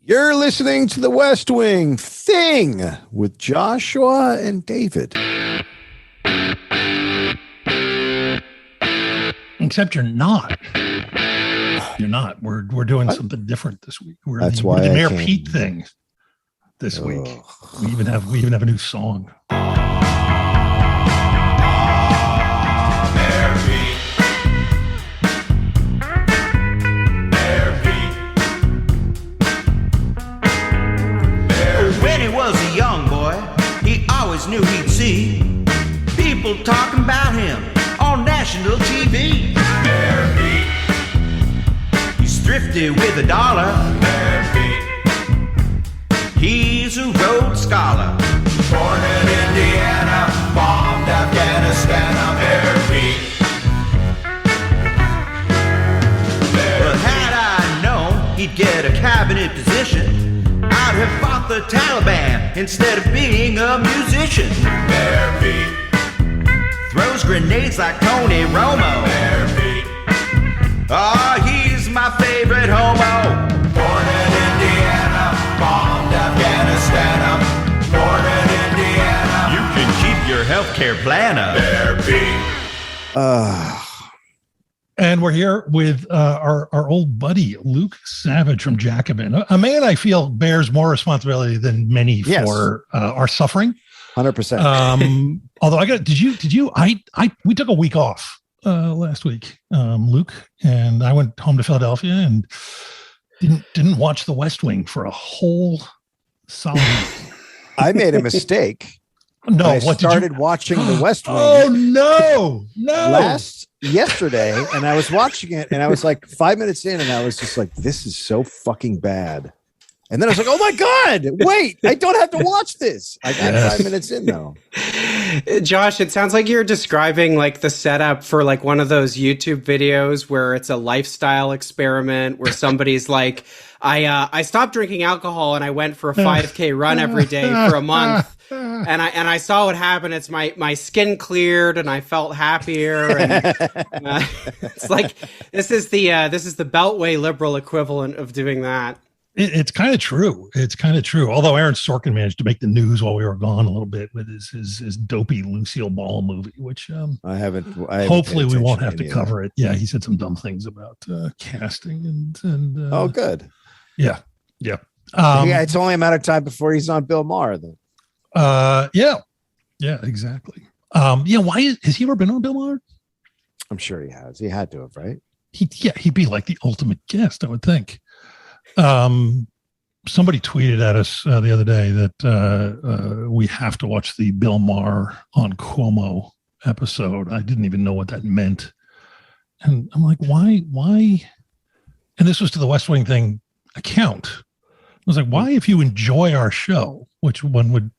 You're listening to The West Wing Thing with Joshua and David. Except you're not. You're not. We're doing something different this week. We're the Mayor Pete thing this week. We even have a new song. Knew he'd see people talking about him on national TV. Mayor Pete. He's thrifty with $1. Mayor Pete. He's a Rhodes Scholar. Born in Indiana, bombed Afghanistan. Mayor Pete. But had I known he'd get a cabinet position, I'd have fought the Taliban instead of being a musician. Mayor Pete. Throws grenades like Tony Romo. Mayor Pete. He's my favorite homo. Born in Indiana, bombed Afghanistan. Born in Indiana. You can keep your healthcare plan up. Mayor Pete. And we're here with our old buddy, Luke Savage from Jacobin, a man I feel bears more responsibility than many for our suffering. 100%. Although we took a week off last week, Luke, and I went home to Philadelphia and didn't watch The West Wing for a whole solid week. I made a mistake. No, I started watching The West Wing. Oh, no. Yesterday, and I was watching it, and I was like 5 minutes in, and I was just like, this is so fucking bad. And then I was like, oh my God, wait, I don't have to watch this. I got 5 minutes in though. Josh, it sounds like you're describing like the setup for like one of those YouTube videos where it's a lifestyle experiment where somebody's like, I stopped drinking alcohol and I went for a 5K run every day for a month. And I saw what happened. It's my skin cleared and I felt happier. And it's like this is the Beltway liberal equivalent of doing that. It's kind of true. Although Aaron Sorkin managed to make the news while we were gone a little bit with his dopey Lucille Ball movie, which I haven't hopefully we won't have to cover it. Yeah, he said some dumb things about casting and oh, good. Yeah. It's only a matter of time before he's on Bill Maher, though. Yeah, exactly. Why has he ever been on Bill Maher? I'm sure he has. He had to have, right? He'd be like the ultimate guest, I would think. Somebody tweeted at us the other day that we have to watch the Bill Maher on Cuomo episode. I didn't even know what that meant, and I'm like, why? And this was to the West Wing thing account. I was like, why, if you enjoy our show, which I would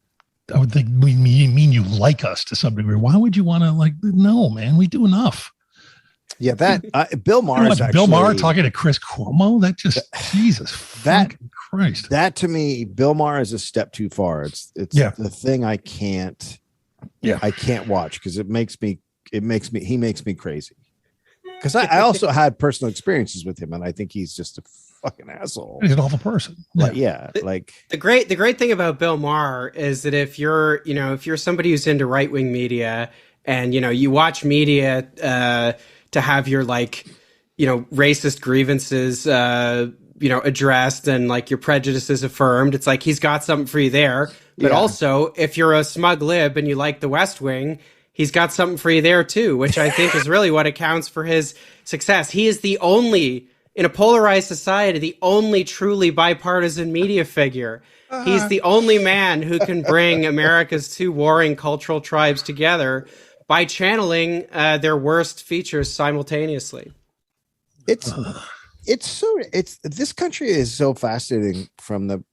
think we mean you like us to some degree, why would you want to no, man, we do enough. Yeah, that Bill Maher is actually, Bill Maher talking to Chris Cuomo. That just Jesus Christ. That to me, Bill Maher is a step too far. It's the thing I can't watch because he makes me crazy. Because I also had personal experiences with him, and I think he's just a fucking asshole. He's an awful person. The great thing about Bill Maher is that if you're somebody who's into right wing media and you watch media to have your racist grievances addressed and your prejudices affirmed, it's like he's got something for you there. But also, if you're a smug lib and you like The West Wing, he's got something for you there too, which I think is really what accounts for his success. He is the only, in a polarized society, the only truly bipartisan media figure. He's the only man who can bring America's two warring cultural tribes together by channeling their worst features simultaneously. This country is so fascinating from the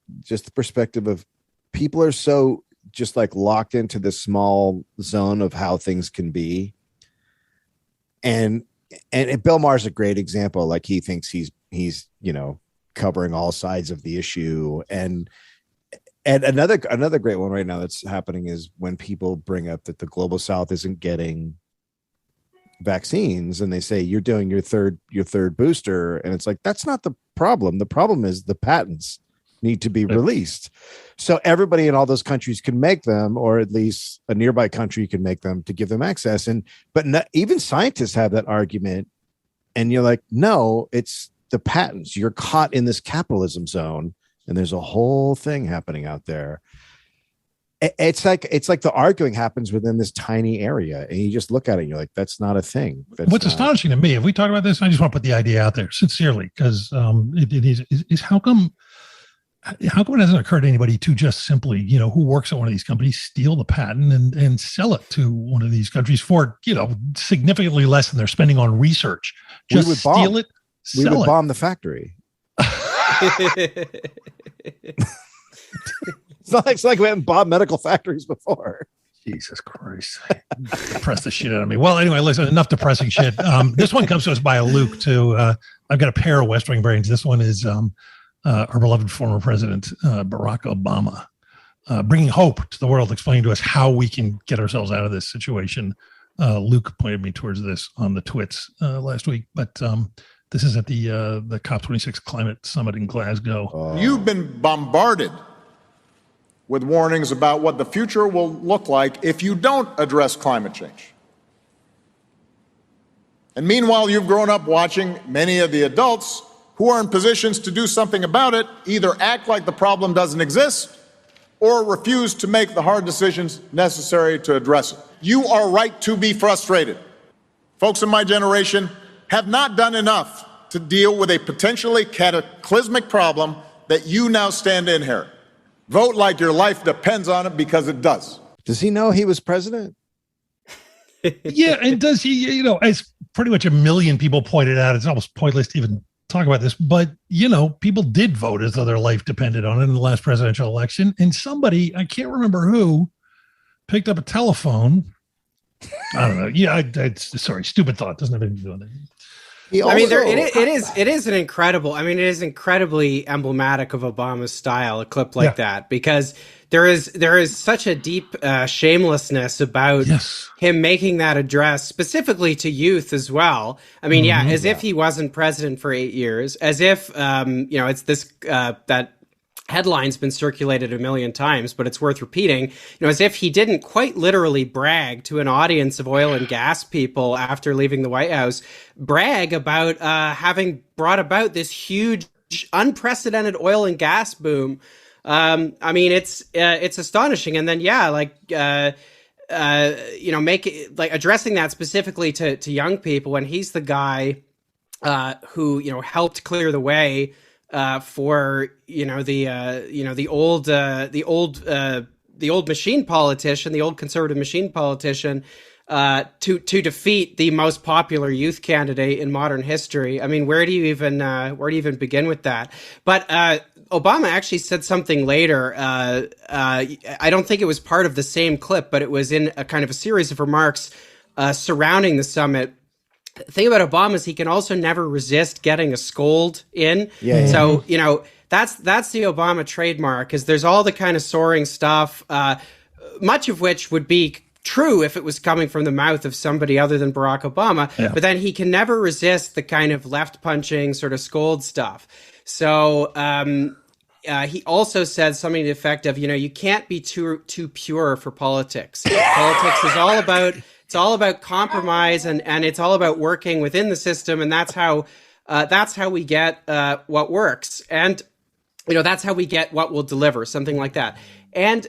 perspective of people are so just locked into this small zone of how things can be. And Bill Maher's a great example. He thinks he's covering all sides of the issue. And another great one right now that's happening is when people bring up that the global South isn't getting vaccines and they say you're doing your third booster, and it's like, that's not the problem. The problem is the patents need to be released. So everybody in all those countries can make them, or at least a nearby country can make them to give them access. But even scientists have that argument. And you're like, no, it's the patents. You're caught in this capitalism zone, and there's a whole thing happening out there. It's like the arguing happens within this tiny area, and you just look at it and you're like, that's not a thing. What's astonishing to me, if we talk about this, I just want to put the idea out there sincerely, because it is how come it hasn't occurred to anybody to just simply, who works at one of these companies, steal the patent and sell it to one of these countries for, significantly less than they're spending on research. Just steal it. We would bomb the factory. It's like we haven't bombed medical factories before. Jesus Christ. Depress the shit out of me. Well, anyway, listen, enough depressing shit. This one comes to us by a Luke, too. I've got a pair of West Wing brains. This one is our beloved former president, Barack Obama, bringing hope to the world, explaining to us how we can get ourselves out of this situation. Luke pointed me towards this on the twits last week, but this is at the COP26 climate summit in Glasgow. You've been bombarded with warnings about what the future will look like if you don't address climate change. And meanwhile, you've grown up watching many of the adults who are in positions to do something about it either act like the problem doesn't exist or refuse to make the hard decisions necessary to address it. You are right to be frustrated. Folks in my generation have not done enough to deal with a potentially cataclysmic problem that you now stand to inherit. Vote like your life depends on it, because it does. Does he know he was president? Yeah, and does he, as pretty much a million people pointed out, it's almost pointless to even talk about this, but, people did vote as though their life depended on it in the last presidential election. And somebody, I can't remember who, picked up a telephone. I don't know. Yeah, sorry, stupid thought. Doesn't have anything to do with it. It is an incredible. It is incredibly emblematic of Obama's style, a clip like that, because there is such a deep shamelessness about him making that address specifically to youth as well. As if he wasn't president for 8 years, as if it's this that headline's been circulated a million times, but it's worth repeating, as if he didn't quite literally brag to an audience of oil and gas people after leaving the White House, brag about having brought about this huge, unprecedented oil and gas boom. It's astonishing. And then, make it like addressing that specifically to young people when he's the guy who, helped clear the way for the old machine politician, the old conservative machine politician, to defeat the most popular youth candidate in modern history. Where do you even begin with that? But Obama actually said something later. I don't think it was part of the same clip, but it was in a kind of a series of remarks surrounding the summit. The thing about Obama is he can also never resist getting a scold in. So, that's the Obama trademark, is there's all the kind of soaring stuff, much of which would be true if it was coming from the mouth of somebody other than Barack Obama. But then he can never resist the kind of left punching sort of scold stuff. So he also said something to the effect of, you can't be too pure for politics. Politics is all about... It's all about compromise, and it's all about working within the system, and that's how we get what works, and that's how we get what will deliver, something like that. And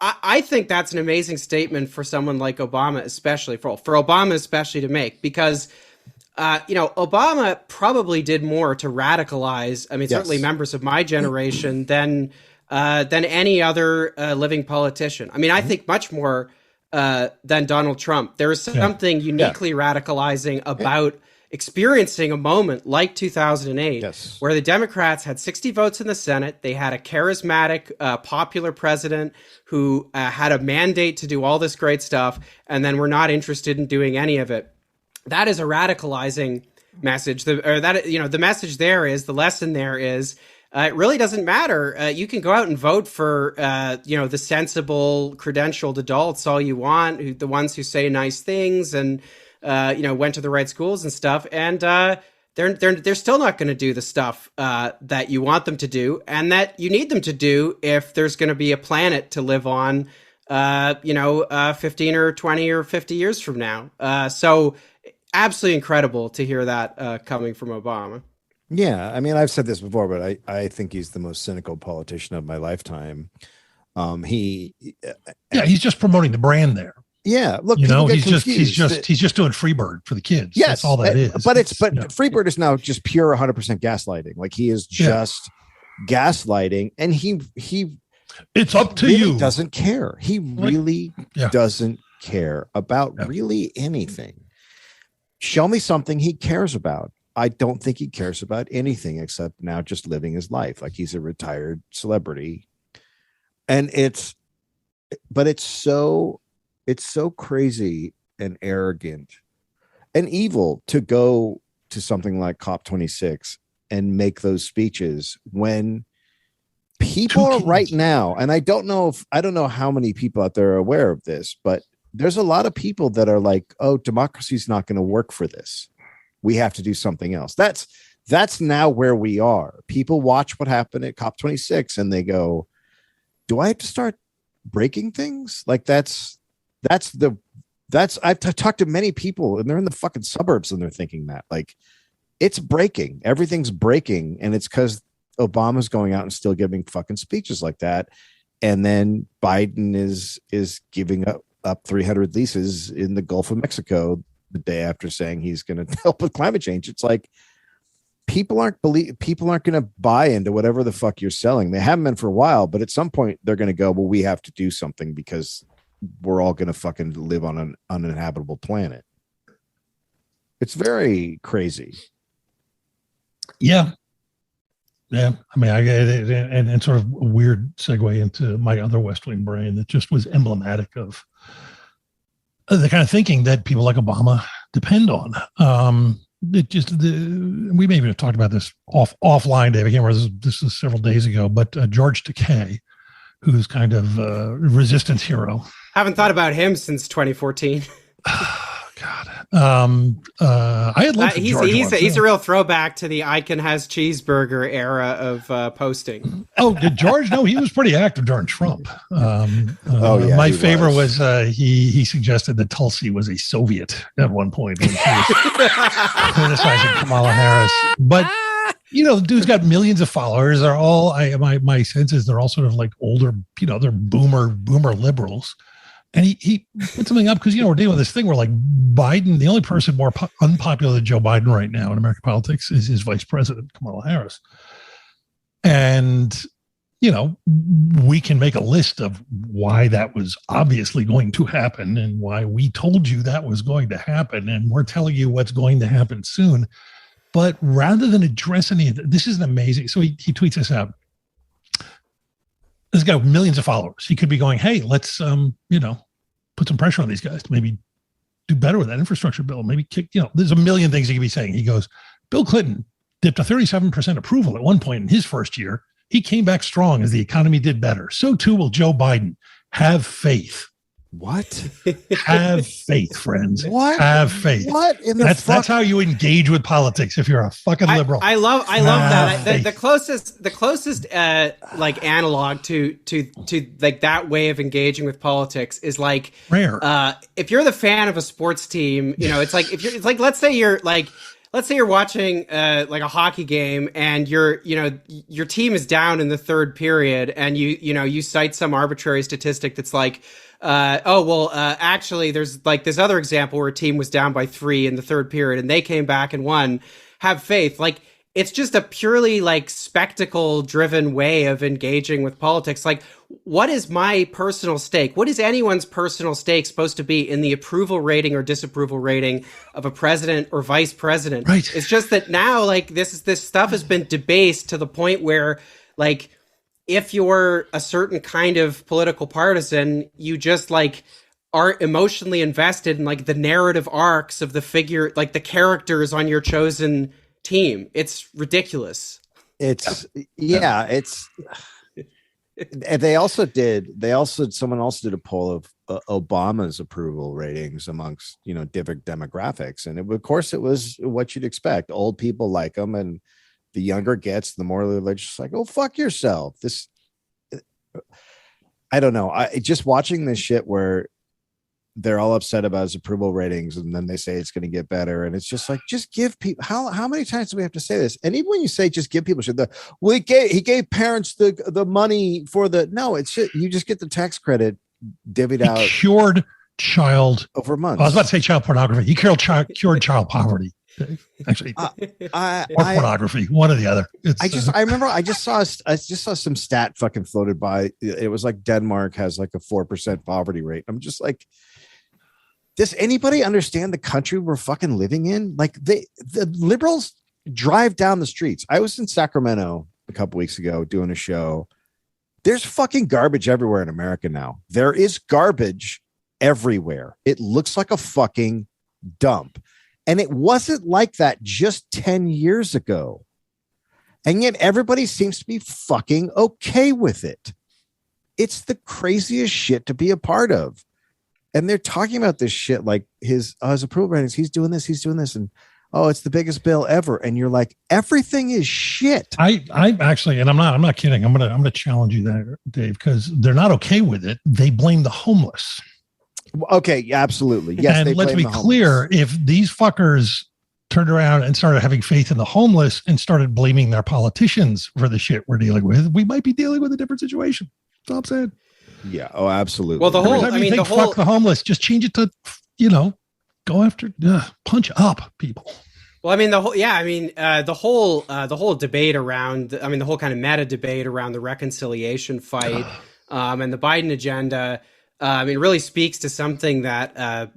I think that's an amazing statement for someone like Obama, especially for Obama especially to make, because Obama probably did more to radicalize, certainly members of my generation than any other living politician. I think much more than Donald Trump. There is something uniquely radicalizing about experiencing a moment like 2008, where the Democrats had 60 votes in the Senate. They had a charismatic, popular president who had a mandate to do all this great stuff, and then were not interested in doing any of it. That is a radicalizing message. The message there is, the lesson there is, it really doesn't matter. You can go out and vote for, the sensible, credentialed adults all you want, the ones who say nice things and, went to the right schools and stuff. And they're still not going to do the stuff that you want them to do and that you need them to do if there's going to be a planet to live on, 15 or 20 or 50 years from now. So absolutely incredible to hear that coming from Obama. Yeah, I mean, I've said this before, but I think he's the most cynical politician of my lifetime. He's just promoting the brand there. Yeah, look, he's just doing Freebird for the kids. Yes, that's all that is. But Freebird is now just pure 100% gaslighting. Like he is just gaslighting, and he it's up to really you. Doesn't care. He really doesn't care about really anything. Show me something he cares about. I don't think he cares about anything except now just living his life. Like he's a retired celebrity, and it's so crazy and arrogant and evil to go to something like COP26 and make those speeches when people are right now. And I don't know how many people out there are aware of this, but there's a lot of people that are like, oh, democracy's not going to work for this. We have to do something else. That's now where we are. People watch what happened at COP26 and they go, do I have to start breaking things? Like I've talked to many people and they're in the fucking suburbs and they're thinking that like it's breaking, everything's breaking. And it's because Obama's going out and still giving fucking speeches like that. And then Biden is giving up 300 leases in the Gulf of Mexico the day after saying he's going to help with climate change. It's like people aren't going to buy into whatever the fuck you're selling. They haven't been for a while, but at some point they're going to go, well, we have to do something because we're all going to fucking live on an uninhabitable planet. It's very crazy. Yeah. I mean, I get it, and sort of a weird segue into my other West Wing brain that just was emblematic of the kind of thinking that people like Obama depend on. We may even have talked about this offline, Dave. I can't remember, this is several days ago, but George Takei, who's kind of a resistance hero. Haven't thought about him since 2014. God. I had looked at George he's a real throwback to the Icon has cheeseburger era of posting. Oh, did George? No, he was pretty active during Trump. My favorite was he suggested that Tulsi was a Soviet at one point when she was criticizing Kamala Harris. But the dude's got millions of followers. They're all my sense is they're all sort of like older, they're boomer liberals. And he put something up because, we're dealing with this thing where like Biden, the only person more unpopular than Joe Biden right now in American politics is his vice president, Kamala Harris. And, we can make a list of why that was obviously going to happen and why we told you that was going to happen. And we're telling you what's going to happen soon. But rather than address any of this is amazing. So he tweets this out. This guy with millions of followers. He could be going, hey, let's, put some pressure on these guys to maybe do better with that infrastructure bill. Maybe kick, there's a million things he could be saying. He goes, Bill Clinton dipped to 37% approval at one point in his first year. He came back strong as the economy did better. So too will Joe Biden. Have faith. What? Have faith, friends. What? Have faith. What? That's how you engage with politics if you're a fucking liberal. I love that. The closest like analog to like that way of engaging with politics is like rare. If you're the fan of a sports team, it's like let's say you're watching like a hockey game and your team is down in the third period and you cite some arbitrary statistic that's like actually there's like this other example where a team was down by 3 in the third period and they came back and won. Have faith. Like it's just a purely like spectacle driven way of engaging with politics. Like what is my personal stake? What is anyone's personal stake supposed to be in the approval rating or disapproval rating of a president or vice president? Right. It's just that now like this stuff has been debased to the point where like if you're a certain kind of political partisan, you just like are emotionally invested in like the narrative arcs of the figure, like the characters on your chosen team. It's ridiculous. It's And someone else did a poll of Obama's approval ratings amongst, different demographics. And of course it was what you'd expect. Old people like him, and the younger gets, the more they're just like, oh, fuck yourself. I don't know. I just watching this shit where they're all upset about his approval ratings, and then they say it's going to get better, and it's just like, just give people. How many times do we have to say this? And even when you say just give people shit, he gave parents the money for it's shit. You just get the tax credit divvied out. Cured child over months. I was about to say child pornography. He cured child poverty. Actually, or pornography, one or the other. I remember I just saw some stat fucking floated by. It was like Denmark has like a 4% poverty rate. I'm just like, does anybody understand the country we're fucking living in? Like the liberals drive down the streets. I was in Sacramento a couple weeks ago doing a show. There's fucking garbage everywhere in America now. There is garbage everywhere. It looks like a fucking dump. And it wasn't like that just 10 years ago. And yet everybody seems to be fucking okay with it. It's the craziest shit to be a part of. And they're talking about this shit like his approval ratings. He's doing this. And it's the biggest bill ever. And you're like, everything is shit. I actually, and I'm not kidding. I'm gonna challenge you there, Dave, because they're not okay with it. They blame the homeless. Okay, absolutely. Yes, and let's be clear, if these fuckers turned around and started having faith in the homeless and started blaming their politicians for the shit we're dealing with, we might be dealing with a different situation. That's all I'm saying. Yeah. Oh, absolutely. Well, fuck the homeless, just change it to, go after, punch up people. Well, I mean, the whole debate around, the whole kind of meta debate around the reconciliation fight and the Biden agenda, really speaks to something that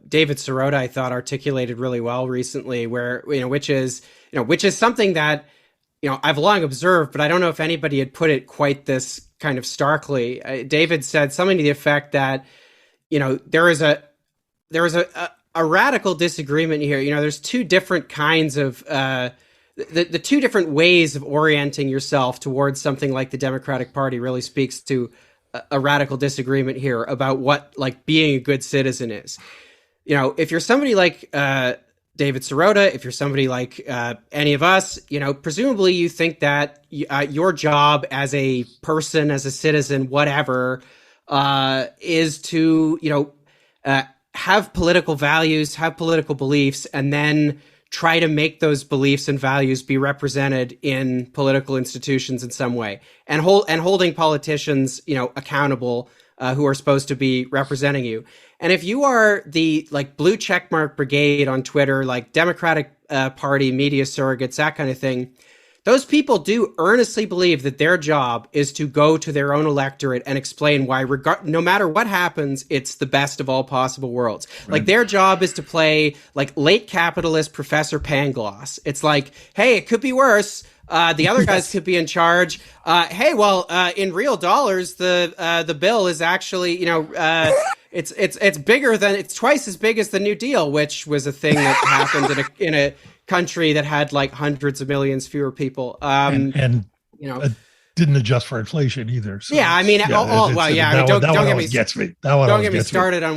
David Sirota, I thought, articulated really well recently, where, which is something that, I've long observed, but I don't know if anybody had put it quite this kind of starkly. David said something to the effect that, there is a radical disagreement here. There's two different kinds of the two different ways of orienting yourself towards something like the Democratic Party really speaks to a radical disagreement here about what like being a good citizen is. If you're somebody like David Sirota, if you're somebody like any of us, presumably you think that your job as a person, as a citizen, whatever, is to, have political values, have political beliefs, and then try to make those beliefs and values be represented in political institutions in some way, and holding politicians, accountable, who are supposed to be representing you. And if you are the like blue checkmark brigade on Twitter, like Democratic Party media surrogates, that kind of thing, those people do earnestly believe that their job is to go to their own electorate and explain why, no matter what happens, it's the best of all possible worlds. Right. Like their job is to play like late capitalist Professor Pangloss. It's like, hey, it could be worse. The other guys could be in charge. In real dollars, the bill is actually, it's bigger than, it's twice as big as the New Deal, which was a thing that happened in a country that had like hundreds of millions fewer people. And didn't adjust for inflation either. So yeah, don't get me started on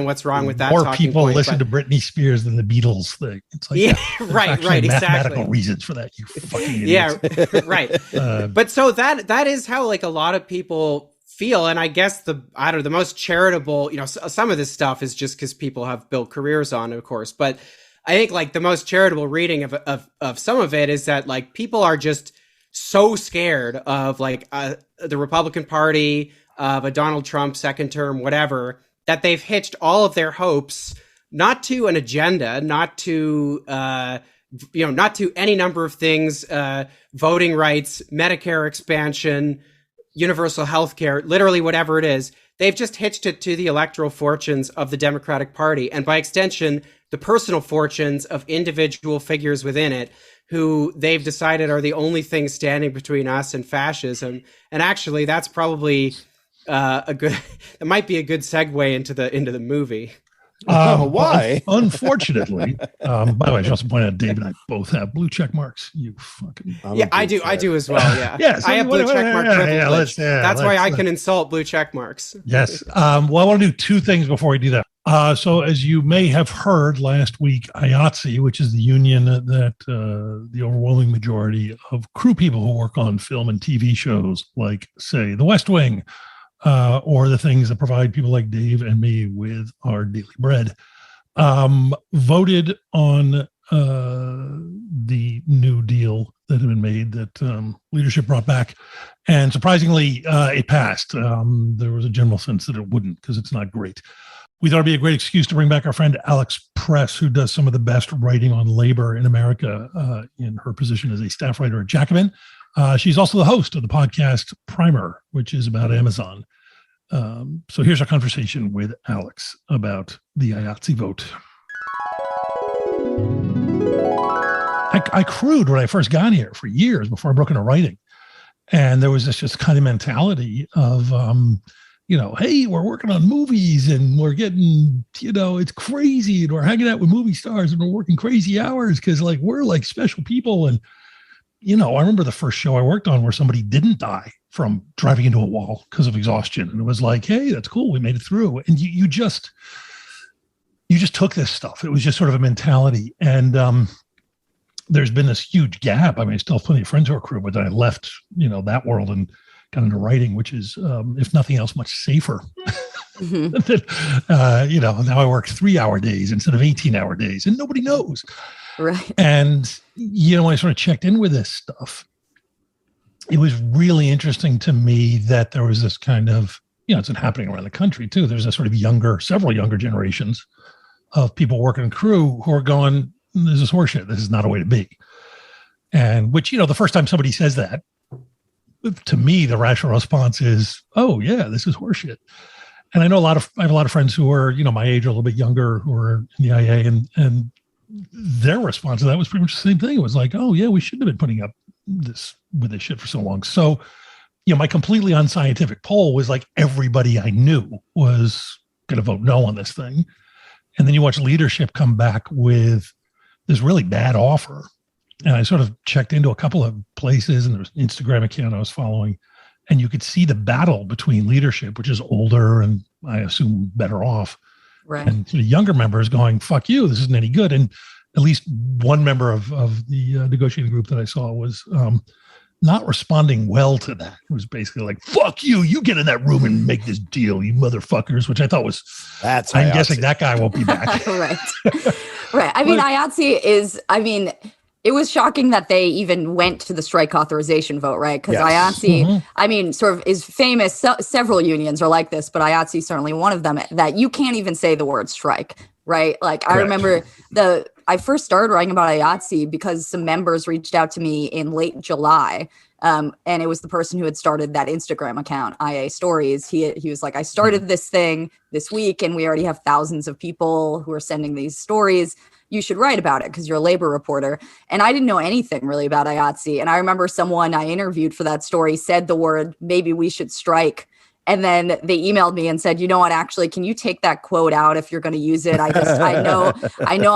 what's wrong with that. More people listen to Britney Spears than the Beatles thing. It's like right, exactly. Mathematical reasons for that. You fucking idiots. Yeah, right. But so that is how like a lot of people feel, and I guess the most charitable, some of this stuff is just because people have built careers on it, of course, but I think like the most charitable reading of some of it is that like people are just so scared of like the Republican Party, of a Donald Trump second term, whatever, that they've hitched all of their hopes not to an agenda, not to any number of things, voting rights, Medicare expansion, universal health care, literally whatever it is. They've just hitched it to the electoral fortunes of the Democratic Party, and by extension, the personal fortunes of individual figures within it, who they've decided are the only thing standing between us and fascism. And actually, that's probably it might be a good segue into the movie. Why? Unfortunately, by the way, I should also point out Dave and I both have blue check marks. You fucking I do as well. Yeah, yeah. So I have blue check mark privilege. That's why I can insult blue check marks. Yes. Well, I want to do two things before we do that. So as you may have heard last week, IATSE, which is the union that the overwhelming majority of crew people who work on film and TV shows, like, say, The West Wing, or the things that provide people like Dave and me with our daily bread, voted on the new deal that had been made that leadership brought back. And surprisingly, it passed. There was a general sense that it wouldn't, because it's not great. We thought it'd be a great excuse to bring back our friend Alex Press, who does some of the best writing on labor in America in her position as a staff writer at Jacobin. She's also the host of the podcast Primer, which is about Amazon. So here's our conversation with Alex about the IATSE vote. I crewed when I first got here for years before I broke into writing. And there was this just kind of mentality of, hey, we're working on movies and we're getting, it's crazy. And we're hanging out with movie stars and we're working crazy hours because we're like special people. And, I remember the first show I worked on where somebody didn't die from driving into a wall because of exhaustion. And it was like, hey, that's cool. We made it through. And you just took this stuff. It was just sort of a mentality. And there's been this huge gap. I mean, I still have plenty of friends who are crew, but then I left, that world and got into writing, which is, if nothing else, much safer. Mm-hmm. Now I work 3-hour days instead of 18-hour days, and nobody knows. Right. And, when I sort of checked in with this stuff, it was really interesting to me that there was this kind of, it's been happening around the country too. There's a sort of several younger generations of people working in crew who are going, this is horseshit. This is not a way to be. And which, the first time somebody says that, to me, the rational response is, oh yeah, this is horseshit. And I have a lot of friends who are, my age or a little bit younger who are in the IA, and their response to that was pretty much the same thing. It was like, oh yeah, we shouldn't have been putting up this shit for so long. So, my completely unscientific poll was like everybody I knew was going to vote no on this thing. And then you watch leadership come back with this really bad offer. And I sort of checked into a couple of places, and there was an Instagram account I was following, and you could see the battle between leadership, which is older and I assume better off, right, and the younger members going, fuck you, this isn't any good. And at least one member of the negotiating group that I saw was not responding well to that. It was basically like, fuck you, you get in that room and make this deal, you motherfuckers, which I thought was, I'm guessing that guy won't be back. Right. Right. I mean, IATSE is, it was shocking that they even went to the strike authorization vote, right? Because IATSE, sort of is famous. Several unions are like this, but IATSE is certainly one of them, that you can't even say the word strike, right? Like, correct. I remember I first started writing about IATSE because some members reached out to me in late July. And it was the person who had started that Instagram account, IA Stories. He was like, I started this thing this week and we already have thousands of people who are sending these stories. You should write about it because you're a labor reporter. And I didn't know anything really about IATSE. And I remember someone I interviewed for that story said the word, maybe we should strike. And then they emailed me and said, you know what, actually, can you take that quote out if you're going to use it? I know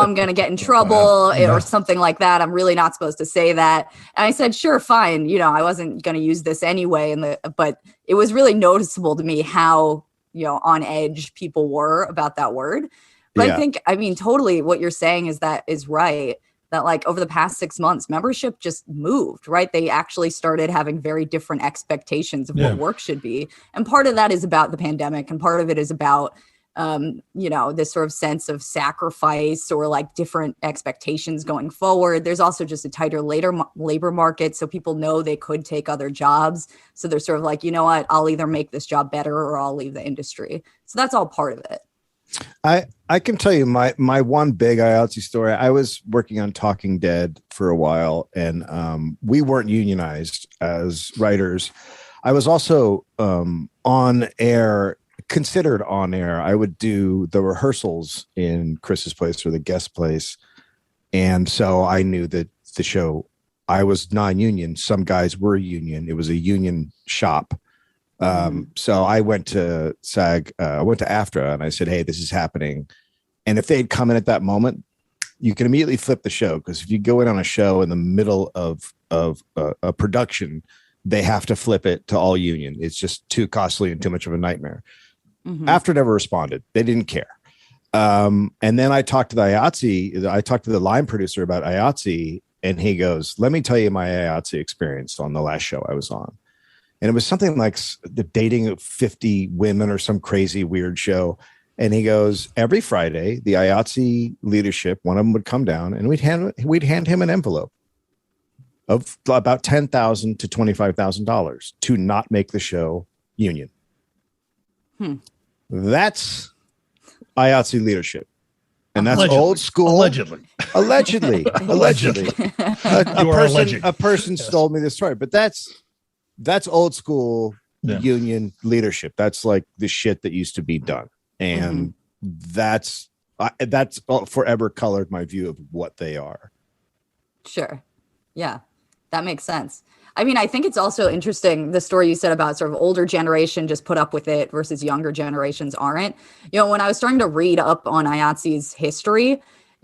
I'm going to get in trouble or something like that. I'm really not supposed to say that. And I said, sure, fine. I wasn't going to use this anyway. But it was really noticeable to me how, on edge people were about that word. But yeah. I think, totally what you're saying is right. That like over the past 6 months, membership just moved, right? They actually started having very different expectations of what work should be. And part of that is about the pandemic. And part of it is about, this sort of sense of sacrifice or like different expectations going forward. There's also just a tighter labor market. So people know they could take other jobs. So they're sort of like, you know what, I'll either make this job better or I'll leave the industry. So that's all part of it. I can tell you my one big IATSE story. I was working on Talking Dead for a while, and we weren't unionized as writers. I was also on air, considered on air. I would do the rehearsals in Chris's place or the guest place, and so I knew that the show, I was non-union. Some guys were union. It was a union shop. So I went to SAG, I went to AFTRA and I said, hey, this is happening. And if they'd come in at that moment, you can immediately flip the show, because if you go in on a show in the middle of a production, they have to flip it to all union. It's just too costly and too much of a nightmare. After never responded. They didn't care. And then I talked to the line producer about IATSE, and he goes, let me tell you my IATSE experience on the last show I was on. And it was something like the dating of 50 women or some crazy weird show. And he goes, every Friday, the IATSE leadership, one of them would come down, and we'd hand him an envelope of about $10,000 to $25,000 to not make the show union. That's IATSE leadership. And that's old school. Allegedly. A person told me this story, but that's old school union leadership. That's like the shit that used to be done. And that's forever colored my view of what they are. Sure. Yeah, that makes sense. I mean, I think it's also interesting, the story you said about sort of older generation just put up with it versus younger generations aren't. When I was starting to read up on IATSE's history,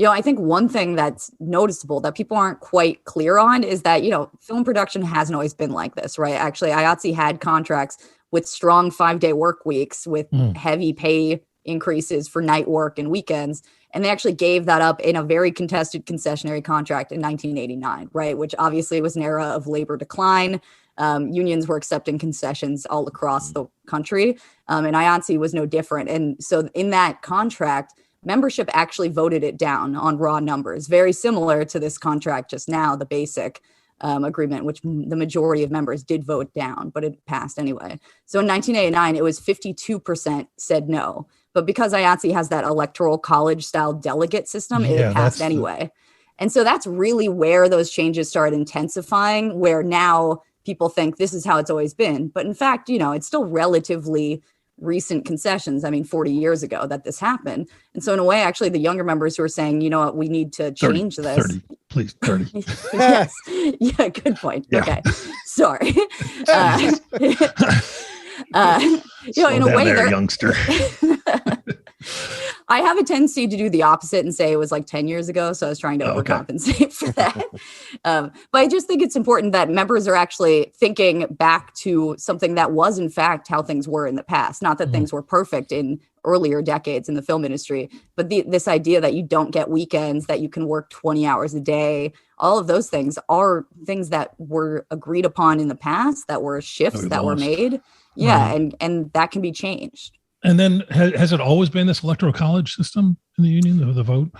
I think one thing that's noticeable that people aren't quite clear on is that, film production hasn't always been like this, right? Actually, IATSE had contracts with strong 5-day work weeks with heavy pay increases for night work and weekends. And they actually gave that up in a very contested concessionary contract in 1989, right? Which obviously was an era of labor decline. Unions were accepting concessions all across the country. And IATSE was no different. And so in that contract, membership actually voted it down on raw numbers, very similar to this contract just now, the basic agreement, which the majority of members did vote down, but it passed anyway. So in 1989, it was 52% said no. But because IATSE has that electoral college style delegate system, it passed anyway. And so that's really where those changes started intensifying, where now people think this is how it's always been. But in fact, it's still relatively recent concessions. I mean, 40 years ago that this happened. And so in a way, actually, the younger members who are saying, you know what, we need to change 30, please, 30. Yes. Yeah, good point. Yeah. Okay. Sorry. In a way, there, youngster. I have a tendency to do the opposite and say it was like 10 years ago. So I was trying to overcompensate for that. But I just think it's important that members are actually thinking back to something that was, in fact, how things were in the past. Not that things were perfect in earlier decades in the film industry, but this idea that you don't get weekends, that you can work 20 hours a day, all of those things are things that were agreed upon in the past, that were shifts that were made. Yeah, and that can be changed. And then has it always been this electoral college system in the union, the vote?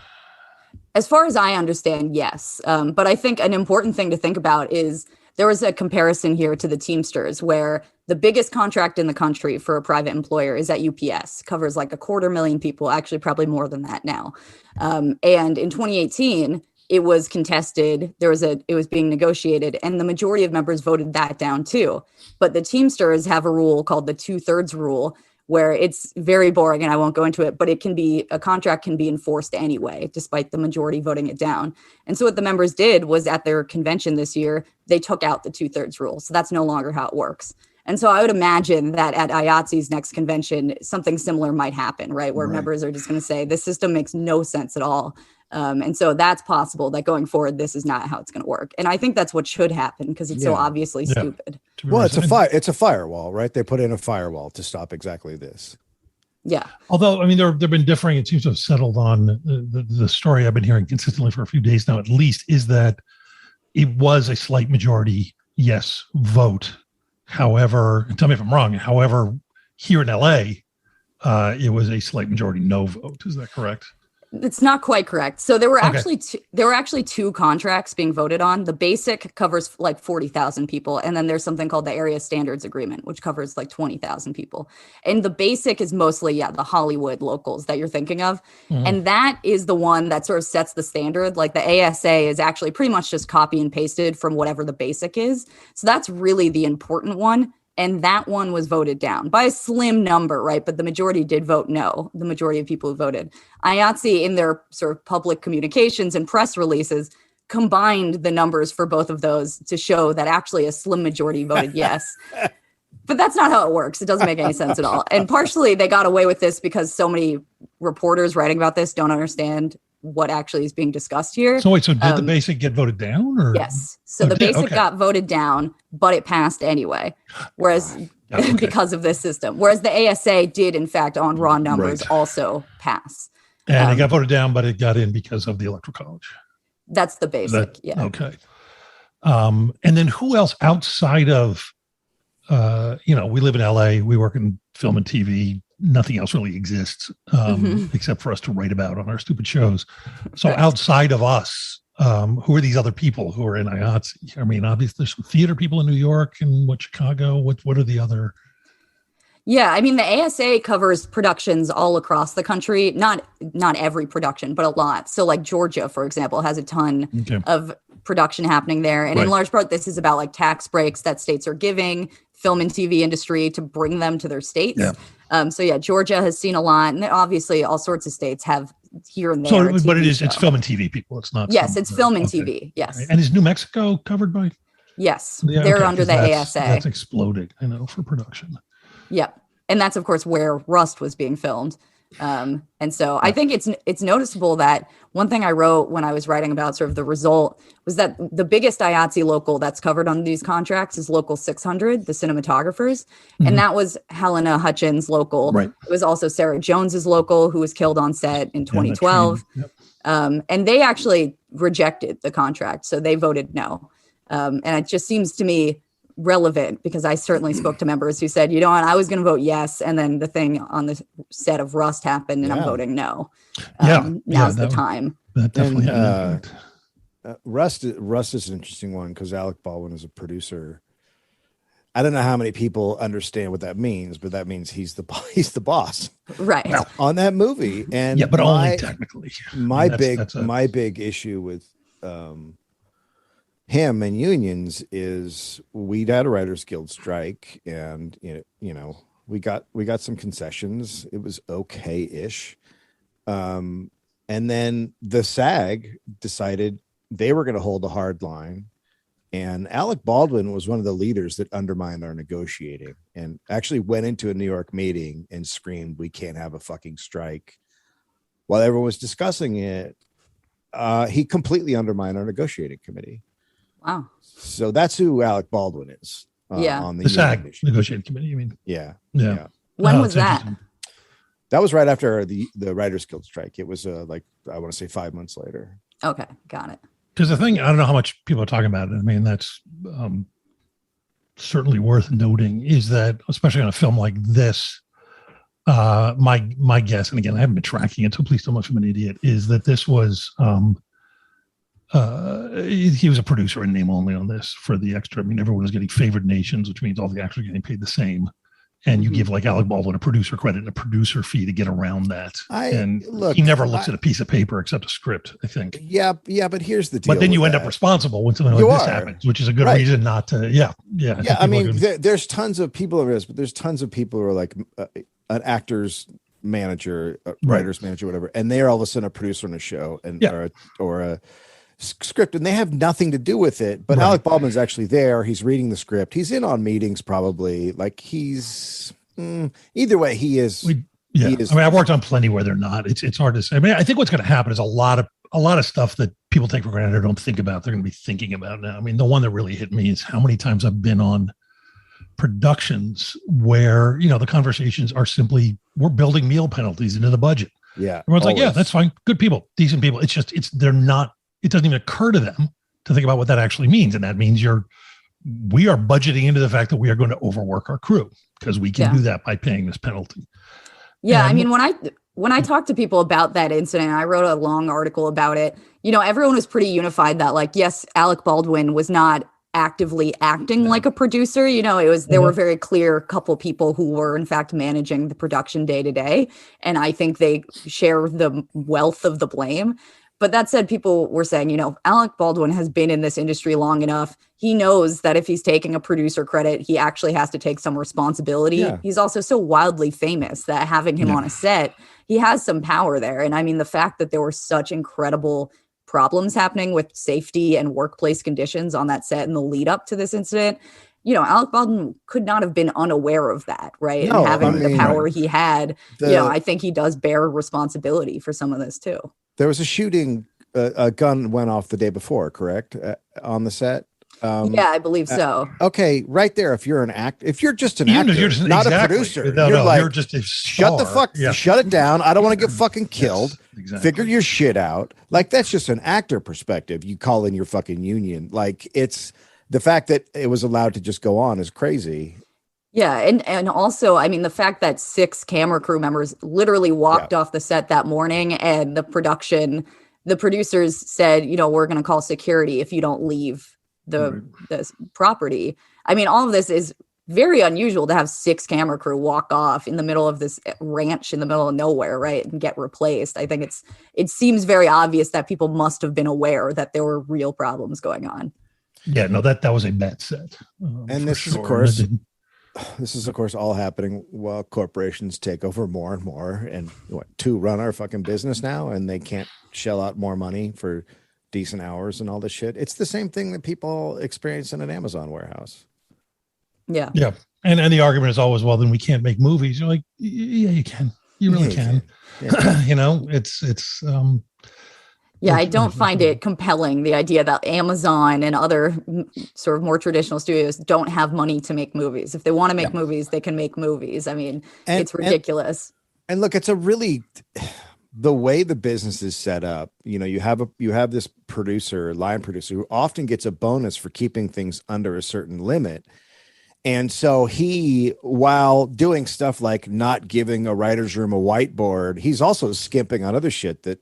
As far as I understand, yes. But I think an important thing to think about is there was a comparison here to the Teamsters, where the biggest contract in the country for a private employer is at UPS, covers like 250,000 people, actually probably more than that now. And in 2018, it was contested. It was being negotiated, and the majority of members voted that down too. But the Teamsters have a rule called the 2/3 rule, where it's very boring and I won't go into it, but a contract can be enforced anyway, despite the majority voting it down. And so what the members did was at their convention this year, they took out the 2/3 rule. So that's no longer how it works. And so I would imagine that at IATSE's next convention, something similar might happen, right? Where members are just going to say, this system makes no sense at all. And so that's possible that going forward, this is not how it's going to work. And I think that's what should happen because it's so obviously stupid. Well, it's a firewall, right? They put in a firewall to stop exactly this. Yeah. Although, I mean, there have been differing, it seems to have settled on the story I've been hearing consistently for a few days now, at least, is that it was a slight majority yes vote. However, and tell me if I'm wrong, however, here in LA, it was a slight majority no vote. Is that correct? It's not quite correct. So there were actually two contracts being voted on. The basic covers like 40,000 people. And then there's something called the Area Standards Agreement, which covers like 20,000 people. And the basic is mostly, the Hollywood locals that you're thinking of. Mm-hmm. And that is the one that sort of sets the standard. Like the ASA is actually pretty much just copy and pasted from whatever the basic is. So that's really the important one. And that one was voted down by a slim number, right? But the majority did vote no, the majority of people who voted. IATSE, in their sort of public communications and press releases, combined the numbers for both of those to show that actually a slim majority voted yes. But that's not how it works. It doesn't make any sense at all. And partially they got away with this because so many reporters writing about this don't understand what actually is being discussed here. So wait, so did the basic get voted down? Or? Yes. So the basic got voted down, but it passed anyway. Whereas because of this system. Whereas the ASA did, in fact, on raw numbers also pass. And it got voted down, but it got in because of the Electoral College. That's the basic, Okay. And then who else outside of, we live in LA, we work in film and TV, nothing else really exists except for us to write about on our stupid shows. So outside of us, who are these other people who are in IATSE? I mean, obviously there's some theater people in New York and Chicago. What are the other? Yeah, I mean, the ASA covers productions all across the country. Not every production, but a lot. So like Georgia, for example, has a ton of production happening there. And in large part, this is about like tax breaks that states are giving film and TV industry to bring them to their states. Yeah. Georgia has seen a lot. And obviously all sorts of states have here and there. So, but it's film and TV people. It's not. Yes, it's film and TV. Yes. And is New Mexico covered by? Yes, they're under the ASA. That's exploded, I know, for production. Yep. And that's, of course, where Rust was being filmed. And so I think it's noticeable that one thing I wrote when I was writing about sort of the result was that the biggest IATSE local that's covered on these contracts is Local 600, the cinematographers. And that was Helena Hutchins' local. Right. It was also Sarah Jones's local, who was killed on set in 2012. And they actually rejected the contract. So they voted no. And it just seems to me relevant because I certainly spoke to members who said, you know what, I was going to vote yes. And then the thing on the set of Rust happened and I'm voting no. Now's the time. That definitely Rust is an interesting one because Alec Baldwin is a producer. I don't know how many people understand what that means, but that means he's the boss. Right. On that movie. And but only technically. My big issue with him and unions is we'd had a Writers Guild strike and we got some concessions. It was okay-ish. And then the SAG decided they were going to hold a hard line, and Alec Baldwin was one of the leaders that undermined our negotiating and actually went into a New York meeting and screamed, "We can't have a fucking strike." While everyone was discussing it, he completely undermined our negotiating committee. Wow. So that's who Alec Baldwin is. On the SAG negotiating committee, you mean? Yeah. When was that? That was right after the Writers Guild strike. It was I want to say 5 months later. Okay, got it. Because the thing, I don't know how much people are talking about it. I mean, that's certainly worth noting is that, especially on a film like this, my guess, and again, I haven't been tracking it, so please don't much of an idiot, is that this was he was a producer in name only on this for the extra. I mean, everyone was getting favored nations, which means all the actors are getting paid the same. And you give like Alec Baldwin a producer credit and a producer fee to get around that. He never looks at a piece of paper except a script, I think. Yeah, but here's the deal. But then you end up responsible when something like this happens, which is a good reason not to. Yeah. I mean, there's tons of people over this, but there's tons of people who are like an actor's manager, writer's manager, whatever, and they're all of a sudden a producer on a show or a script, and they have nothing to do with it. But Alec Baldwin's actually there. He's reading the script. He's in on meetings, probably. Like he's either way. He is. He is. I mean, I've worked on plenty where they're not. It's hard to say. I mean, I think what's going to happen is a lot of stuff that people take for granted or don't think about. They're going to be thinking about now. I mean, the one that really hit me is how many times I've been on productions where the conversations are simply we're building meal penalties into the budget. Yeah, everyone's like, yeah, that's fine, good people, decent people. They're not. It doesn't even occur to them to think about what that actually means. And that means we are budgeting into the fact that we are going to overwork our crew because we can do that by paying this penalty. Yeah. And I mean, when I talked to people about that incident, I wrote a long article about it. Everyone was pretty unified that like, yes, Alec Baldwin was not actively acting like a producer. There were very clear couple people who were in fact managing the production day to day. And I think they share the wealth of the blame. But that said, people were saying, Alec Baldwin has been in this industry long enough. He knows that if he's taking a producer credit, he actually has to take some responsibility. Yeah. He's also so wildly famous that having him on a set, he has some power there. And I mean, the fact that there were such incredible problems happening with safety and workplace conditions on that set in the lead up to this incident, Alec Baldwin could not have been unaware of that, right? No, and having the power he had, I think he does bear responsibility for some of this too. There was a shooting, a gun went off the day before, correct? On the set? Yeah, I believe so. Okay, right there. If you're just an actor, you're just, not exactly. a producer, you're just a shut the fuck, shut it down. I don't want to get fucking killed. Yes, exactly. Figure your shit out. Like, that's just an actor perspective. You call in your fucking union. Like, it's the fact that it was allowed to just go on is crazy. Yeah, and also, I mean, the fact that 6 camera crew members literally walked off the set that morning, and the producers said, we're going to call security if you don't leave the property. I mean, all of this is very unusual to have 6 camera crew walk off in the middle of this ranch in the middle of nowhere, right, and get replaced. I think it seems very obvious that people must have been aware that there were real problems going on. Yeah, no, that was a bad set. And this is of course all happening while corporations take over more and more, and to run our fucking business now, and they can't shell out more money for decent hours and all this shit. It's the same thing that people experience in an Amazon warehouse. Yeah. And the argument is always, well, then we can't make movies. You're like, yeah, you can. You really can. Yeah. It's I don't find it compelling, the idea that Amazon and other sort of more traditional studios don't have money to make movies. If they want to make movies, they can make movies. I mean, it's ridiculous. And look, it's a really, the way the business is set up, you have this line producer who often gets a bonus for keeping things under a certain limit. And so he, while doing stuff like not giving a writer's room a whiteboard, he's also skimping on other shit that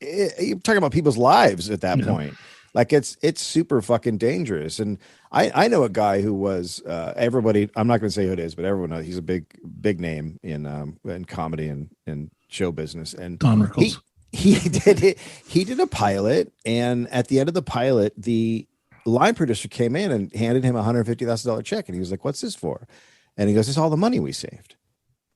you're talking about people's lives at that point. Like, it's super fucking dangerous. And I know a guy who was everybody, I'm not going to say who it is, but everyone knows he's a big name in comedy and show business. And Don Rickles. He did a pilot, and at the end of the pilot, the line producer came in and handed him $150,000 check, and he was like, "What's this for?" And he goes, "It's all the money we saved."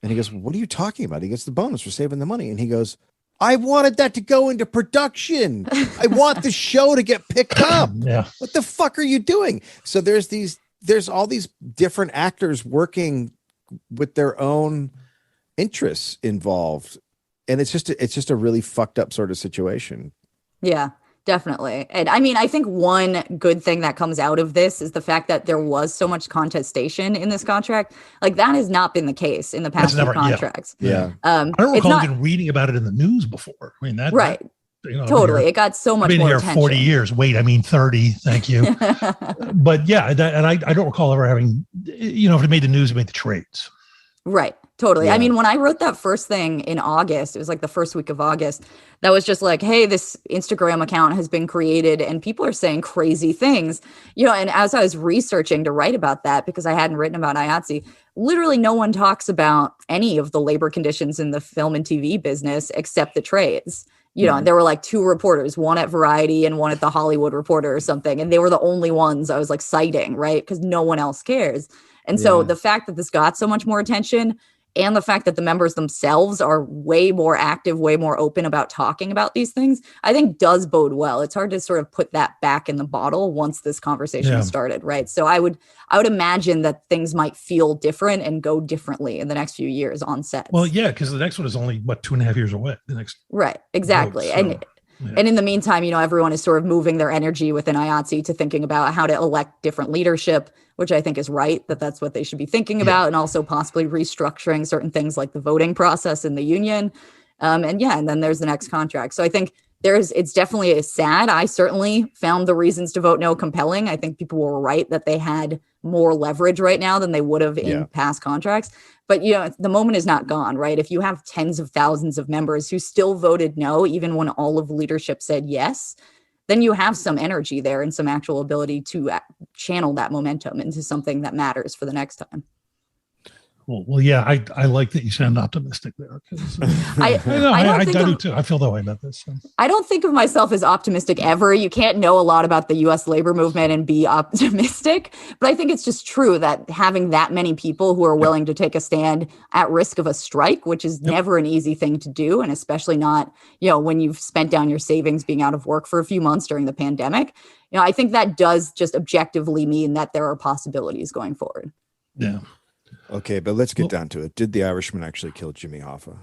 And he goes, "What are you talking about?" He gets the bonus for saving the money, and he goes, "I wanted that to go into production. I want the show to get picked up." Yeah. What the fuck are you doing? So there's all these different actors working with their own interests involved. And it's just a really fucked up sort of situation. Yeah, definitely. And I mean, I think one good thing that comes out of this is the fact that there was so much contestation in this contract. Like, that has not been the case in the past few contracts. Yeah. I don't recall even reading about it in the news before. I mean, right. Totally. It got so much more attention. I've been here 40 years. Wait, I mean 30. Thank you. But yeah, and I don't recall ever having, if it made the news, it made the trades. Right. Totally. Yeah. I mean, when I wrote that first thing in August, it was like the first week of August, that was just like, hey, this Instagram account has been created and people are saying crazy things, and as I was researching to write about that, because I hadn't written about IATSE, literally no one talks about any of the labor conditions in the film and TV business except the trades. There were like 2 reporters, one at Variety and one at the Hollywood Reporter or something. And they were the only ones I was like citing, right? Because no one else cares. And so the fact that this got so much more attention, and the fact that the members themselves are way more active, way more open about talking about these things, I think does bode well. It's hard to sort of put that back in the bottle once this conversation started, right? So I would imagine that things might feel different and go differently in the next few years on set. Well, yeah, because the next one is only 2.5 years away. The next, right? Exactly, vote, so. And in the meantime, everyone is sort of moving their energy within IATSE to thinking about how to elect different leadership, which I think is right, that's what they should be thinking about, and also possibly restructuring certain things like the voting process in the union. And then there's the next contract. So I think it's definitely sad. I certainly found the reasons to vote no compelling. I think people were right that they had more leverage right now than they would have in past contracts. But, the moment is not gone, right? If you have tens of thousands of members who still voted no, even when all of leadership said yes, then you have some energy there and some actual ability to channel that momentum into something that matters for the next time. Cool. Well, yeah, I like that you sound optimistic there. I do too. I feel that way about this. So. I don't think of myself as optimistic ever. You can't know a lot about the U.S. labor movement and be optimistic. But I think it's just true that having that many people who are willing to take a stand at risk of a strike, which is never an easy thing to do, and especially not, when you've spent down your savings being out of work for a few months during the pandemic, I think that does just objectively mean that there are possibilities going forward. Yeah. Okay, but let's get down to it. Did the Irishman actually kill Jimmy Hoffa?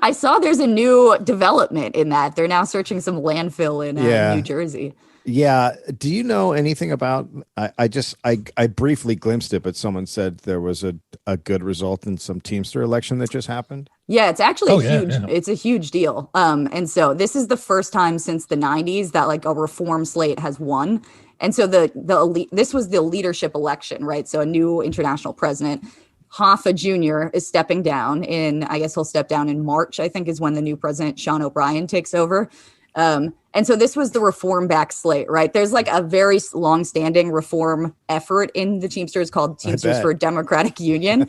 I saw there's a new development in that. They're now searching some landfill in New Jersey. Yeah. Do you know anything about? I briefly glimpsed it, but someone said there was a good result in some Teamster election that just happened. Yeah, it's actually It's a huge deal. And so this is the first time since the 90s that like a reform slate has won. And so this was the leadership election, right? So a new international president, Hoffa Jr. is stepping down I guess he'll step down in March, I think is when the new president, Sean O'Brien, takes over. And so this was the reform back slate, right? There's like a very long-standing reform effort in the Teamsters called Teamsters for a Democratic Union.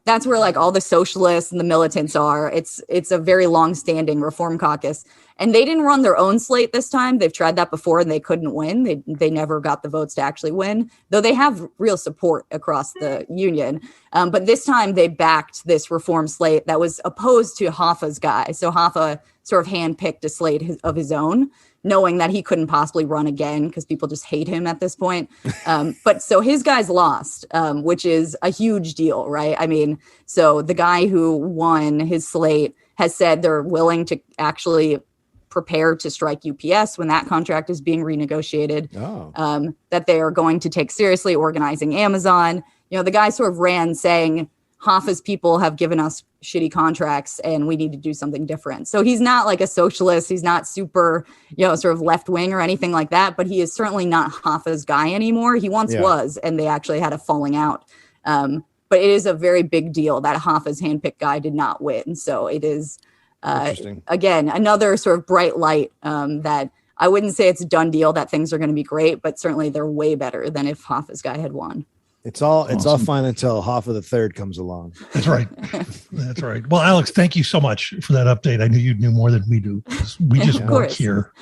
That's where like all the socialists and the militants are. It's a very long-standing reform caucus. And they didn't run their own slate this time. They've tried that before and they couldn't win. They never got the votes to actually win, though they have real support across the union. But this time they backed this reform slate that was opposed to Hoffa's guy. So Hoffa sort of handpicked a slate of his own, knowing that he couldn't possibly run again because people just hate him at this point. But so his guys lost, which is a huge deal, right? I mean, so the guy who won his slate has said they're willing to actually prepare to strike UPS when that contract is being renegotiated, that they are going to take seriously organizing Amazon. The guy sort of ran saying, Hoffa's people have given us shitty contracts and we need to do something different. So he's not like a socialist. He's not super, sort of left wing or anything like that, but he is certainly not Hoffa's guy anymore. He once was, and they actually had a falling out. But it is a very big deal that Hoffa's handpicked guy did not win. So it is, again, another sort of bright light that I wouldn't say it's a done deal that things are going to be great, but certainly they're way better than if Hoffa's guy had won. It's all fine until Hoffa the third comes along. That's right. That's right. Well, Alex, thank you so much for that update. I knew you knew more than we do. We just work here.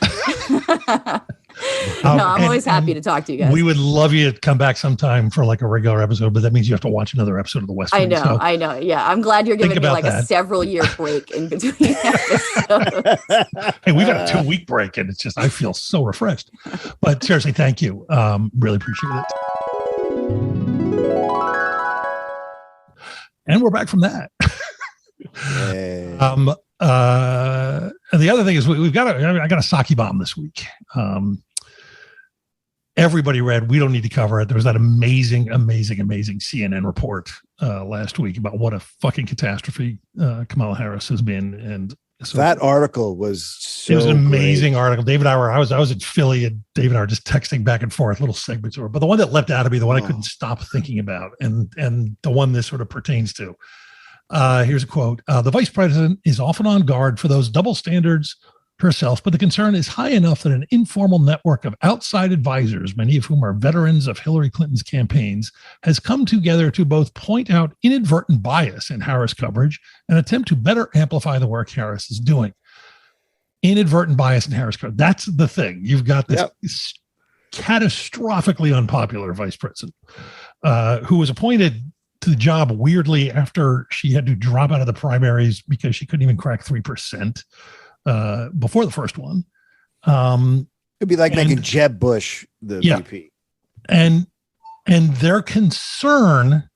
I'm always happy to talk to you guys. We would love you to come back sometime for like a regular episode, but that means you have to watch another episode of The West Wing. I know. Yeah, I'm glad you're giving me like a several-year break in between episodes. Hey, we've got a 2-week break, and it's just I feel so refreshed. But seriously, thank you. Really appreciate it. And we're back from that. Hey. And the other thing is I got a sake bomb this week. Everybody read, we don't need to cover it. There was that amazing CNN report last week about what a fucking catastrophe Kamala Harris has been. And so that article was it was an amazing article. David and I was in Philly, and David and I were just texting back and forth little segments of it. But the one that leapt out of me, the one I couldn't stop thinking about, and the one this sort of pertains to. Here's a quote. The vice president is often on guard for those double standards herself, but the concern is high enough that an informal network of outside advisors, many of whom are veterans of Hillary Clinton's campaigns, has come together to both point out inadvertent bias in Harris coverage and attempt to better amplify the work Harris is doing. Inadvertent bias in Harris coverage. That's the thing. You've got this catastrophically unpopular vice president who was appointed to the job weirdly after she had to drop out of the primaries because she couldn't even crack 3%. Before the first one. It'd be like making Jeb Bush the VP. And their concern,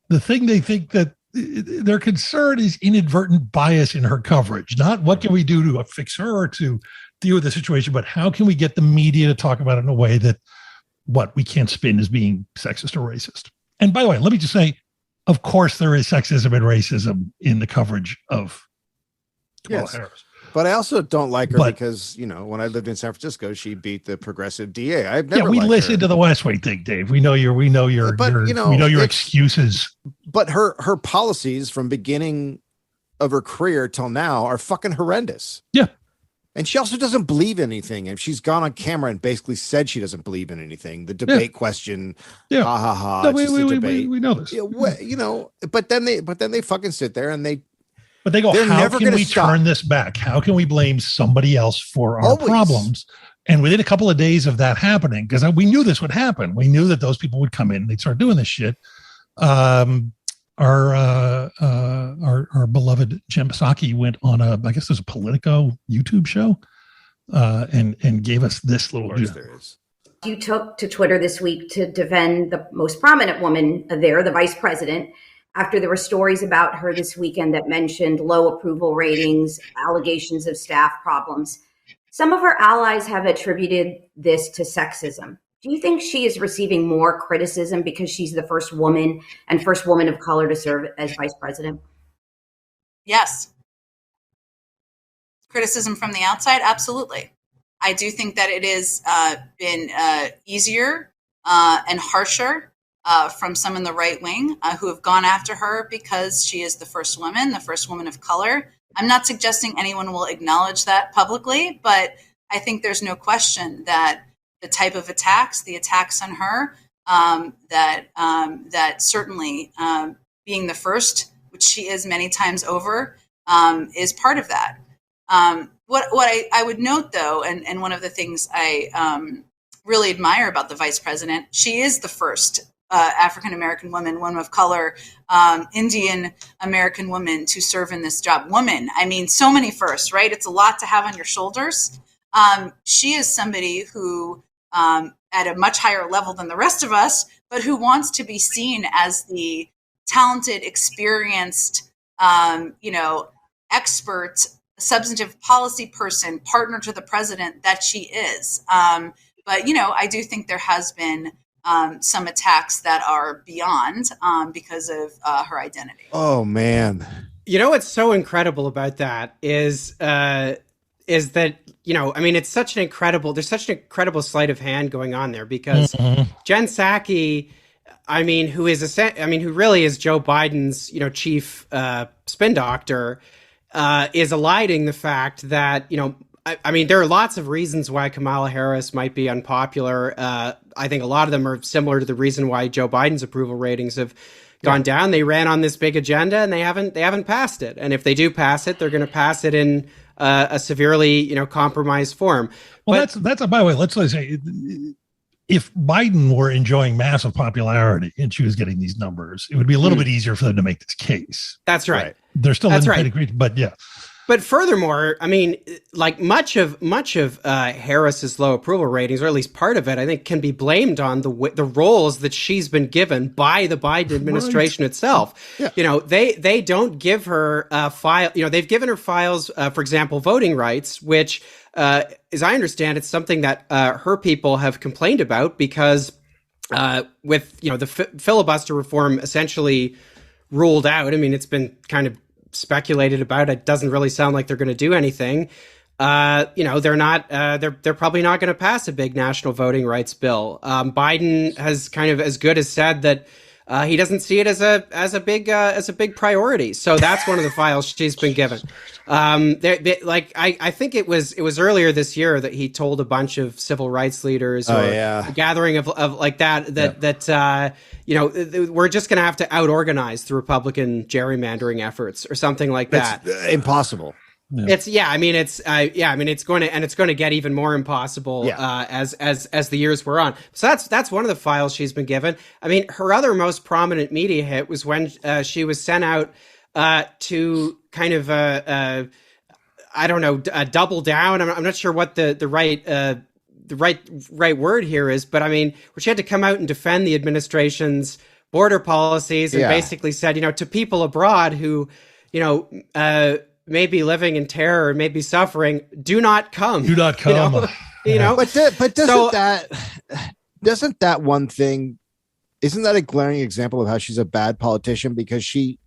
the thing they think that their concern is inadvertent bias in her coverage. Not what can we do to fix her or to deal with the situation, but how can we get the media to talk about it in a way that we can't spin as being sexist or racist. And by the way, let me just say, of course there is sexism and racism in the coverage of Kamala Harris. But I also don't like her because, when I lived in San Francisco, she beat the progressive DA. I've never we listened to the West Wing thing, Dave. We know your excuses. But her policies from beginning of her career till now are fucking horrendous. Yeah. And she also doesn't believe anything. And she's gone on camera and basically said she doesn't believe in anything. The debate question, ha ha ha. No, we know this. But then they fucking sit there and But they go, how can we turn this back? How can we blame somebody else for our problems? And within a couple of days of that happening, because we knew this would happen, we knew that those people would come in and they'd start doing this shit. Our beloved Jen Psaki went on I guess there's a Politico YouTube show, and gave us this little. You took to Twitter this week to defend the most prominent woman there, the vice president, after there were stories about her this weekend that mentioned low approval ratings, allegations of staff problems. Some of her allies have attributed this to sexism. Do you think she is receiving more criticism because she's the first woman of color to serve as vice president? Yes. Criticism from the outside? Absolutely. I do think that it has been easier and harsher from some in the right wing who have gone after her because she is the first woman of color. I'm not suggesting anyone will acknowledge that publicly, but I think there's no question that the type of attacks, the attacks on her, that certainly being the first, which she is many times over, is part of that. What I would note, though, and one of the things I really admire about the vice president, she is the first African-American woman of color, Indian American woman to serve in this job. Woman, I mean, so many firsts, right? It's a lot to have on your shoulders. She is somebody who, at a much higher level than the rest of us, but who wants to be seen as the talented, experienced, expert, substantive policy person, partner to the president that she is. But I do think there has been some attacks that are beyond because of her identity. Oh, man. What's so incredible about that is that, it's such an incredible sleight of hand going on there because Jen Psaki, who really is Joe Biden's, chief spin doctor, is eliding the fact that, there are lots of reasons why Kamala Harris might be unpopular. I think a lot of them are similar to the reason why Joe Biden's approval ratings have gone down. They ran on this big agenda and they haven't passed it. And if they do pass it, they're going to pass it in a severely, compromised form. Well, that's by the way, let's say if Biden were enjoying massive popularity and she was getting these numbers, it would be a little bit easier for them to make this case. That's right. They're still in pedigree, but yeah. But furthermore, much of Harris's low approval ratings, or at least part of it, I think, can be blamed on the roles that she's been given by the Biden administration itself. Yeah. They don't give her file. They've given her files, for example, voting rights, which, as I understand, it's something that her people have complained about because with the filibuster reform essentially ruled out. It's been kind of speculated about. It doesn't really sound like they're going to do anything. They're not. They're probably not going to pass a big national voting rights bill. Biden has kind of as good as said that he doesn't see it as a big priority. So that's one of the files she's been given. I think it was earlier this year that he told a bunch of civil rights leaders a gathering of like that we're just going to have to out-organize the Republican gerrymandering efforts or something like that. It's impossible. Yeah. It's going to get even more impossible as the years wear on. So that's one of the files she's been given. Her other most prominent media hit was when she was sent out to kind of double down. I'm not sure what the right word here is, but where she had to come out and defend the administration's border policies and basically said, to people abroad who, may be living in terror, may be suffering, do not come. But doesn't that one thing, isn't that a glaring example of how she's a bad politician? Because she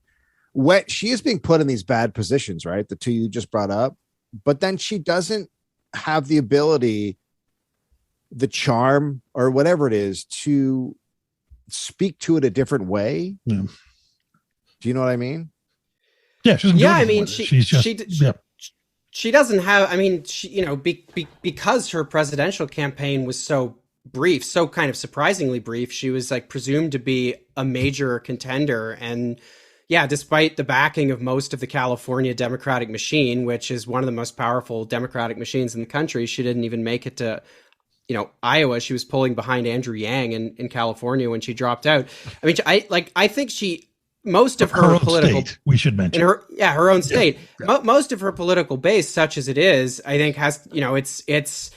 is being put in these bad positions, right? The two you just brought up, but then she doesn't have the ability, the charm, or whatever it is, to speak to it a different way. Yeah. Do you know what I mean? Yeah, she's she doesn't have. I mean, she, because her presidential campaign was so brief, so kind of surprisingly brief, she was like presumed to be a major contender. And yeah, despite the backing of most of the California Democratic machine, which is one of the most powerful Democratic machines in the country, she didn't even make it to, Iowa. She was polling behind Andrew Yang in California when she dropped out. I mean, I think most of her political state, we should mention her own state. Yeah. Most of her political base, such as it is, I think has, it's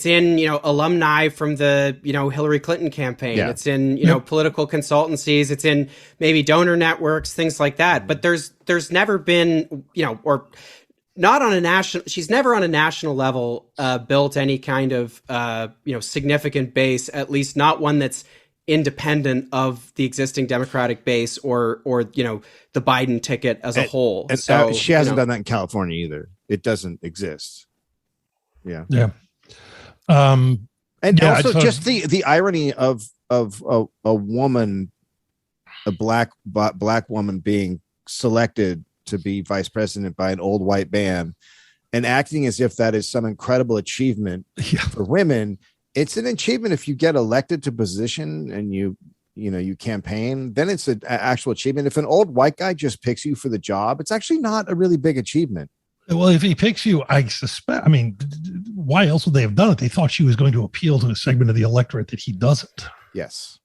in, alumni from the, Hillary Clinton campaign. Yeah. It's in, political consultancies. It's in maybe donor networks, things like that. But there's never been, or not on a national, she's never on a national level built any kind of, significant base, at least not one that's independent of the existing Democratic base or the Biden ticket as a whole. And so she hasn't done that in California either. It doesn't exist. Yeah. Yeah. And also just the irony of a woman, a black woman being selected to be vice president by an old white man and acting as if that is some incredible achievement for women. It's an achievement if you get elected to position and you campaign, then it's an actual achievement. If an old white guy just picks you for the job, it's actually not a really big achievement. Well, if he picks you, I suspect, why else would they have done it? They thought she was going to appeal to a segment of the electorate that he doesn't. Yes,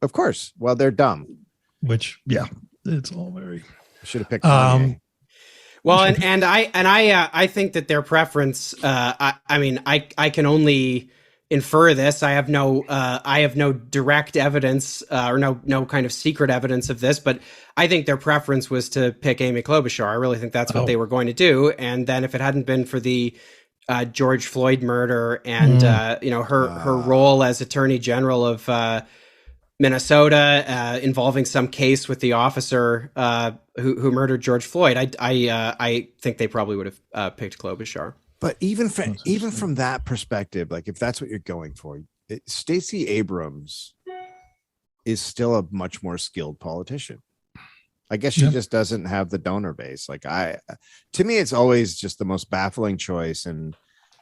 of course. Well, they're dumb. Which, yeah, it's all very. Should have picked. Kanye. Well, and I think that their preference. I can only infer this. I have no direct evidence or no kind of secret evidence of this, but I think their preference was to pick Amy Klobuchar. I really think that's what they were going to do. And then if it hadn't been for the George Floyd murder and her role as Attorney General of Minnesota involving some case with the officer who murdered George Floyd, I think they probably would have picked Klobuchar. But even from that perspective, like if that's what you're going for, Stacey Abrams is still a much more skilled politician. I guess she just doesn't have the donor base. To me, it's always just the most baffling choice. And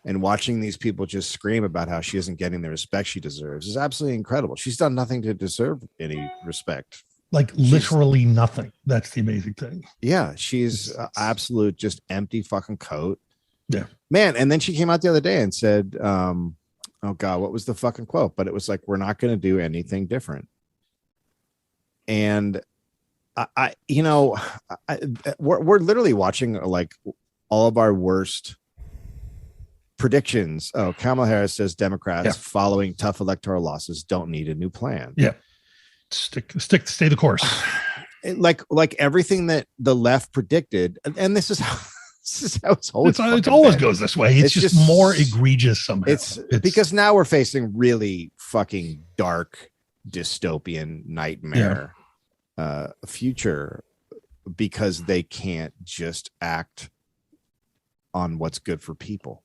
watching these people just scream about how she isn't getting the respect she deserves is absolutely incredible. She's done nothing to deserve any respect. Literally nothing. That's the amazing thing. Yeah. She's absolute, just empty fucking coat. Yeah, man. And then she came out the other day and said, oh God, what was the fucking quote? But it was like, we're not going to do anything different. And we're literally watching like all of our worst predictions. Oh, Kamala Harris says Democrats following tough electoral losses don't need a new plan. Yeah. Stay the course. Like everything that the left predicted. And this is how it's always goes this way. It's just more egregious somehow. It's because now we're facing really fucking dark dystopian nightmare future because they can't just act on what's good for people.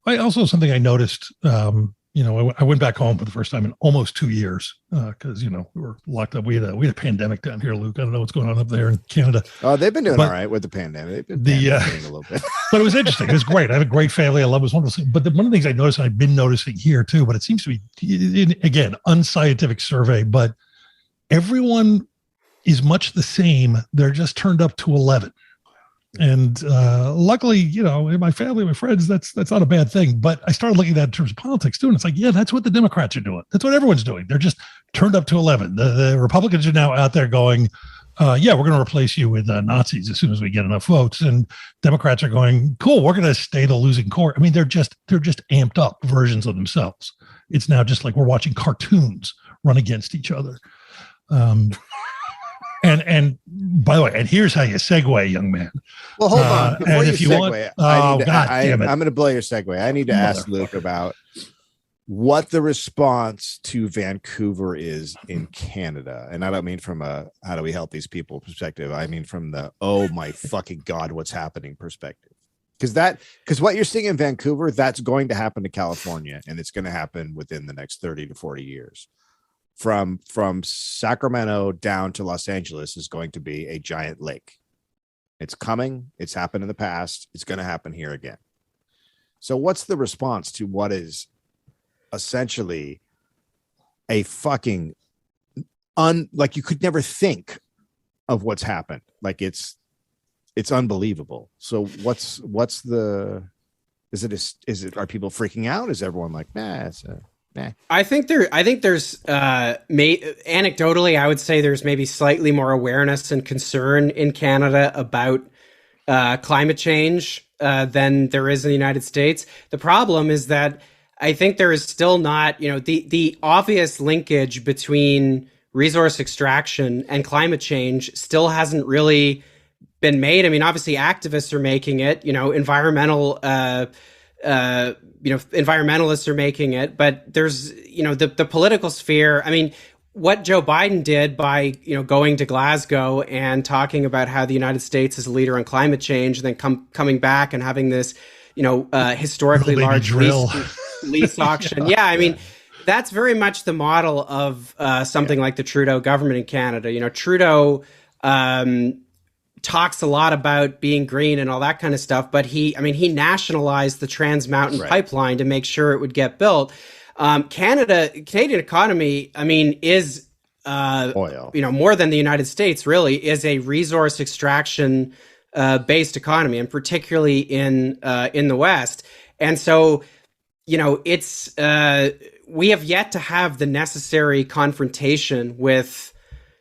Something I noticed, I went back home for the first time in almost 2 years because, we were locked up. We had a pandemic down here, Luke. I don't know what's going on up there in Canada. Oh, they've been doing all right with the pandemic. They've been a little bit. But it was interesting. It was great. I have a great family. I love it. It was wonderful. But one of the things I noticed, and I've been noticing here too, but it seems to be, again, unscientific survey, but everyone is much the same. They're just turned up to 11. And luckily, in my family, my friends, that's not a bad thing. But I started looking at that in terms of politics too. And it's like, yeah, that's what the Democrats are doing. That's what everyone's doing. They're just turned up to 11. The Republicans are now out there going, we're going to replace you with Nazis as soon as we get enough votes. And Democrats are going, cool, we're going to stay the losing court. I mean, they're just amped up versions of themselves. It's now just like we're watching cartoons run against each other. And by the way, and here's how you segue, young man. Well, hold on. Before you segue, I'm going to blow your segue. I need to ask Luke about what the response to Vancouver is in Canada. And I don't mean from a how do we help these people perspective. I mean from the, oh my fucking God, what's happening perspective. Because what you're seeing in Vancouver, that's going to happen to California. And it's going to happen within the next 30 to 40 years. From Sacramento down to Los Angeles is going to be a giant lake. It's coming. It's happened in the past. It's going to happen here again. So what's the response to what is essentially a fucking like you could never think of what's happened? Like it's unbelievable. So what's the, is it, are people freaking out? Is everyone like, nah, nah? I think there's anecdotally, I would say there's maybe slightly more awareness and concern in Canada about climate change than there is in the United States. The problem is that I think there is still not, the obvious linkage between resource extraction and climate change still hasn't really been made. I mean, obviously activists are making it, environmentalists are making it, but there's, the political sphere. I mean, what Joe Biden did by, going to Glasgow and talking about how the United States is a leader on climate change, and then coming back and having this, historically large lease auction. Yeah. I mean, that's very much the model of something like the Trudeau government in Canada. Trudeau talks a lot about being green and all that kind of stuff, but he nationalized the Trans Mountain Pipeline to make sure it would get built. Canadian economy, is oil. More than the United States really is a resource extraction based economy, and particularly in the West. And so, it's we have yet to have the necessary confrontation with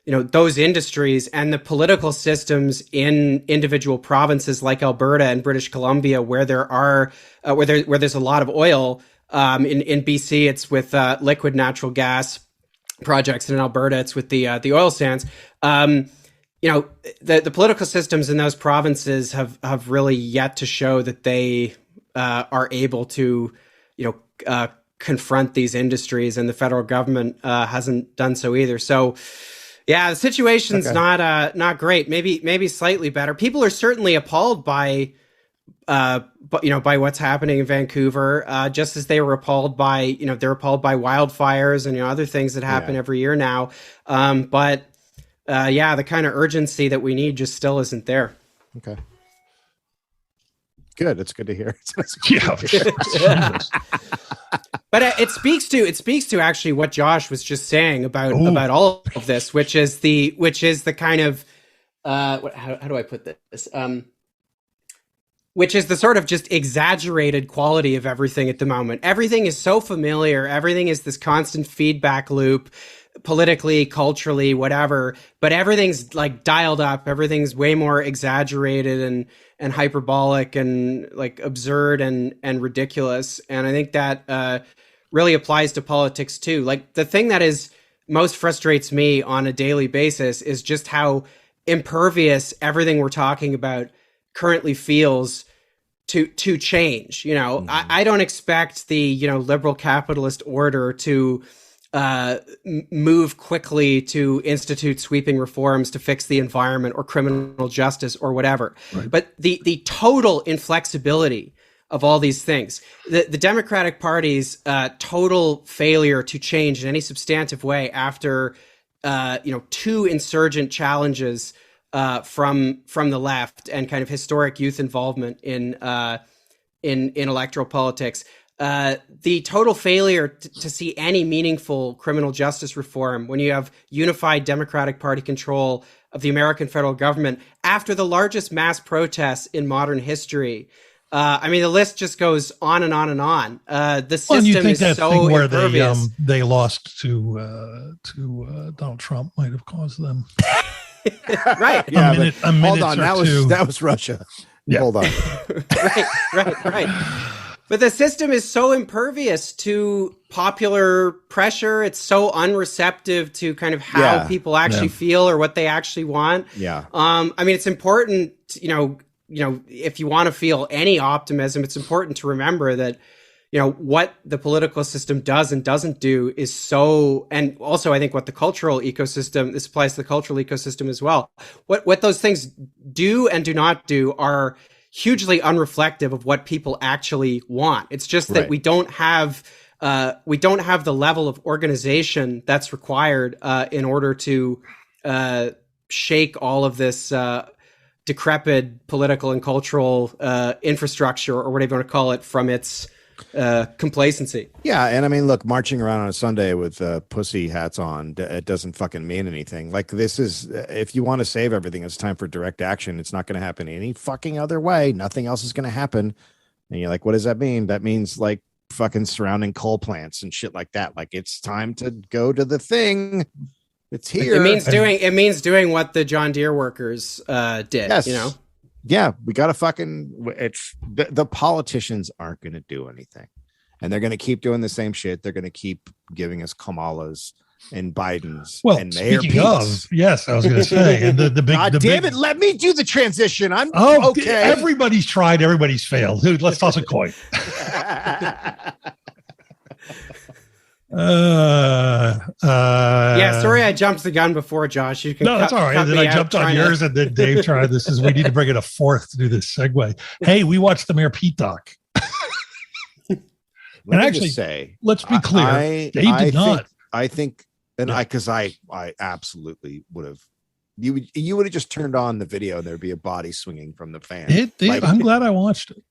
those industries and the political systems in individual provinces like Alberta and British Columbia, where there are where there's a lot of oil. In BC, it's with liquid natural gas projects, and in Alberta, it's with the oil sands. The political systems in those provinces have really yet to show that they are able to confront these industries, and the federal government hasn't done so either. So, yeah, the situation's not great. Maybe slightly better. People are certainly appalled by what's happening in Vancouver, just as they were appalled by they're appalled by wildfires and other things that happen every year now. But the kind of urgency that we need just still isn't there. Okay. Good. It's good to hear. But it speaks to actually what Josh was just saying about all of this, which is the kind of how do I put this? Which is the sort of just exaggerated quality of everything at the moment. Everything is so familiar. Everything is this constant feedback loop, politically, culturally, whatever. But everything's like dialed up. Everything's way more exaggerated and hyperbolic and like absurd and ridiculous. And I think that really applies to politics too. Like the thing that most frustrates me on a daily basis is just how impervious everything we're talking about currently feels to change. I don't expect the liberal capitalist order to move quickly to institute sweeping reforms to fix the environment or criminal justice or whatever. Right. But the total inflexibility of all these things, the Democratic Party's total failure to change in any substantive way after two insurgent challenges from the left and kind of historic youth involvement in electoral politics, the total failure to see any meaningful criminal justice reform when you have unified Democratic Party control of the American federal government after the largest mass protests in modern history. The list just goes on and on and on. The system you think is that so thing where impervious. They lost to Donald Trump might have caused them. Right. Yeah. Hold on. That was Russia. Yeah. Hold on. Right. But the system is so impervious to popular pressure. It's so unreceptive to kind of how people actually feel or what they actually want. Yeah. It's important, if you want to feel any optimism, it's important to remember that, what the political system does and doesn't do is so, and also I think what the cultural ecosystem, this applies to the cultural ecosystem as well. What those things do and do not do are hugely unreflective of what people actually want. It's just that we don't have the level of organization that's required in order to shake all of this decrepit political and cultural infrastructure, or whatever you want to call it, from its complacency. Yeah, and I mean, look, marching around on a Sunday with pussy hats on, it doesn't fucking mean anything. Like, this is, if you want to save everything, it's time for direct action. It's not going to happen any fucking other way. Nothing else is going to happen. And you're like, what does that mean? That means like fucking surrounding coal plants and shit like that. Like, it's time to go to the thing. It's here. It means doing what the John Deere workers did. Yes. You know. Yeah, we got to fucking. It's the politicians aren't going to do anything, and they're going to keep doing the same shit. They're going to keep giving us Kamalas and Bidens and Mayor Pete's. Yes, I was going to say, and the big. God damn it! Let me do the transition. I'm okay. Everybody's tried. Everybody's failed. Dude, let's toss a coin. Sorry I jumped the gun before, Josh. You can that's all right. And then I jumped on yours, and then Dave tried. We need to bring it a fourth to do this segue. Hey, we watched the Mayor Pete doc. And actually, let's be clear, Dave did not. I think, and I absolutely would have. You would have just turned on the video, and there'd be a body swinging from the fan. I'm glad I watched it.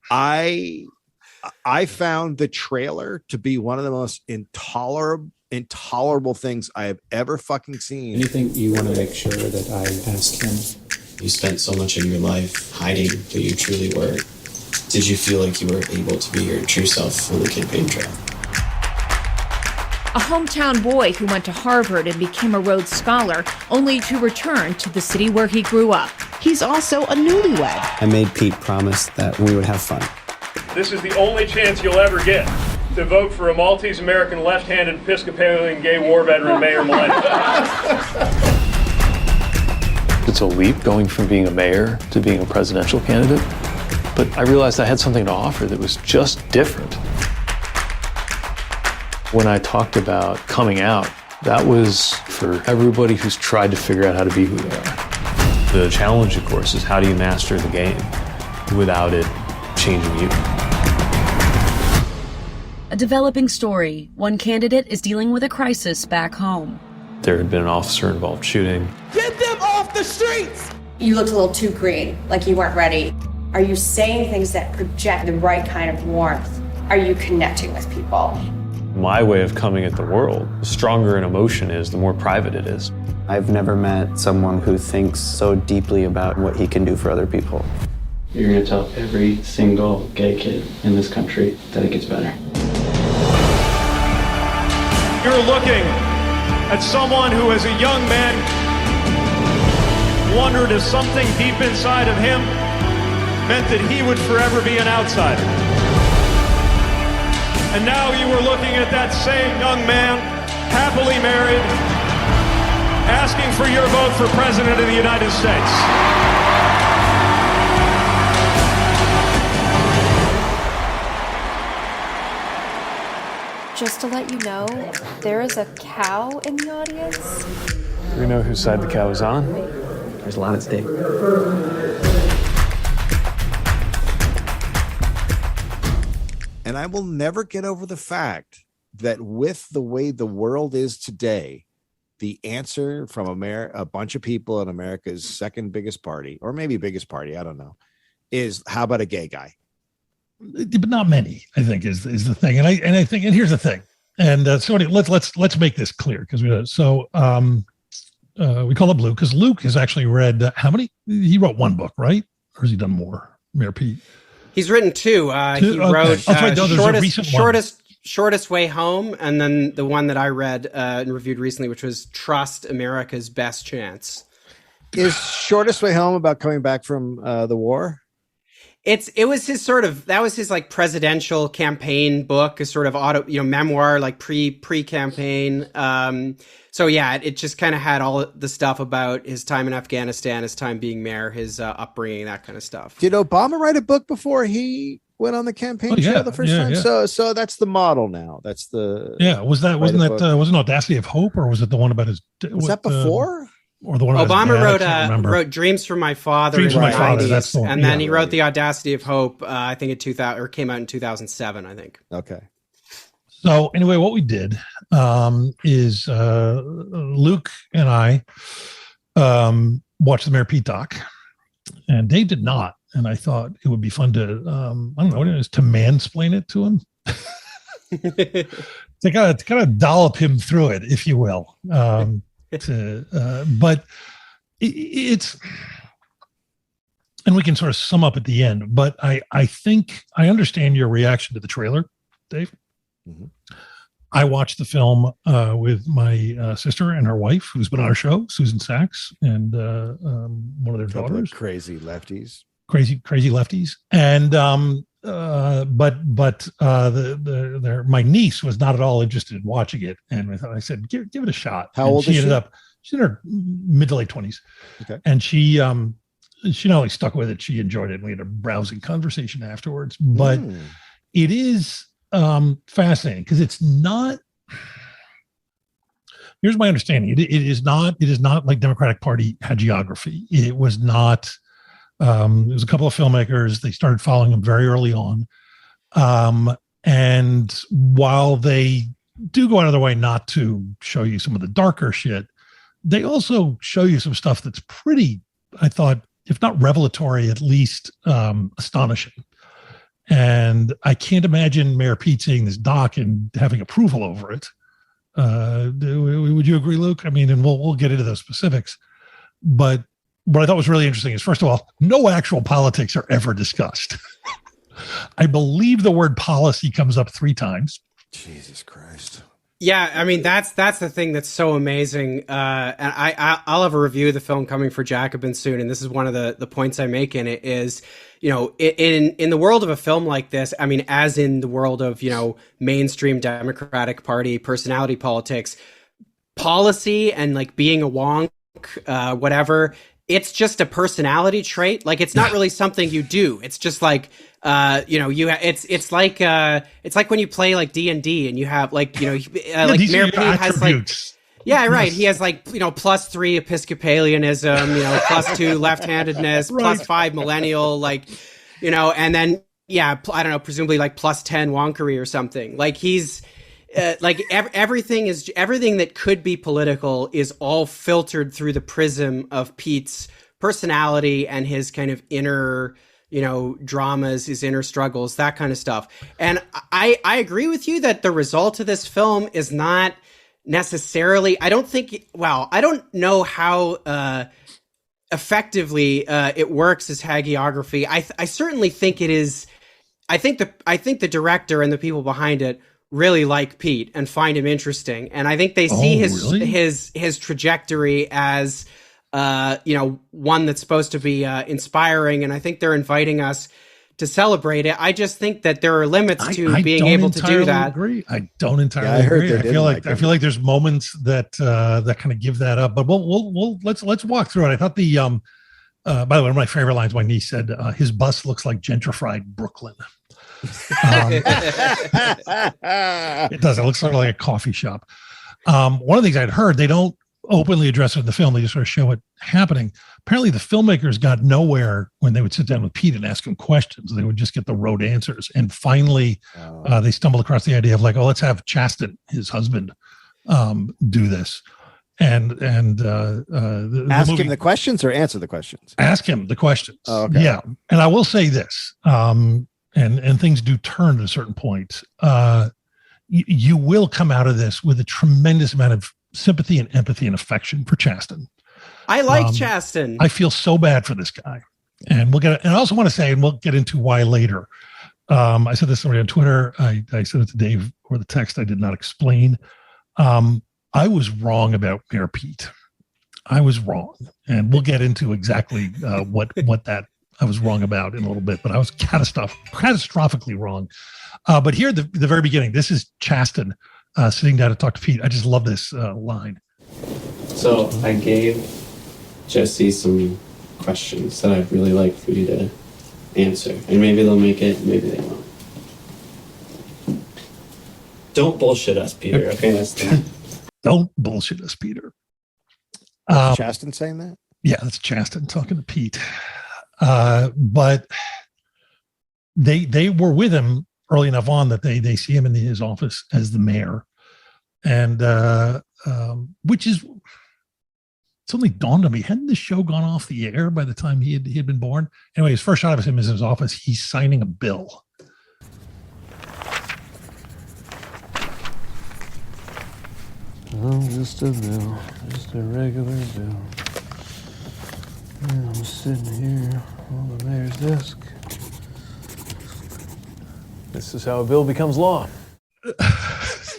I found the trailer to be one of the most intolerable things I have ever fucking seen. Anything you want to make sure that I ask him? You spent so much of your life hiding who you truly were. Did you feel like you were able to be your true self on the campaign trail? A hometown boy who went to Harvard and became a Rhodes Scholar, only to return to the city where he grew up. He's also a newlywed. I made Pete promise that we would have fun. This is the only chance you'll ever get to vote for a Maltese-American left-handed Episcopalian gay war veteran, Mayor Millennium. It's a leap going from being a mayor to being a presidential candidate. But I realized I had something to offer that was just different. When I talked about coming out, that was for everybody who's tried to figure out how to be who they are. The challenge, of course, is how do you master the game without it changing you? A developing story. One candidate is dealing with a crisis back home. There had been an officer-involved shooting. Get them off the streets! You looked a little too green, like you weren't ready. Are you saying things that project the right kind of warmth? Are you connecting with people? My way of coming at the world, the stronger an emotion is, the more private it is. I've never met someone who thinks so deeply about what he can do for other people. You're going to tell every single gay kid in this country that it gets better. You're looking at someone who, as a young man, wondered if something deep inside of him meant that he would forever be an outsider. And now you are looking at that same young man, happily married, asking for your vote for President of the United States. Just to let you know, there is a cow in the audience. Do we know whose side the cow is on? There's a lot at stake. And I will never get over the fact that with the way the world is today, the answer from a bunch of people in America's second biggest party, or maybe biggest party, I don't know, is how about a gay guy? But not many, I think, is the thing. And I think, and here's the thing. And so let's make this clear, because we call it Luke, because Luke has actually read how many? He wrote one book, right? Or has he done more? Mayor Pete. He's written two. He wrote Shortest Way Home, and then the one that I read and reviewed recently, which was Trust America's Best Chance. Is Shortest Way Home about coming back from the war? It was his that was his like presidential campaign book, a sort of memoir, like pre-campaign. So yeah, it just kind of had all the stuff about his time in Afghanistan, his time being mayor, his upbringing, that kind of stuff. Did Obama write a book before he went on the campaign trail the first time? Yeah. So that's the model now. That's the wasn't Audacity of Hope, or was it the one about his? Was that before? Or the one Obama wrote Dreams from My Father in the 90s, that's the one. And then he wrote The Audacity of Hope, I think in 2000, or came out in 2007, I think. Okay. So anyway, what we did is Luke and I watched the Mayor Pete doc, And Dave did not. And I thought it would be fun to, I don't know what it is, to mansplain it to him. to kind of dollop him through it, if you will. But it's, and we can sort of sum up at the end, but I think I understand your reaction to the trailer, Dave. Mm-hmm. I watched the film with my sister and her wife, who's been on our show, Susan Sachs, and one of their daughters. Crazy lefties. Crazy lefties. And my niece was not at all interested in watching it, and I said, "Give it a shot." How old is she? She's in her mid to late 20s. Okay. And she not only stuck with it, she enjoyed it. And we had a browsing conversation afterwards. But it is fascinating because it's not. Here's my understanding: it is not like Democratic Party hagiography. It was not. There was a couple of filmmakers. They started following them very early on, and while they do go out of their way not to show you some of the darker shit, they also show you some stuff that's pretty, I thought, if not revelatory, at least astonishing. And I can't imagine Mayor Pete seeing this doc and having approval over it. Would you agree, Luke? I mean, and we'll get into those specifics. But what I thought was really interesting is, first of all, no actual politics are ever discussed. I believe the word policy comes up 3 times. Jesus Christ. Yeah, I mean, that's the thing that's so amazing. And I'll have a review of the film coming for Jacobin soon. And this is one of the points I make in it is, in the world of a film like this, I mean, as in the world of, mainstream Democratic Party personality politics, policy and like being a wonk, whatever, it's just a personality trait. Like, it's not really something you do. It's just like, it's like when you play like D&D and you have like, like Mayor Pete has like, yeah, right. He has like, +3 Episcopalianism, +2 left-handedness, +5 millennial, like, and then, I don't know, presumably like +10 wonkery or something. Like he's, like everything that could be political is all filtered through the prism of Pete's personality and his kind of inner, dramas, his inner struggles, that kind of stuff. And I agree with you that the result of this film is not necessarily, I don't know how effectively it works as hagiography. I certainly think it is. I think the director and the people behind it really like Pete and find him interesting, and I think they see his trajectory as one that's supposed to be inspiring, and I think they're inviting us to celebrate it. I just think that there are limits to being able to do that. I don't entirely agree. I feel like there's moments that kind of give that up, but let's walk through it. I thought the by the way, one of my favorite lines, my niece said, his bus looks like gentrified Brooklyn. It does. It looks sort of like a coffee shop. One of the things I'd heard, they don't openly address it in the film. They just sort of show it happening. Apparently the filmmakers got nowhere when they would sit down with Pete and ask him questions. They would just get the rote answers. And finally, they stumbled across the idea of like, let's have Chasten, his husband, do this. And ask him the questions or answer the questions? Ask him the questions. Oh, okay. Yeah. And I will say this, and things do turn at a certain point. You will come out of this with a tremendous amount of sympathy and empathy and affection for Chasten. I like Chasten. I feel so bad for this guy. And and I also want to say, and we'll get into why later. I said this already on Twitter. I said it to Dave or the text I did not explain. I was wrong about Mayor Pete. I was wrong. And we'll get into exactly what that I was wrong about in a little bit, but I was catastrophically wrong. But here at the very beginning, this is Chasten sitting down to talk to Pete. I just love this line. So I gave Jesse some questions that I'd really like for you to answer. And maybe they'll make it, maybe they won't. Don't bullshit us, Peter. Okay, that's the Don't bullshit us, Peter. Chasten saying that? Yeah, that's Chasten talking to Pete. But they were with him early enough on that they see him in his office as the mayor, and which is suddenly dawned on me, hadn't the show gone off the air by the time he had been born? Anyway, his first shot of him is in his office. He's signing a bill. Oh, just a bill. Just a regular bill. And I'm sitting here on the mayor's desk. This is how a bill becomes law.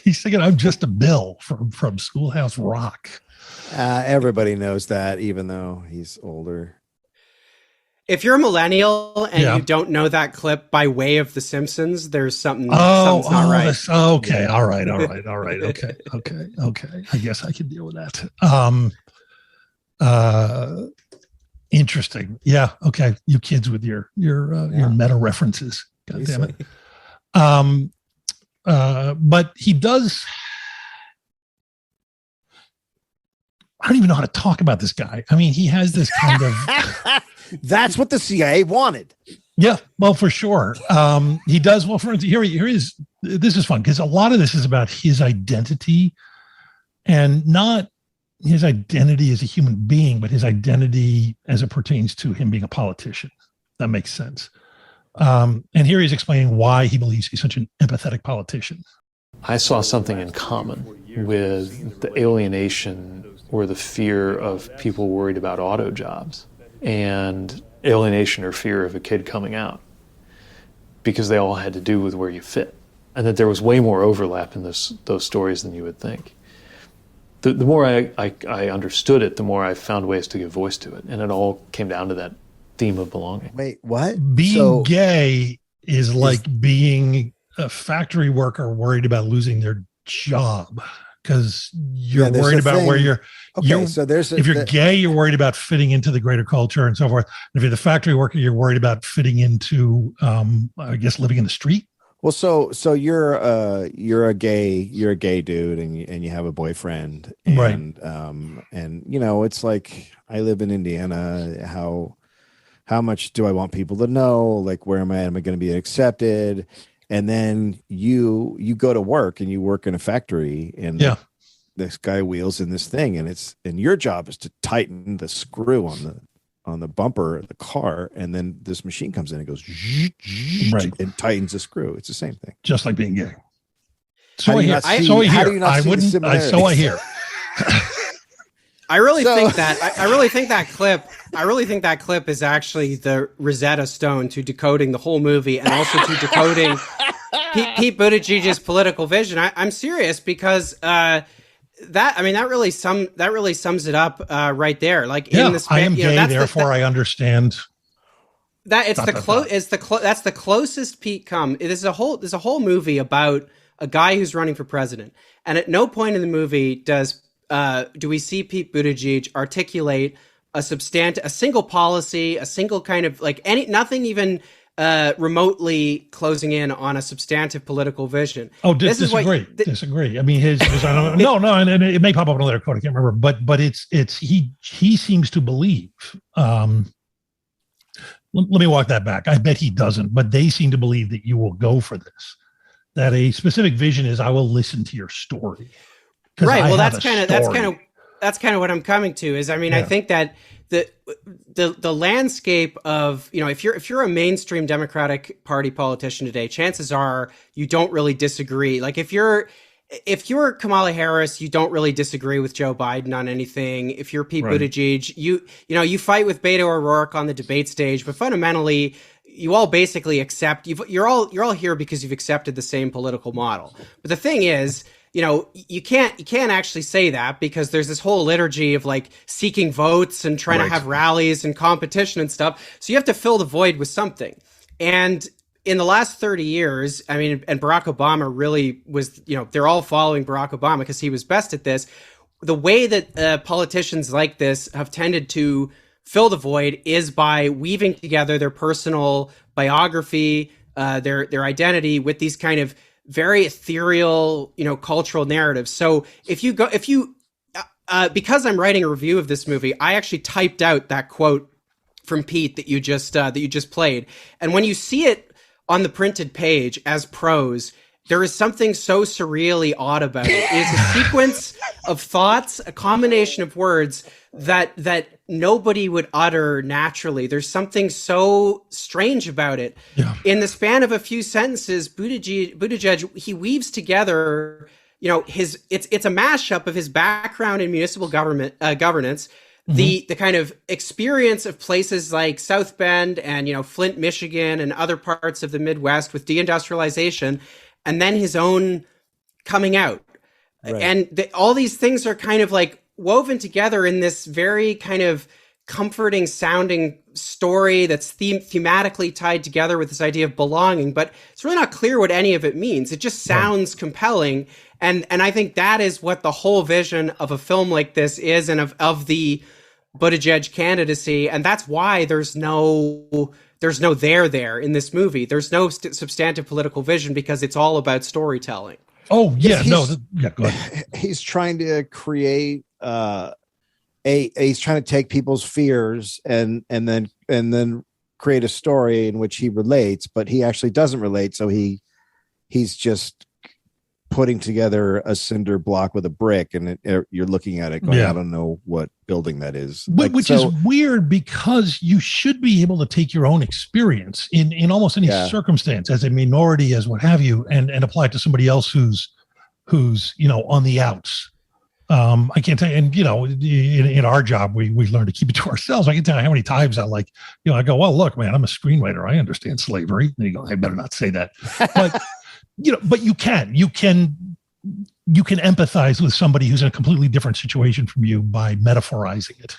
He's thinking, I'm just a bill from Schoolhouse Rock. Everybody knows that, even though he's older. If you're a millennial and you don't know that clip by way of The Simpsons, there's something's not right. Okay, all right. Okay. I guess I can deal with that. Interesting. Yeah. Okay. You kids with your meta references. God damn it. But he does. I don't even know how to talk about this guy. I mean, he has this kind of. That's what the CIA wanted. Yeah, well, for sure. He does. Well, for instance, here is. This is fun because a lot of this is about his identity, and not his identity as a human being, but his identity as it pertains to him being a politician. That makes sense. And here he's explaining why he believes he's such an empathetic politician. I saw something in common with the alienation or the fear of people worried about auto jobs and alienation or fear of a kid coming out, because they all had to do with where you fit, and that there was way more overlap in those stories than you would think. The more I understood it, the more I found ways to give voice to it, and it all came down to that theme of belonging. Wait, what? Being gay is like being a factory worker worried about losing their job, because you're worried about where you're. Okay, so if you're gay, you're worried about fitting into the greater culture and so forth. And if you're the factory worker, you're worried about fitting into, I guess, living in the street. Well, so you're a gay dude, and you have a boyfriend, and right. And you know, it's like, I live in Indiana. How much do I want people to know? Like, where am I going to be accepted? And then you go to work, and you work in a factory, and this guy wheels in this thing, and your job is to tighten the screw on the bumper of the car, and then this machine comes in and goes and tightens the screw. It's the same thing, just like being gay. So I hear. I really think that clip is actually the Rosetta Stone to decoding the whole movie, and also to decoding Pete Buttigieg's political vision. I'm serious, because that really sums it up right there. Like, in this, I am gay, therefore I understand. That that's the closest Pete come. There's a whole movie about a guy who's running for president, and at no point in the movie do we see Pete Buttigieg articulate a single policy, a single kind of nothing even remotely closing in on a substantive political vision. Oh, disagree. I mean, his I don't know. No, and it may pop up in another quote. I can't remember, but it's he seems to believe. Let me walk that back. I bet he doesn't, but they seem to believe that you will go for this. That a specific vision is, I will listen to your story. Right. Well, that's kind of what I'm coming to. Is, I mean, I think that the landscape of, if you're a mainstream Democratic Party politician today, chances are you don't really disagree. Like, if you're Kamala Harris, you don't really disagree with Joe Biden on anything. If you're Pete Buttigieg, you fight with Beto O'Rourke on the debate stage, but fundamentally, you all basically accept. You're all here because you've accepted the same political model. But the thing is, you can't actually say that, because there's this whole liturgy of like seeking votes and trying to have rallies and competition and stuff. So you have to fill the void with something. And in the last 30 years, I mean, and Barack Obama really was, they're all following Barack Obama because he was best at this. The way that politicians like this have tended to fill the void is by weaving together their personal biography, their identity with these kind of very ethereal, cultural narratives. So because I'm writing a review of this movie, I actually typed out that quote from Pete that you just played. And when you see it on the printed page as prose, there is something so surreally odd about it. It is a sequence of thoughts, a combination of words that nobody would utter naturally. There's something so strange about it. Yeah. In the span of a few sentences, Buttigieg, he weaves together, it's a mashup of his background in municipal governance, the kind of experience of places like South Bend and, Flint, Michigan, and other parts of the Midwest with deindustrialization, and then his own coming out. Right. And all these things are kind of like woven together in this very kind of comforting sounding story that's thematically tied together with this idea of belonging, but it's really not clear what any of it means. It just sounds compelling. And I think that is what the whole vision of a film like this is, and of the Buttigieg candidacy. And that's why there's no there in this movie. There's no substantive political vision, because it's all about storytelling. Oh yeah, go ahead. He's trying to create he's trying to take people's fears and then create a story in which he relates, but he actually doesn't relate. So he's just putting together a cinder block with a brick, and you're looking at it going, I don't know what building that is. Which is weird, because you should be able to take your own experience in almost any circumstance, as a minority, as what have you, and apply it to somebody else who's on the outs. I can't tell you, and in our job, we learn to keep it to ourselves. I can tell you how many times I go, well, look, man, I'm a screenwriter. I understand slavery. And you go, I better not say that. But but you can empathize with somebody who's in a completely different situation from you by metaphorizing it.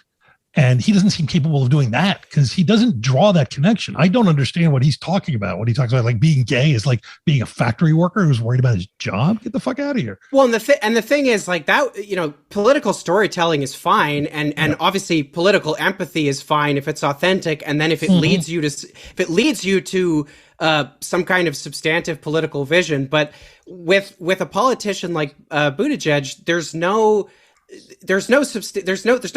And he doesn't seem capable of doing that, because he doesn't draw that connection. I don't understand what he's talking about. What he talks about, like being gay, is like being a factory worker who's worried about his job. Get the fuck out of here. Well, and the thing is, like, that, political storytelling is fine, and obviously political empathy is fine if it's authentic, and then if it leads you to some kind of substantive political vision. But with a politician like Buttigieg, there's no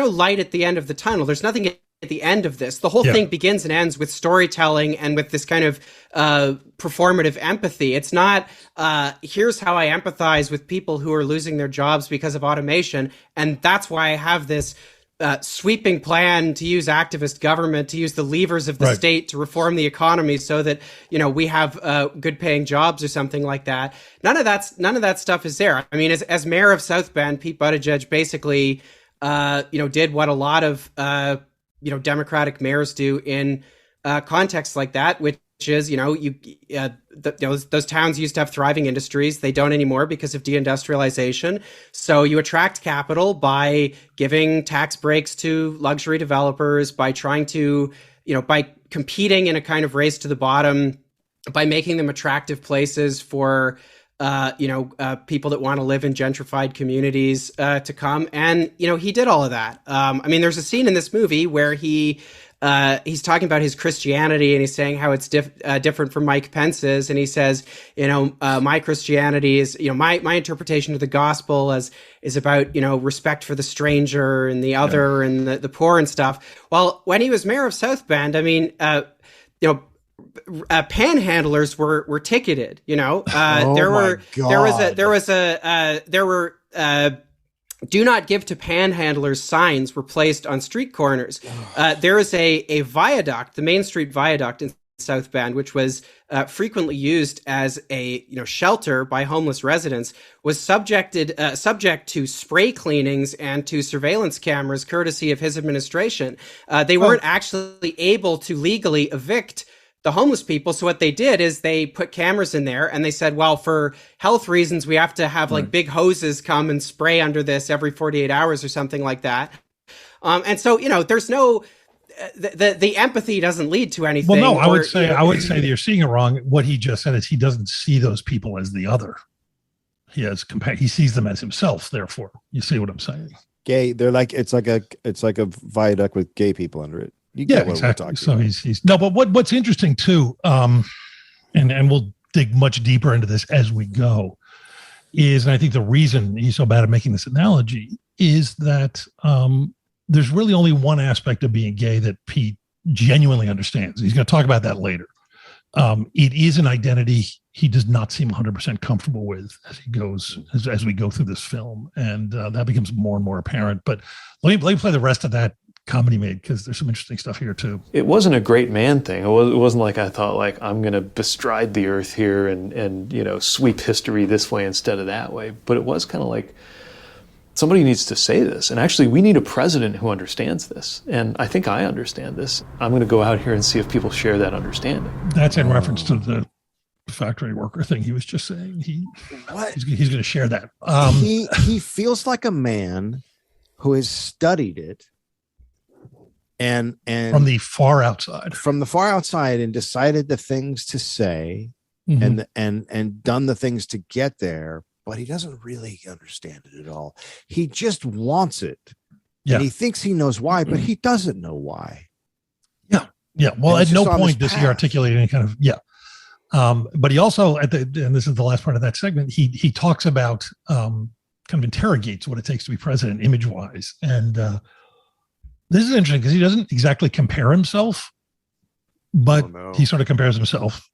light at the end of the tunnel. There's nothing at the end of this. The whole thing begins and ends with storytelling and with this kind of performative empathy. It's not, here's how I empathize with people who are losing their jobs because of automation, and that's why I have this sweeping plan to use activist government, to use the levers of the state to reform the economy so that, we have good paying jobs or something like that. None of that stuff is there. I mean, as mayor of South Bend, Pete Buttigieg basically, did what a lot of, Democratic mayors do in contexts like that, which is, those towns used to have thriving industries. They don't anymore because of deindustrialization. So you attract capital by giving tax breaks to luxury developers, by trying to, by competing in a kind of race to the bottom, by making them attractive places for, people that want to live in gentrified communities to come. And, he did all of that. There's a scene in this movie where he's talking about his Christianity, and he's saying how it's different from Mike Pence's. And he says, my Christianity is, my interpretation of the gospel is about, respect for the stranger and the other and the poor and stuff. Well, when he was mayor of South Bend, panhandlers were ticketed, there were do not give to panhandlers signs were placed on street corners. There is a viaduct, the Main Street Viaduct in South Bend, which was frequently used as a shelter by homeless residents, was subject to spray cleanings and to surveillance cameras, courtesy of his administration. They weren't actually able to legally evict the homeless people. So what they did is they put cameras in there, and they said, well, for health reasons, we have to have like big hoses come and spray under this every 48 hours or something like that. And so, there's no, the empathy doesn't lead to anything. Well, no, I would say that you're seeing it wrong. What he just said is he doesn't see those people as the other. He sees them as himself. Therefore, you see what I'm saying? Gay. They're like, it's like a viaduct with gay people under it. Exactly. So he's no, but what's interesting too, and we'll dig much deeper into this as we go, is, and I think the reason he's so bad at making this analogy is that there's really only one aspect of being gay that Pete genuinely understands. He's going to talk about that later. It is an identity he does not seem 100% comfortable with as he goes, as we go through this film. And that becomes more and more apparent. But let me play the rest of that Comedy Made, because there's some interesting stuff here too. It wasn't a great man thing. It wasn't like I thought, like, I'm going to bestride the earth here and sweep history this way instead of that way. But it was kind of like, somebody needs to say this. And actually, we need a president who understands this. And I think I understand this. I'm going to go out here and see if people share that understanding. That's in reference to the factory worker thing he was just saying. He's going to share that. He feels like a man who has studied it and from the far outside and decided the things to say and done the things to get there, but he doesn't really understand it at all. He just wants it. And he thinks he knows why, but he doesn't know why. Yeah. Well, at no point does he articulate any kind of but he also and this is the last part of that segment, he talks about kind of interrogates what it takes to be president image wise. And this is interesting because he doesn't exactly compare himself, but he sort of compares himself.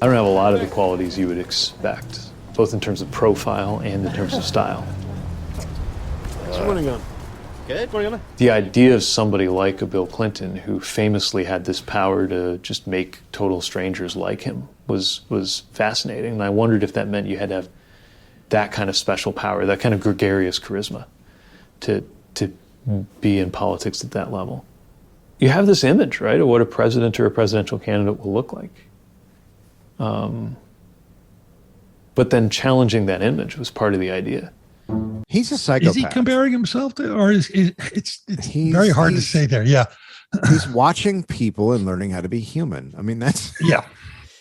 I don't have a lot of the qualities you would expect, both in terms of profile and in terms of style. So what are you on? Good. What are you on? The idea of somebody like a Bill Clinton, who famously had this power to just make total strangers like him, was fascinating. And I wondered if that meant you had to have that kind of special power, that kind of gregarious charisma to be in politics at that level. You have this image, right, of what a president or a presidential candidate will look like. But then challenging that image was part of the idea. He's a psychopath. Is he comparing himself to, or it's very hard to say there? Yeah. He's watching people and learning how to be human. I mean, that's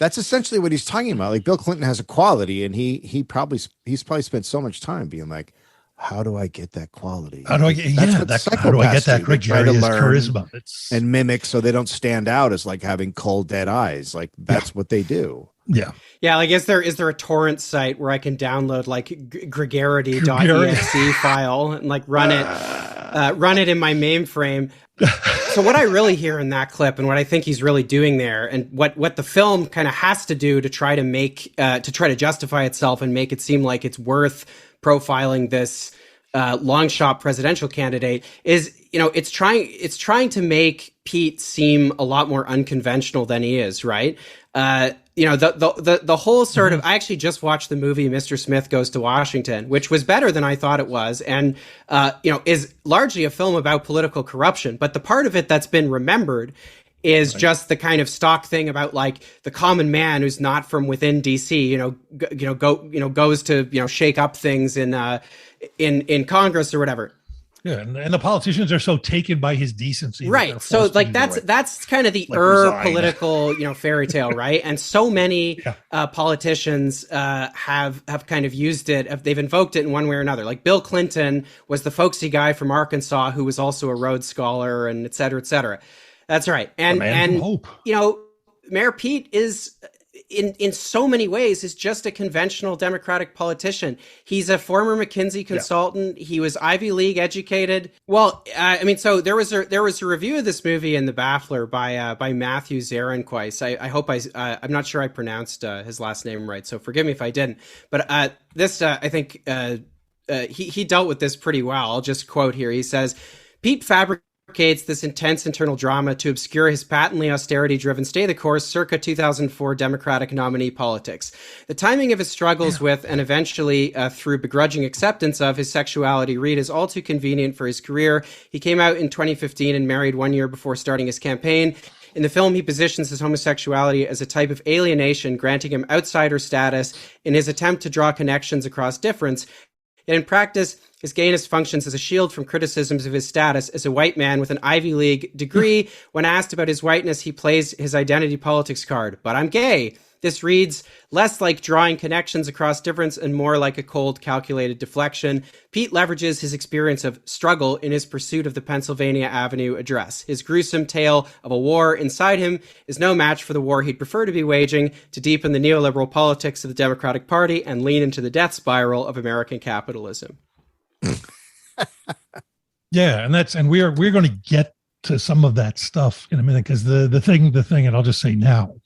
essentially what he's talking about. Like, Bill Clinton has a quality, and he's probably spent so much time being like, how do I get that quality? How do I get that gregarious charisma? And mimic so they don't stand out as like having cold, dead eyes. Like, that's what they do. Yeah. Yeah. Like, is there a torrent site where I can download like gregarity.exe file and like run it in my mainframe? So what I really hear in that clip, and what I think he's really doing there, and what the film kind of has to do to try to justify itself and make it seem like it's worth profiling this long shot presidential candidate, is, it's trying to make Pete seem a lot more unconventional than he is, right? The whole sort of, I actually just watched the movie Mr. Smith Goes to Washington, which was better than I thought it was, and is largely a film about political corruption. But the part of it that's been remembered is just the kind of stock thing about like the common man who's not from within DC, goes to shake up things in Congress or whatever. Yeah, and the politicians are so taken by his decency, right? So like that's kind of the political fairy tale, right? And so many politicians have kind of used it. They've invoked it in one way or another. Like Bill Clinton was the folksy guy from Arkansas who was also a Rhodes Scholar, and et cetera, et cetera. That's right. And Mayor Pete is, in so many ways, is just a conventional Democratic politician. He's a former McKinsey consultant. He was Ivy League educated. Well, so there was a review of this movie in The Baffler by Matthew Zarenquist. I hope I'm not sure I pronounced his last name right, so forgive me if I didn't. But I think he dealt with this pretty well. I'll just quote here. He says, Pete fabricates this intense internal drama to obscure his patently austerity-driven stay-the-course circa 2004 Democratic nominee politics. The timing of his struggles with, and eventually through begrudging acceptance of, his sexuality, read, is all too convenient for his career. He came out in 2015 and married 1 year before starting his campaign. In the film, he positions his homosexuality as a type of alienation, granting him outsider status in his attempt to draw connections across difference. Yet in practice, his gayness functions as a shield from criticisms of his status as a white man with an Ivy League degree. When asked about his whiteness, he plays his identity politics card. But I'm gay. This reads less like drawing connections across difference and more like a cold, calculated deflection. Pete leverages his experience of struggle in his pursuit of the Pennsylvania Avenue address. His gruesome tale of a war inside him is no match for the war he'd prefer to be waging to deepen the neoliberal politics of the Democratic Party and lean into the death spiral of American capitalism. Yeah, and we're going to get to some of that stuff in a minute, because the thing, and I'll just say now,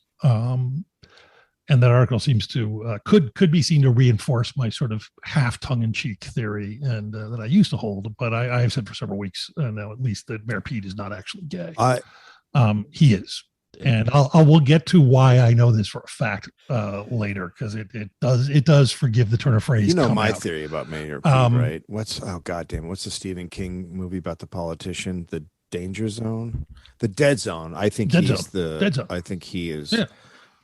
And that article seems to could be seen to reinforce my sort of half tongue-in-cheek theory, and that I used to hold, but I have said for several weeks now, at least, that Mayor Pete is not actually gay. He is, and we'll get to why I know this for a fact later, because it does, forgive the turn of phrase. You know my theory about Mayor Pete, right? What's the Stephen King movie about the politician, The Danger Zone, The Dead Zone? I think Dead he's Zone. Dead Zone. I think he is. Yeah.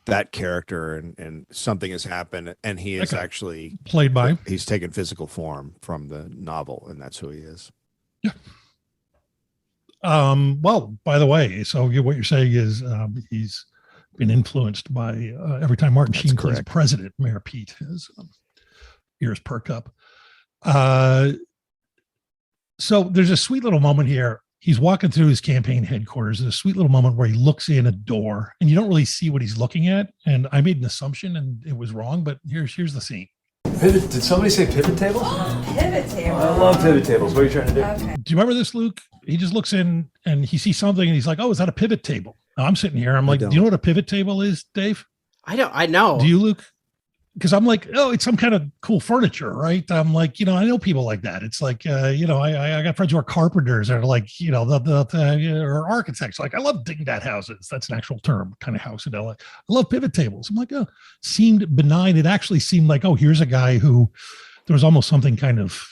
That character, and something has happened, and he is actually played by. He's taken physical form from the novel, and that's who he is. Yeah. Well, by the way, so what you're saying is he's been influenced by every time Martin Sheen plays president, Mayor Pete, his ears perk up. So there's a sweet little moment here. He's walking through his campaign headquarters. There's a sweet little moment where he looks in a door, and you don't really see what he's looking at. And I made an assumption, and it was wrong. But here's the scene. Pivot? Did somebody say pivot table? Pivot table. I love pivot tables. What are you trying to do? Okay. Do you remember this, Luke? He just looks in and he sees something, and he's like, "Oh, is that a pivot table?" Now I'm sitting here. I'm like, "Do you know what a pivot table is, Dave?" I know. Do you, Luke? Because I'm like, oh, it's some kind of cool furniture, right? I'm like, I know people like that. It's like, I got friends who are carpenters or like, or architects. Like, I love dingbat houses. That's an actual term, kind of house in LA. I love pivot tables. I'm like, oh, seemed benign. It actually seemed like, oh, here's a guy who there was almost something kind of,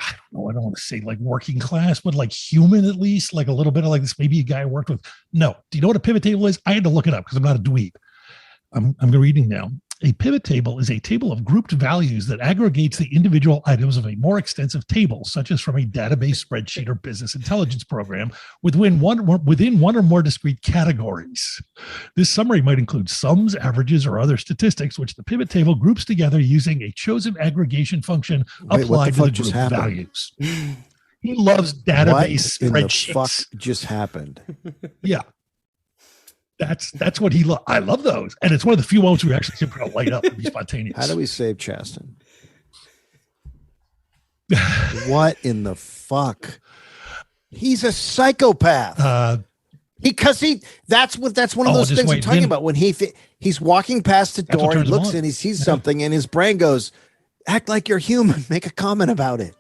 I don't know, I don't want to say like working class, but like human at least, like a little bit of like this, maybe a guy I worked with. No. Do you know what a pivot table is? I had to look it up because I'm not a dweeb. I'm reading now. A pivot table is a table of grouped values that aggregates the individual items of a more extensive table, such as from a database, spreadsheet, or business intelligence program within one or more discrete categories. This summary might include sums, averages, or other statistics, which the pivot table groups together using a chosen aggregation function applied to the group values. He loves database spreadsheets. What the fuck just happened? Yeah. That's what he loves. I love those. And it's one of the few moments where we actually can light up and be spontaneous. How do we save Chasten? What in the fuck? He's a psychopath. Because that's one of those things I'm talking about. When he's walking past the door, he looks and he sees something, and his brain goes, act like you're human, make a comment about it.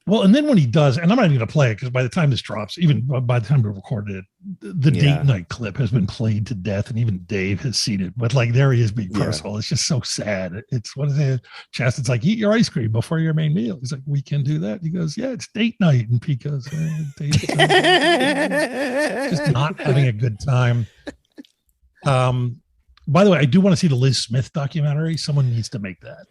Well, and then when he does, and I'm not even going to play it because by the time this drops, even by the time we recorded it, the date night clip has been played to death, and even Dave has seen it. But like, there he is being personal. It's just so sad. It's what is it? Chasten's like, eat your ice cream before your main meal. He's like, we can do that. He goes, yeah, it's date night, and Pete goes, date night. Just not having a good time. By the way, I do want to see the Liz Smith documentary. Someone needs to make that.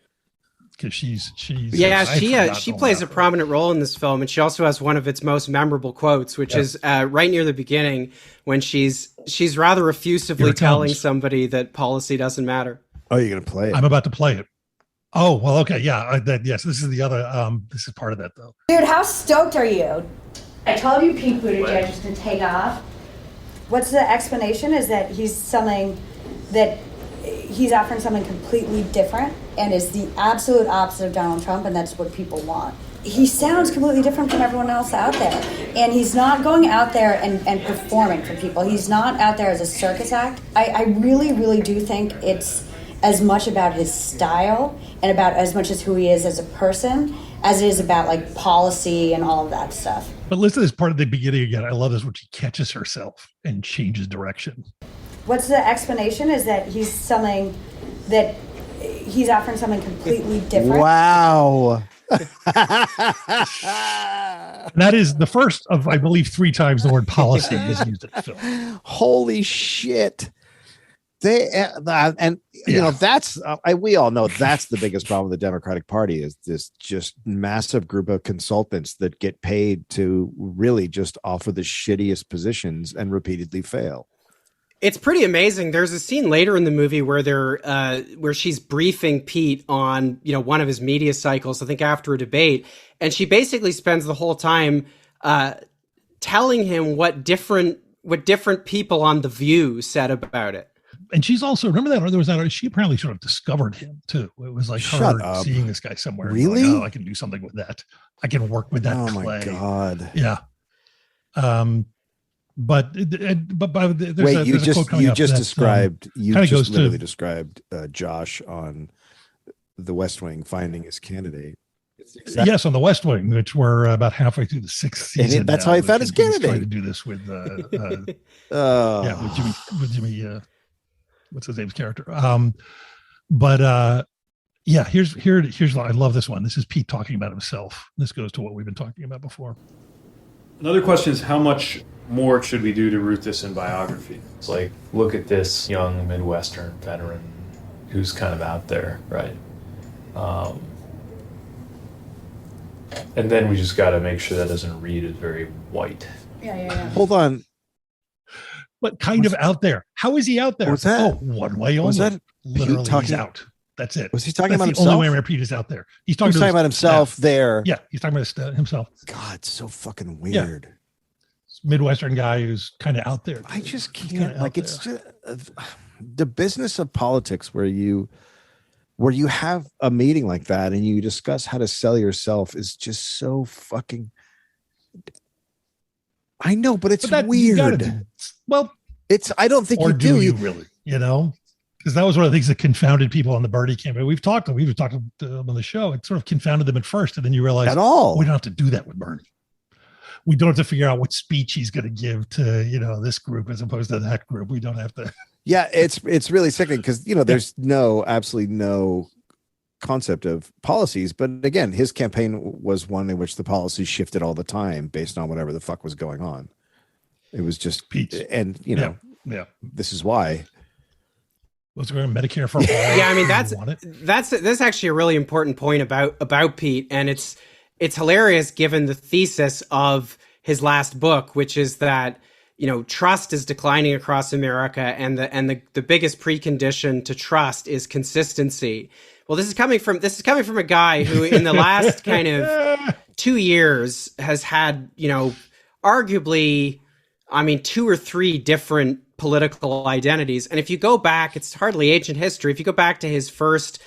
Because she plays a prominent role in this film, and she also has one of its most memorable quotes, which is right near the beginning when she's rather effusively telling somebody that policy doesn't matter. Oh, you're gonna play it? I'm about to play it. Oh well, okay, yeah, yes. This is the other. This is part of that though. Dude, how stoked are you? I told you Pete Buttigieg is to take off. What's the explanation? Is that he's offering something completely different and is the absolute opposite of Donald Trump, and that's what people want. He sounds completely different from everyone else out there, and he's not going out there and performing for people. He's not out there as a circus act. I really, really do think it's as much about his style and about as much as who he is as a person as it is about like policy and all of that stuff. But listen to this part at the beginning again. I love this when she catches herself and changes direction. What's the explanation? Is that he's offering something completely different. Wow. And that is the first of, I believe, 3 times the word policy is used in the film. Holy shit. We all know that's the biggest problem with the Democratic Party is this just massive group of consultants that get paid to really just offer the shittiest positions and repeatedly fail. It's pretty amazing. There's a scene later in the movie where where she's briefing Pete on, one of his media cycles, I think after a debate, and she basically spends the whole time telling him what different people on The View said about it. And she's also, remember that there was that she apparently sort of discovered him too. It was like her seeing this guy somewhere. Really? Like, oh, I can do something with that. I can work with that. Oh clay. my God. Yeah. But wait, you just described Josh on The West Wing finding his candidate. Yes, on The West Wing, which we're about halfway through the 6th season. And that's how he found his candidate. Trying to do this with with Jimmy. What's his name's character? Here's I love this one. This is Pete talking about himself. This goes to what we've been talking about before. Another question is, how much more should we do to root this in biography? It's like, look at this young Midwestern veteran who's kind of out there, right? And then we just got to make sure that doesn't read as very white. Yeah. Hold on. But kind of out there. How is he out there? What's that? Oh, one way only. Was that literally he's out? That's it. Was he talking That's about the himself? only way Pete is out there. He's talking about himself there. Yeah, he's talking about himself. God, so fucking weird. Yeah. Midwestern guy who's kind of out there. I just can't. Like, it's just the business of politics where you have a meeting like that and you discuss how to sell yourself is just so fucking. I know, but it's weird. Well, I don't think you do. You really, because that was one of the things that confounded people on the Bernie campaign. We've talked on the show. It sort of confounded them at first, and then you realize we don't have to do that with Bernie. We don't have to figure out what speech he's going to give to this group as opposed to that group. We don't have to. Yeah, it's really sickening because there's absolutely no concept of policies. But again, his campaign was one in which the policies shifted all the time based on whatever the fuck was going on. It was just Pete, and this is why. Let's go to Medicare for all. Yeah, I mean that's actually a really important point about Pete, and it's hilarious given the thesis of his last book, which is that trust is declining across America, and the biggest precondition to trust is consistency. Well, this is coming from a guy who in the last kind of 2 years has had arguably, 2 or 3 different political identities. And if you go back, it's hardly ancient history. If you go back to his first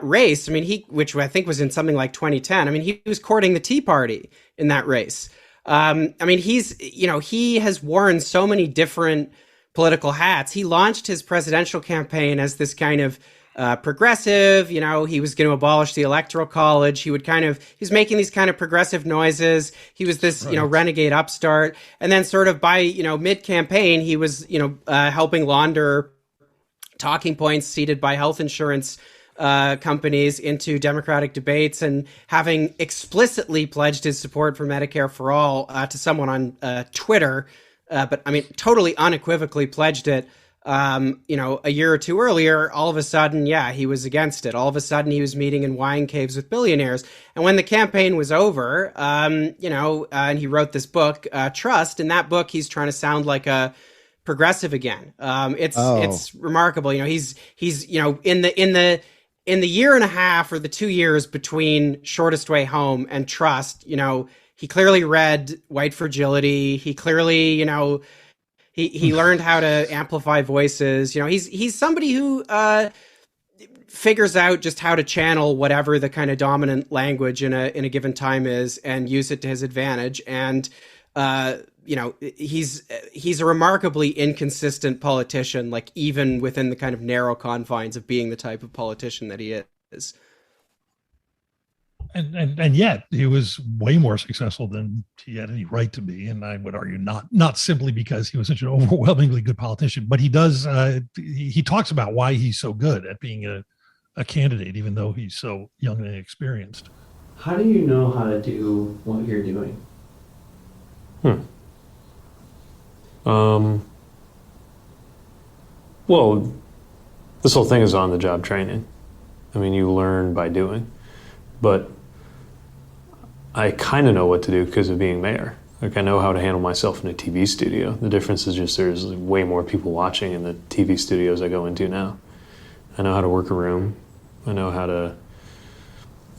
race, which I think was in something like 2010, he was courting the Tea Party in that race. He has worn so many different political hats. He launched his presidential campaign as this kind of progressive, he was going to abolish the Electoral College. He was making these kind of progressive noises. He was this, renegade upstart. And then sort of by, mid-campaign, he was, helping launder talking points seeded by health insurance companies into Democratic debates and having explicitly pledged his support for Medicare for all to someone on Twitter. But totally unequivocally pledged it. A year or two earlier, all of a sudden, he was against it. All of a sudden, he was meeting in wine caves with billionaires. And when the campaign was over, and he wrote this book, Trust. In that book, he's trying to sound like a progressive again. It's remarkable. He's in the year and a half or the 2 years between Shortest Way Home and Trust, he clearly read White Fragility. He clearly, he learned how to amplify voices. He's somebody who figures out just how to channel whatever the kind of dominant language in a given time is and use it to his advantage. And he's a remarkably inconsistent politician, like even within the kind of narrow confines of being the type of politician that he is. And yet he was way more successful than he had any right to be. And I would argue not simply because he was such an overwhelmingly good politician, but he does, he talks about why he's so good at being a candidate, even though he's so young and inexperienced. How do you know how to do what you're doing? Well, this whole thing is on the job training. You learn by doing, but I kind of know what to do because of being mayor. Like, I know how to handle myself in a TV studio. The difference is just there's way more people watching in the TV studios I go into now. I know how to work a room. I know how to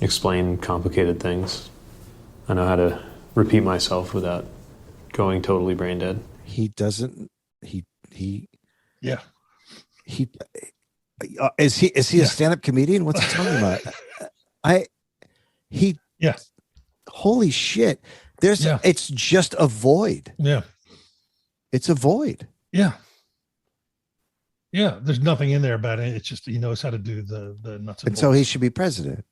explain complicated things. I know how to repeat myself without going totally brain dead. He doesn't. Yeah. Is he a stand-up comedian? What's he talking about? Yeah. Holy shit. It's just a void. Yeah. It's a void. Yeah. Yeah. There's nothing in there about it. It's just he knows how to do the nuts and bolts. So he should be president.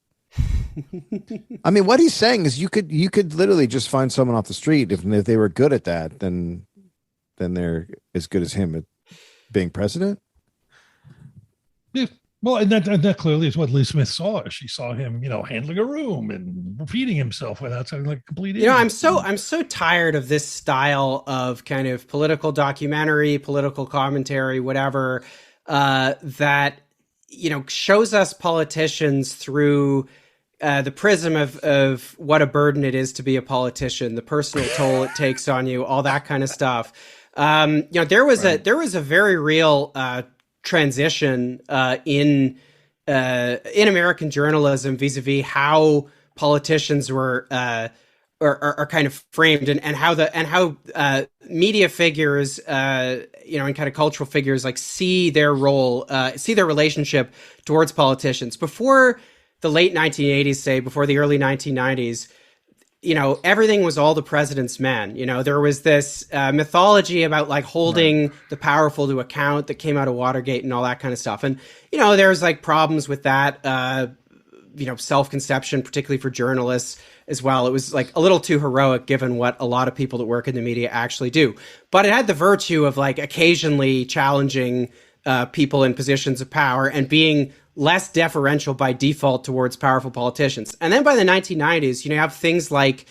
I mean, what he's saying is you could literally just find someone off the street if they were good at that, then they're as good as him at being president. Yeah. Well, and that clearly is what Liz Smith saw. She saw him, handling a room and repeating himself without sounding like a complete idiot. I'm so tired of this style of kind of political documentary, political commentary, whatever, that shows us politicians through the prism of what a burden it is to be a politician, the personal toll it takes on you, all that kind of stuff. There was a very real transition in American journalism vis-a-vis how politicians were are kind of framed, and how media figures and kind of cultural figures like see their role, see their relationship towards politicians. Before the late 1980s, say before the early 1990s, everything was all the president's men. There was this mythology about like holding the powerful to account that came out of Watergate and all that kind of stuff. And, there's like problems with that, self-conception, particularly for journalists as well. It was like a little too heroic given what a lot of people that work in the media actually do. But it had the virtue of like occasionally challenging people in positions of power and being less deferential by default towards powerful politicians. And then by the 1990s, you have things like,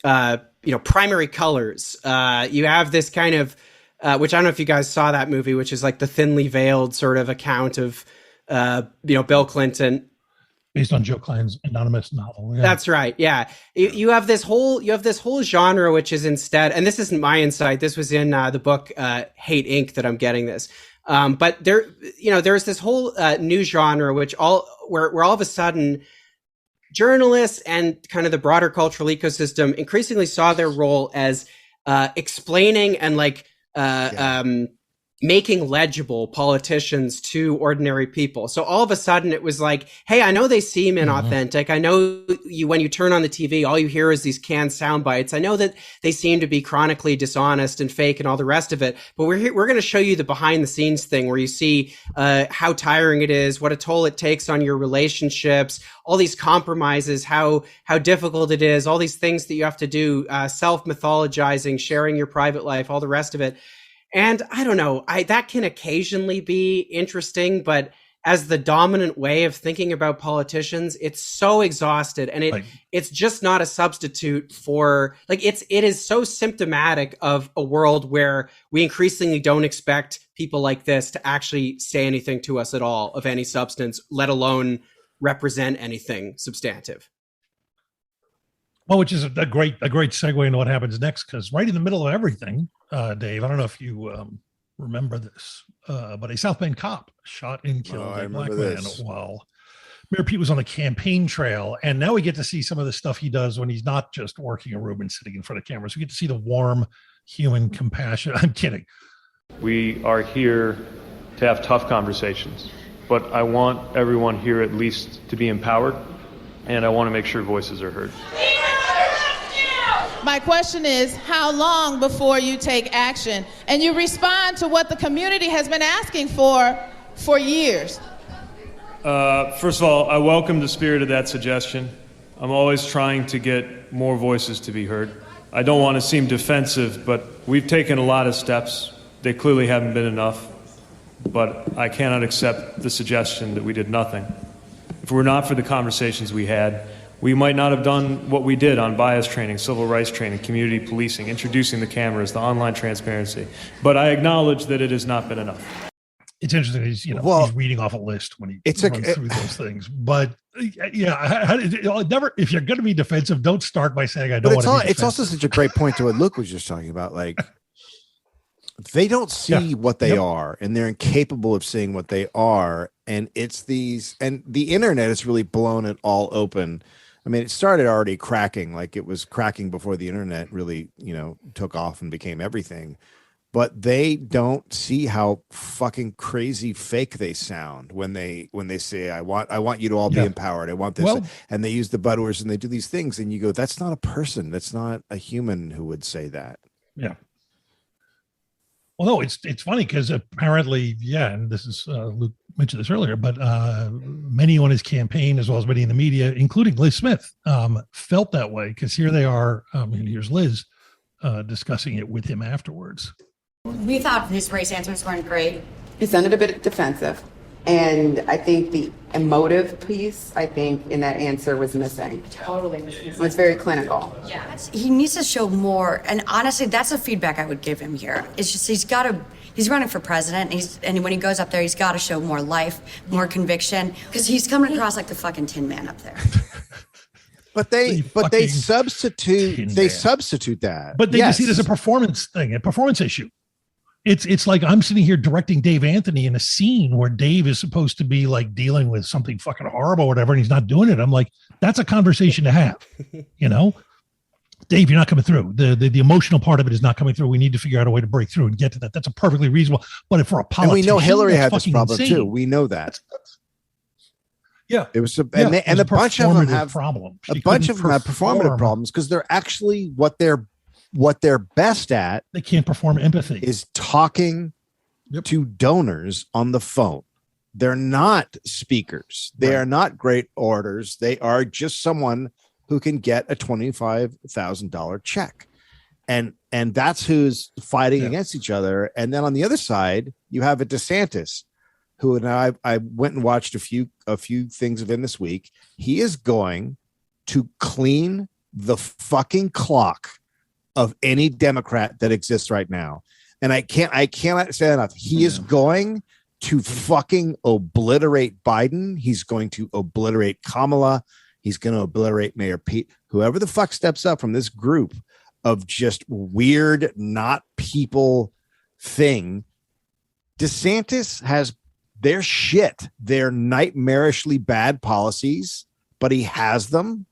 primary colors. You have this kind of, which I don't know if you guys saw that movie, which is like the thinly veiled sort of account of, Bill Clinton. Based on Joe Klein's anonymous novel. Yeah. That's right. Yeah. You have this whole genre, which is instead, and this isn't my insight. This was in the book, Hate Inc. that I'm getting this. But there's this whole new genre, where all of a sudden journalists and kind of the broader cultural ecosystem increasingly saw their role as explaining and making legible politicians to ordinary people. So all of a sudden it was like, hey, I know they seem inauthentic. I know when you turn on the TV, all you hear is these canned sound bites. I know that they seem to be chronically dishonest and fake and all the rest of it. But we're going to show you the behind the scenes thing where you see how tiring it is, what a toll it takes on your relationships, all these compromises, how difficult it is, all these things that you have to do, self-mythologizing, sharing your private life, all the rest of it. And I don't know, that can occasionally be interesting, but as the dominant way of thinking about politicians, it's so exhausted, and it's just not a substitute for, like, it is so symptomatic of a world where we increasingly don't expect people like this to actually say anything to us at all of any substance, let alone represent anything substantive. Well, which is a great segue into what happens next, because right in the middle of everything, Dave, I don't know if you remember this, but a South Bend cop shot and killed a black man while Mayor Pete was on the campaign trail. And now we get to see some of the stuff he does when he's not just working a room and sitting in front of cameras. We get to see the warm human compassion. I'm kidding. We are here to have tough conversations, but I want everyone here at least to be empowered, and I want to make sure voices are heard. My question is, how long before you take action and you respond to what the community has been asking for years? First of all, I welcome the spirit of that suggestion. I'm always trying to get more voices to be heard. I don't want to seem defensive, but we've taken a lot of steps. They clearly haven't been enough, but I cannot accept the suggestion that we did nothing. If it were not for the conversations we had, we might not have done what we did on bias training, civil rights training, community policing, introducing the cameras, the online transparency. But I acknowledge that it has not been enough. It's interesting. He's reading off a list when he runs through those things. But yeah, if you're going to be defensive, don't start by saying I don't want to be defensive. It's also such a great point to what Luke was just talking about. Like, they don't see what they are, and they're incapable of seeing what they are. And it's and the internet has really blown it all open. I mean, it started already cracking, like it was cracking before the internet really, took off and became everything. But they don't see how fucking crazy fake they sound when they say, I want you to all be empowered. I want this. And they use the buzzwords and they do these things. And you go, that's not a person. That's not a human who would say that. Yeah. Well, no, it's funny because apparently, and this is Luke mentioned this earlier, but many on his campaign, as well as many in the media, including Liz Smith, felt that way because here they are, and here's Liz discussing it with him afterwards. We thought his race answers weren't great. He sounded a bit defensive. And I think the emotive piece, in that answer was missing. Totally missing. It was very clinical. Yeah. He needs to show more. And honestly, that's the feedback I would give him here. It's just he's running for president. And when he goes up there, he's got to show more life, more conviction. Because he's coming across like the fucking Tin Man up there. But they substitute that. But they just see it as a performance thing, a performance issue. It's like I'm sitting here directing Dave Anthony in a scene where Dave is supposed to be like dealing with something fucking horrible or whatever, and he's not doing it. I'm like, that's a conversation to have, Dave, you're not coming through. The emotional part of it is not coming through. We need to figure out a way to break through and get to that. That's a perfectly reasonable. But if for a politician, and we know Hillary had this problem insane. too. We know that. Yeah, it was, and a bunch of them have problems. A bunch of them have performative problems because they're actually what they're best at. They can't perform empathy. Is talking to donors on the phone. They're not speakers. They are not great orators. They are just someone who can get a $25,000 check. And that's who's fighting against each other. And then on the other side, you have a DeSantis who, and I went and watched a few things of him this week. He is going to clean the fucking clock of any Democrat that exists right now. And I cannot say enough. He is going to fucking obliterate Biden. He's going to obliterate Kamala. He's going to obliterate Mayor Pete. Whoever the fuck steps up from this group of just weird, not people thing. DeSantis has their shit, their nightmarishly bad policies, but he has them,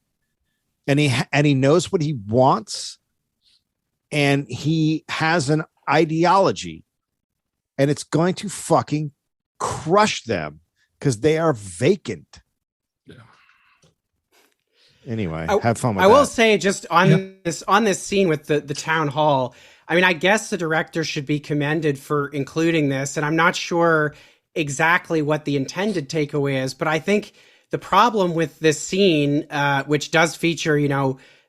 and he knows what he wants, and he has an ideology, and it's going to fucking crush them because they are vacant. Anyway, have fun with that. I will say, just on this scene with the town hall, I mean, I guess the director should be commended for including this, and I'm not sure exactly what the intended takeaway is, but I think the problem with this scene, which does feature,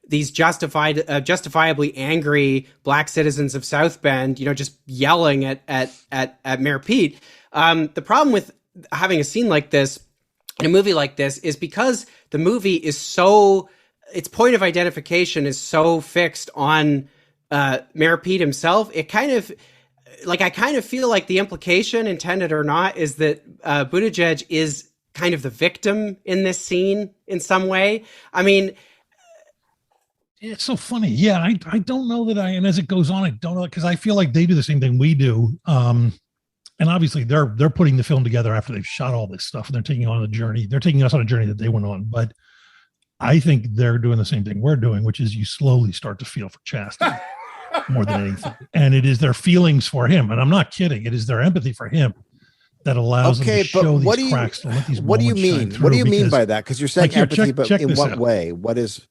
these justifiably angry Black citizens of South Bend, just yelling at Mayor Pete. The problem with having a scene like this in a movie like this is because the movie is its point of identification is so fixed on Mayor Pete himself. I kind of feel like the implication, intended or not, is that Buttigieg is kind of the victim in this scene in some way. I mean, it's so funny. Yeah, I don't know that and as it goes on, I don't know, because I feel like they do the same thing we do. And obviously they're putting the film together after they've shot all this stuff, and they're taking on a journey. They're taking us on a journey that they went on. But I think they're doing the same thing we're doing, which is you slowly start to feel for Chastain more than anything. And it is their feelings for him. And I'm not kidding. It is their empathy for him that allows them to show these cracks. What do you mean? What do you mean by that? Because you're saying empathy, but in what way? What is...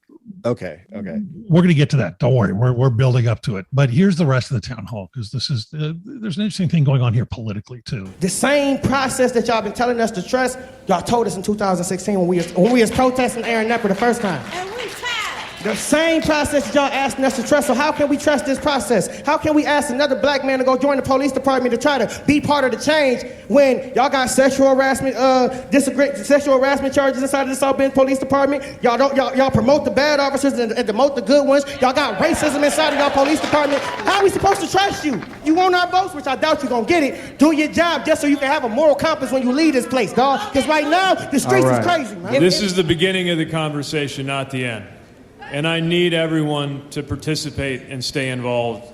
Okay. We're going to get to that. Don't worry. We're building up to it. But here's the rest of the town hall, because this is there's an interesting thing going on here politically too. The same process that y'all been telling us to trust, y'all told us in 2016 when we was protesting Aaron Nepper the first time. And we tried. The same process y'all asking us to trust. So how can we trust this process? How can we ask another black man to go join the police department to try to be part of the change when y'all got sexual harassment charges inside of the South Bend Police Department? Y'all promote the bad officers and demote the good ones. Y'all got racism inside of y'all police department. How are we supposed to trust you? You want our votes, which I doubt you're gonna get it. Do your job just so you can have a moral compass when you leave this place, dog. Because right now the streets is crazy, man. This is the beginning of the conversation, not the end. And I need everyone to participate and stay involved.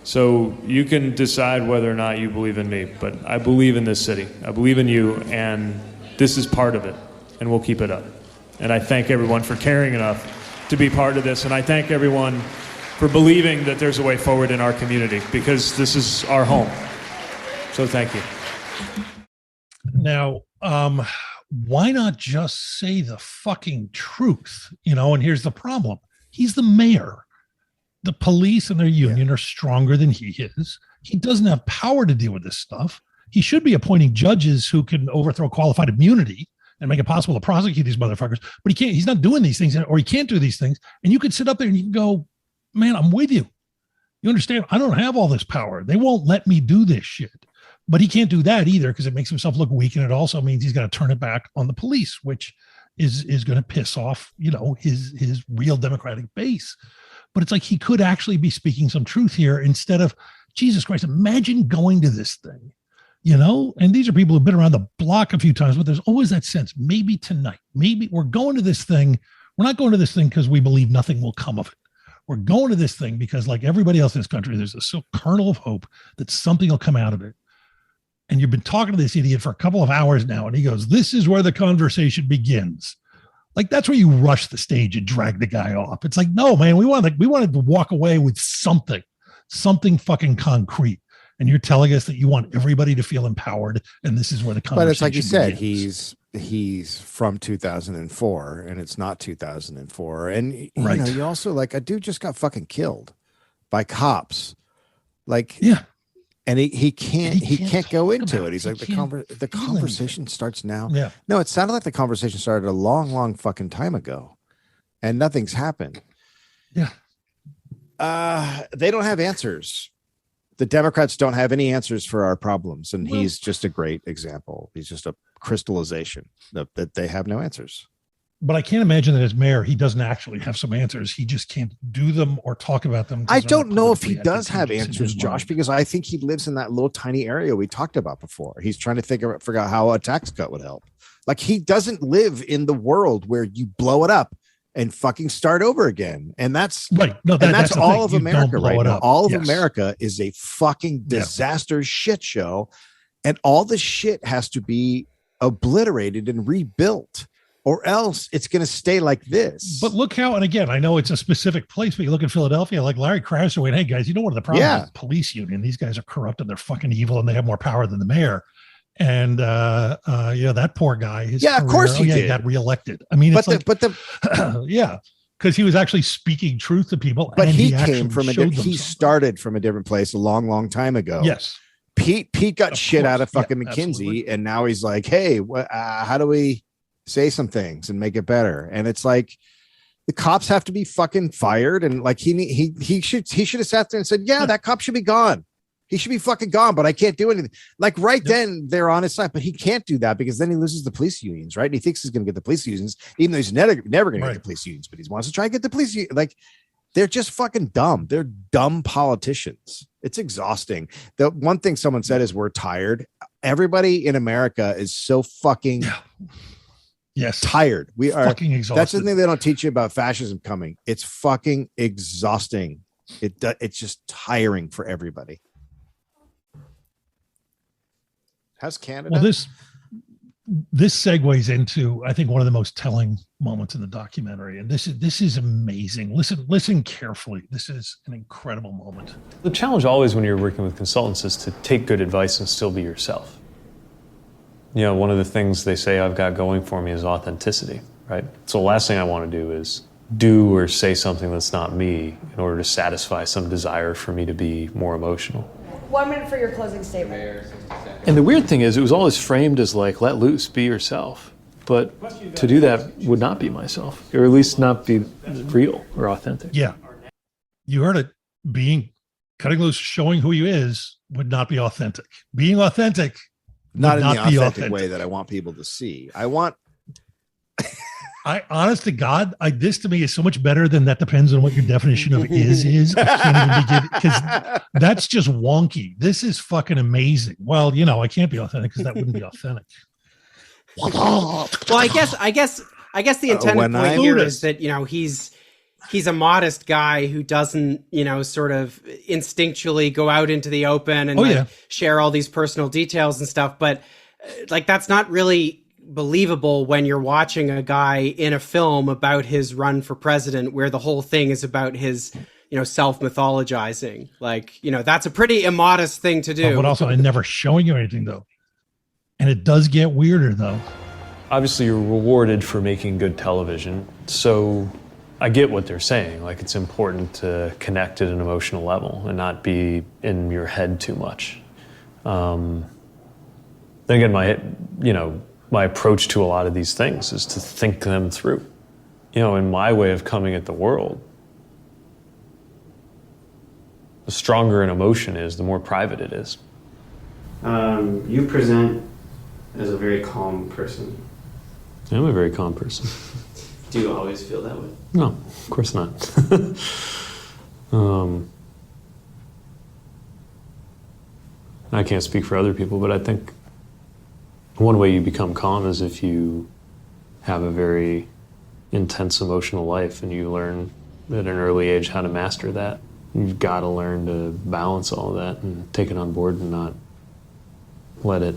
So you can decide whether or not you believe in me, but I believe in this city. I believe in you, and this is part of it, and we'll keep it up. And I thank everyone for caring enough to be part of this, and I thank everyone for believing that there's a way forward in our community, because this is our home. So thank you. Now, why not just say the fucking truth? And here's the problem. He's the mayor. The police and their union are stronger than he is. He doesn't have power to deal with this stuff. He should be appointing judges who can overthrow qualified immunity and make it possible to prosecute these motherfuckers. But he can't. He's not doing these things, or he can't do these things. And you could sit up there and you can go, man, I'm with you. You understand? I don't have all this power. They won't let me do this shit. But he can't do that either because it makes himself look weak. And it also means he's got to turn it back on the police, which is going to piss off, his real Democratic base. But it's like he could actually be speaking some truth here instead of, Jesus Christ, imagine going to this thing, and these are people who've been around the block a few times, but there's always that sense, maybe tonight, maybe we're going to this thing. We're not going to this thing because we believe nothing will come of it. We're going to this thing because, like everybody else in this country, there's a kernel of hope that something will come out of it. And you've been talking to this idiot for a couple of hours now, and he goes, this is where the conversation begins. Like, that's where you rush the stage and drag the guy off. It's like, no, man, we wanted to walk away with something fucking concrete. And you're telling us that you want everybody to feel empowered, and this is where the conversation But it's like you said, begins. he's from 2004, and it's not 2004. And Right. You also, like, a dude just got fucking killed by cops. Like, yeah. And he can't go into it. He's like, the conversation starts now. Yeah. No, it sounded like the conversation started a long, long fucking time ago, and nothing's happened. Yeah. They don't have answers. The Democrats don't have any answers for our problems, and he's just a great example. He's just a crystallization that they have no answers. But I can't imagine that as mayor, he doesn't actually have some answers. He just can't do them or talk about them. I don't know if he does have answers, Josh, because I think he lives in that little tiny area we talked about before. He's trying to figure out how a tax cut would help. Like, he doesn't live in the world where you blow it up and fucking start over again. And that's right. No, that's all of America right now. All of Yes. America is a fucking disaster shit show. And all the shit has to be obliterated and rebuilt, or else it's going to stay like this. But look how, and again, I know it's a specific place, but you look at Philadelphia, like Larry Krasner went, hey guys, one of the problems with the police union, these guys are corrupt and they're fucking evil and they have more power than the mayor. And that poor guy, of course he got reelected. I mean, it's yeah, because he was actually speaking truth to people. But and he came from he started from a different place a long, long time ago. Yes. Pete got shit out of fucking McKinsey, absolutely. And now he's like, hey, how do we say some things and make it better? And it's like, the cops have to be fucking fired. And like, he should have sat there and said, yeah, that cop should be gone. He should be fucking gone, but I can't do anything. Like then they're on his side, but he can't do that because then he loses the police unions, right? And he thinks he's going to get the police unions, even though he's never going to get the police unions, but he wants to try and get the police unions. Like, they're just fucking dumb. They're dumb politicians. It's exhausting. The one thing someone said is we're tired. Everybody in America is so fucking tired. We are fucking exhausted. That's the thing they don't teach you about fascism coming. It's fucking exhausting. It's just tiring for everybody. How's Canada? Well, this segues into, I think, one of the most telling moments in the documentary, and this is amazing. Listen carefully. This is an incredible moment. The challenge always when you're working with consultants is to take good advice and still be yourself. One of the things they say I've got going for me is authenticity, right? So the last thing I want to do is do or say something that's not me in order to satisfy some desire for me to be more emotional. 1 minute for your closing statement. And the weird thing is, it was always framed as like, let loose, be yourself. But to do that would not be myself, or at least not be real or authentic. Yeah. You heard it. Cutting loose, showing who he is would not be authentic. Being authentic, not in the authentic authentic way that I want people to see. Honest to God, this to me is so much better than that depends on what your definition of is. I can't even begin, because that's just wonky. This is fucking amazing. Well, I can't be authentic because that wouldn't be authentic. Well, I guess the intended point here is that, he's a modest guy who doesn't, sort of instinctually go out into the open and share all these personal details and stuff. But that's not really believable when you're watching a guy in a film about his run for president, where the whole thing is about his, self-mythologizing. That's a pretty immodest thing to do. But also, I'm never showing you anything, though. And it does get weirder, though. Obviously, you're rewarded for making good television. So I get what they're saying. Like, it's important to connect at an emotional level and not be in your head too much. Then again, my approach to a lot of these things is to think them through. In my way of coming at the world, the stronger an emotion is, the more private it is. You present as a very calm person. I'm a very calm person. Do you always feel that way? No, of course not. I can't speak for other people, but I think one way you become calm is if you have a very intense emotional life and you learn at an early age how to master that. You've got to learn to balance all of that and take it on board and not let it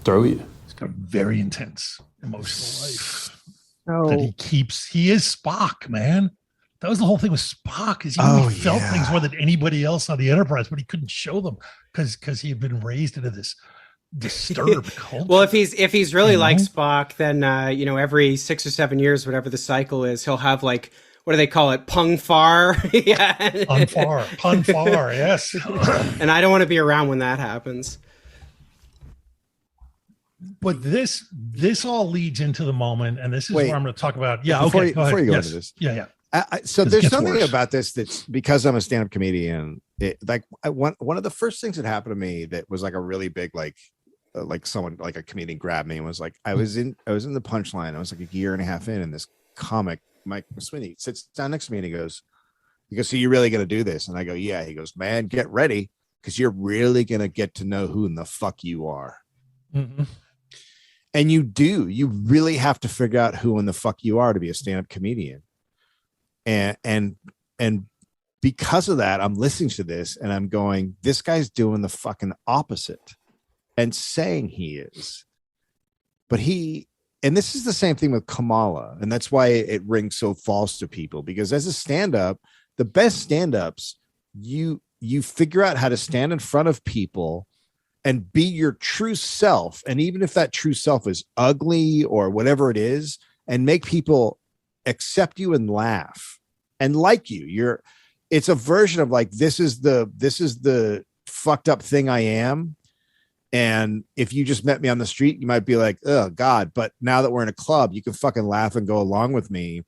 throw you. He's got a very intense emotional life. No. That he is Spock, man. That was the whole thing with Spock, is he felt things more than anybody else on the Enterprise, but he couldn't show them because he had been raised into this disturbed culture. Well, if he's really like Spock, then every 6 or 7 years, whatever the cycle is, he'll have like, what do they call it? Pung far. Yeah. Pun far, yes. And I don't want to be around when that happens. But this all leads into the moment, and this is where I'm going to talk about. Yeah, before okay. Before you go into this, so there's something about this that's, because I'm a stand-up comedian. One of the first things that happened to me that was like a really big someone, like a comedian, grabbed me and was like, I was in the Punchline. I was like a year and a half in, and this comic, Mike Sweeney, sits down next to me and he goes, so you're really going to do this? And I go, yeah. He goes, man, get ready, because you're really going to get to know who in the fuck you are. Mm-hmm. And you really have to figure out who in the fuck you are to be a stand-up comedian. And because of that, I'm listening to this and I'm going, this guy's doing the fucking opposite and saying he is. But and this is the same thing with Kamala. And that's why it rings so false to people, because as a stand-up, the best stand-ups, you figure out how to stand in front of people and be your true self. And even if that true self is ugly or whatever it is, and make people accept you and laugh and like you. It's a version of like, this is the fucked up thing I am. And if you just met me on the street, you might be like, oh God. But now that we're in a club, you can fucking laugh and go along with me.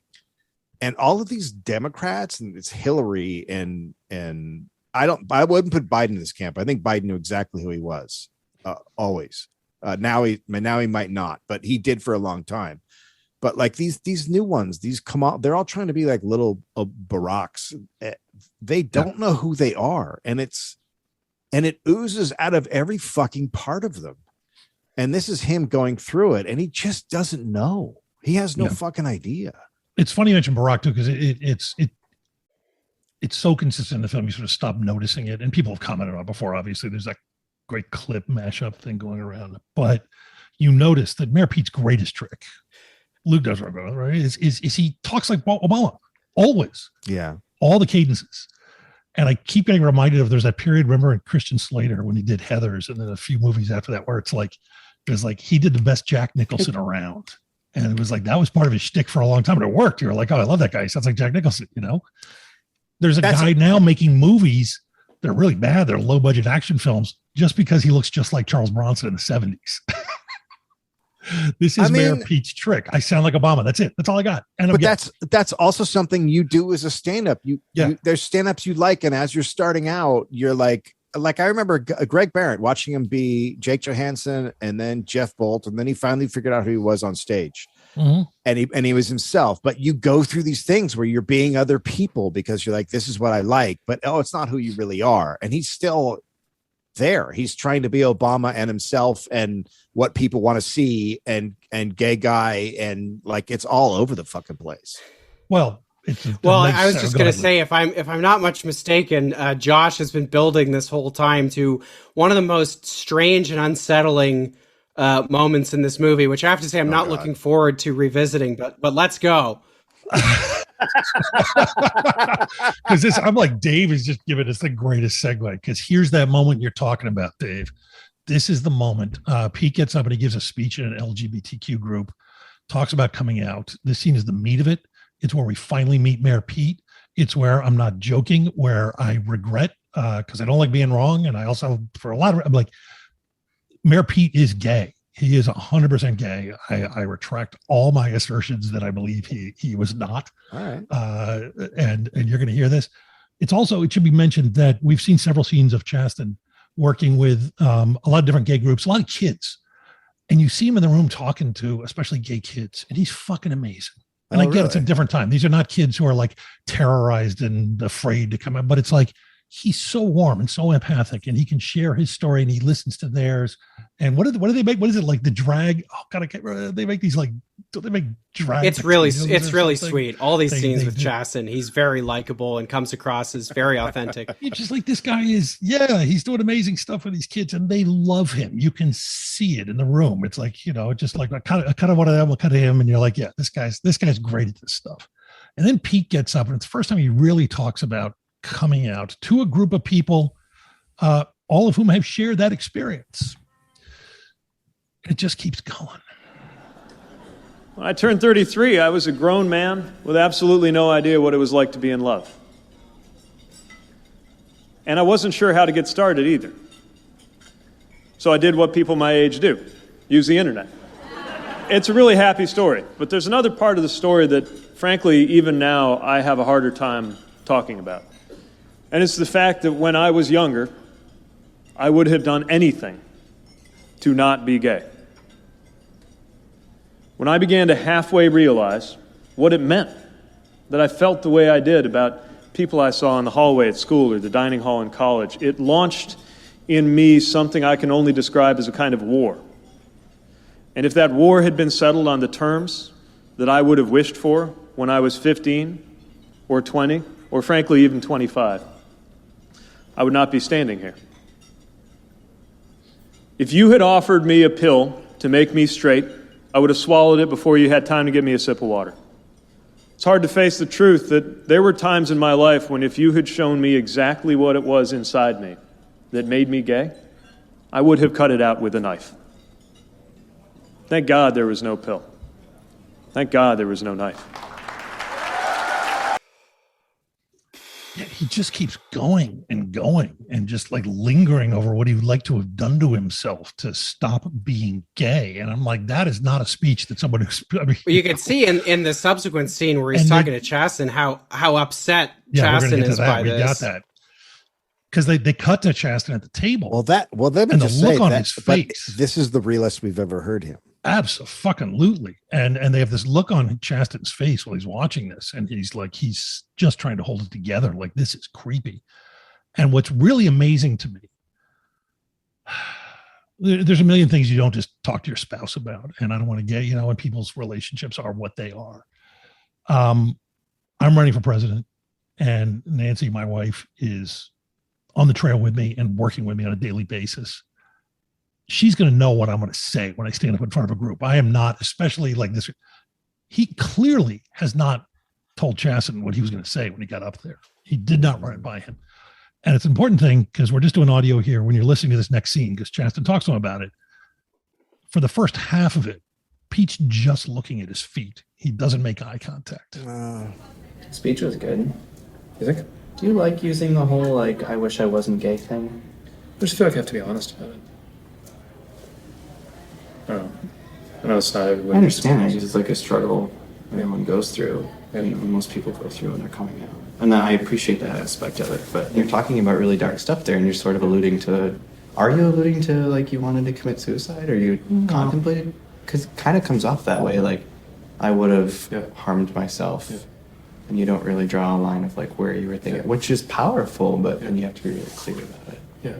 And all of these Democrats, and it's Hillary and I wouldn't put Biden in this camp. I think Biden knew exactly who he was, always. Now he might not, but he did for a long time. But like these new ones, they're all trying to be like little Baracks. They don't know who they are, and it oozes out of every fucking part of them. And this is him going through it, and he just doesn't know. He has no fucking idea. It's funny you mentioned Barack too, because it's so consistent in the film, you sort of stop noticing it. And people have commented on it before. Obviously, there's that great clip mashup thing going around. But you notice that Mayor Pete's greatest trick, Luke does right, is he talks like Obama, always. Yeah. All the cadences. And I keep getting reminded of, there's that period, remember, in Christian Slater when he did Heathers, and then a few movies after that where there's like he did the best Jack Nicholson around. And it was like, that was part of his shtick for a long time, but it worked. You were like, oh, I love that guy. He sounds like Jack Nicholson, There's a guy now making movies that are really bad. They're low budget action films just because he looks just like Charles Bronson in the 70s. This is Mayor Pete's trick. I sound like Obama. That's it. That's all I got. And that's also something you do as a stand-up. There's stand-ups you like, and as you're starting out, you're like I remember Greg Barrett, watching him be Jake Johansson and then Jeff Bolt, and then he finally figured out who he was on stage. Mm-hmm. And he was himself. But you go through these things where you're being other people because you're like, this is what I like, but it's not who you really are. And he's still there. He's trying to be Obama and himself and what people want to see, and gay guy, and like it's all over the fucking place. Well, I was just going to say, if I'm not much mistaken, Josh has been building this whole time to one of the most strange and unsettling moments in this movie, which I have to say I'm not looking forward to revisiting, but let's go. Because I'm like, Dave is just giving us the greatest segue, because here's that moment you're talking about, Dave. This is the moment. Pete gets up and he gives a speech in an LGBTQ group, talks about coming out. This scene is the meat of it. It's where we finally meet Mayor Pete. It's where I'm not joking, where I regret, because I don't like being wrong. And I also, for a lot of, I'm like, Mayor Pete is gay. He is 100% gay. I retract all my assertions that I believe he was not. All right. And you're going to hear this. It's also, it should be mentioned that we've seen several scenes of Chasten working with a lot of different gay groups, a lot of kids. And you see him in the room talking to especially gay kids, and he's fucking amazing. And I get it's a different time. These are not kids who are like terrorized and afraid to come out, but it's like he's so warm and so empathic, and he can share his story and he listens to theirs. And what do they make? What is it like? The drag? Oh God, they make these like, don't they make drag? It's really sweet. All these scenes with Chasten, he's very likable and comes across as very authentic. It's just like, this guy is, he's doing amazing stuff with these kids, and they love him. You can see it in the room. It's like, just like I kind of want to have a cut of him, and you're like, yeah, this guy's great at this stuff. And then Pete gets up, and it's the first time he really talks about coming out to a group of people, all of whom have shared that experience. It just keeps going. When I turned 33, I was a grown man with absolutely no idea what it was like to be in love. And I wasn't sure how to get started either. So I did what people my age do, use the internet. It's a really happy story, but there's another part of the story that, frankly, even now, I have a harder time talking about. And it's the fact that when I was younger, I would have done anything to not be gay. When I began to halfway realize what it meant that I felt the way I did about people I saw in the hallway at school or the dining hall in college, it launched in me something I can only describe as a kind of war. And if that war had been settled on the terms that I would have wished for when I was 15 or 20 or frankly even 25, I would not be standing here. If you had offered me a pill to make me straight, I would have swallowed it before you had time to give me a sip of water. It's hard to face the truth that there were times in my life when if you had shown me exactly what it was inside me that made me gay, I would have cut it out with a knife. Thank God there was no pill. Thank God there was no knife. Yeah, he just keeps going and just like lingering over what he would like to have done to himself to stop being gay. And I'm like, that is not a speech that someone who's, well, you can see in the subsequent scene where he's talking to Chasten how upset Chasten is by this. We got that. Because they cut to Chasten at the table. Well, then and the look on his face. This is the realest we've ever heard him. Absolutely. And they have this look on Chasten's face while he's watching this, and he's just trying to hold it together. Like, this is creepy. And what's really amazing to me, there's a million things you don't just talk to your spouse about, and I don't want to get, when people's relationships are what they are. I'm running for president, and Nancy, my wife, is on the trail with me and working with me on a daily basis. She's going to know what I'm going to say when I stand up in front of a group. I am not, especially like this. He clearly has not told Chasten what he was going to say when he got up there. He did not run it by him. And it's an important thing because we're just doing audio here when you're listening to this next scene, because Chasten talks to him about it. For the first half of it, Pete's just looking at his feet. He doesn't make eye contact. Speech was good. You think? Do you like using the whole, I wish I wasn't gay thing? I just feel like I have to be honest about it. I know it's not everybody. I understand that. It's like a struggle everyone goes through, and most people go through when they're coming out. And then I appreciate that aspect of it. But you're talking about really dark stuff there, and you're sort of alluding to. Are you alluding to you wanted to commit suicide, or you contemplated? Because it kind of comes off that way, I would have harmed myself, and you don't really draw a line of where you were thinking, which is powerful, but then you have to be really clear about it. Yeah.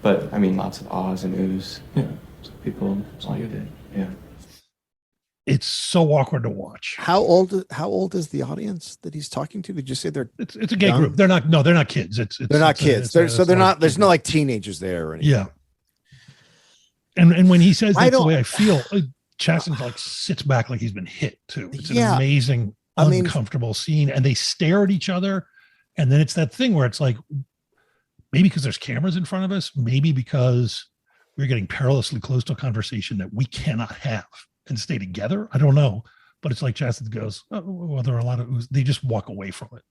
But, lots of ahs and oohs. Yeah. So people saw you did. Yeah. It's so awkward to watch. How old is the audience that he's talking to? Did you say it's a gay group? They're not kids. They're not kids. They're not, there's no teenagers there or anything. Yeah. And when he says that's the way I feel, Chasten sits back like he's been hit too. It's an amazing, uncomfortable scene. And they stare at each other. And then it's that thing where it's maybe because there's cameras in front of us, maybe because we're getting perilously close to a conversation that we cannot have and stay together. I don't know, but it's like Chastity goes, oh, well, there are a lot of they just walk away from it,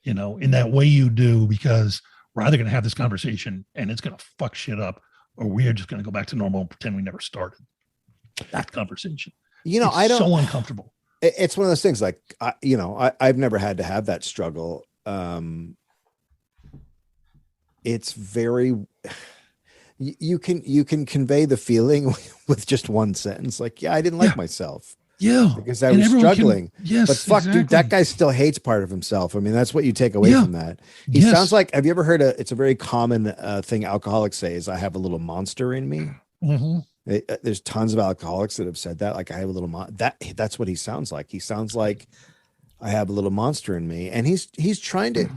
you know, in that way you do, because we're either going to have this conversation and it's going to fuck shit up, or we're just going to go back to normal and pretend we never started that conversation. You know, it's I don't so uncomfortable. It's one of those things like, you know, I've never had to have that struggle. It's very, you can convey the feeling with just one sentence. Like, yeah, I didn't like myself. Yeah. Because I was struggling. Yes. But fuck, exactly. dude, that guy still hates part of himself. I mean, that's what you take away from that. He sounds like, have you ever heard it's a very common thing alcoholics say is, I have a little monster in me. Mm-hmm. There's tons of alcoholics that have said that. Like, I have a little, that's what he sounds like. He sounds like, I have a little monster in me. And he's trying to,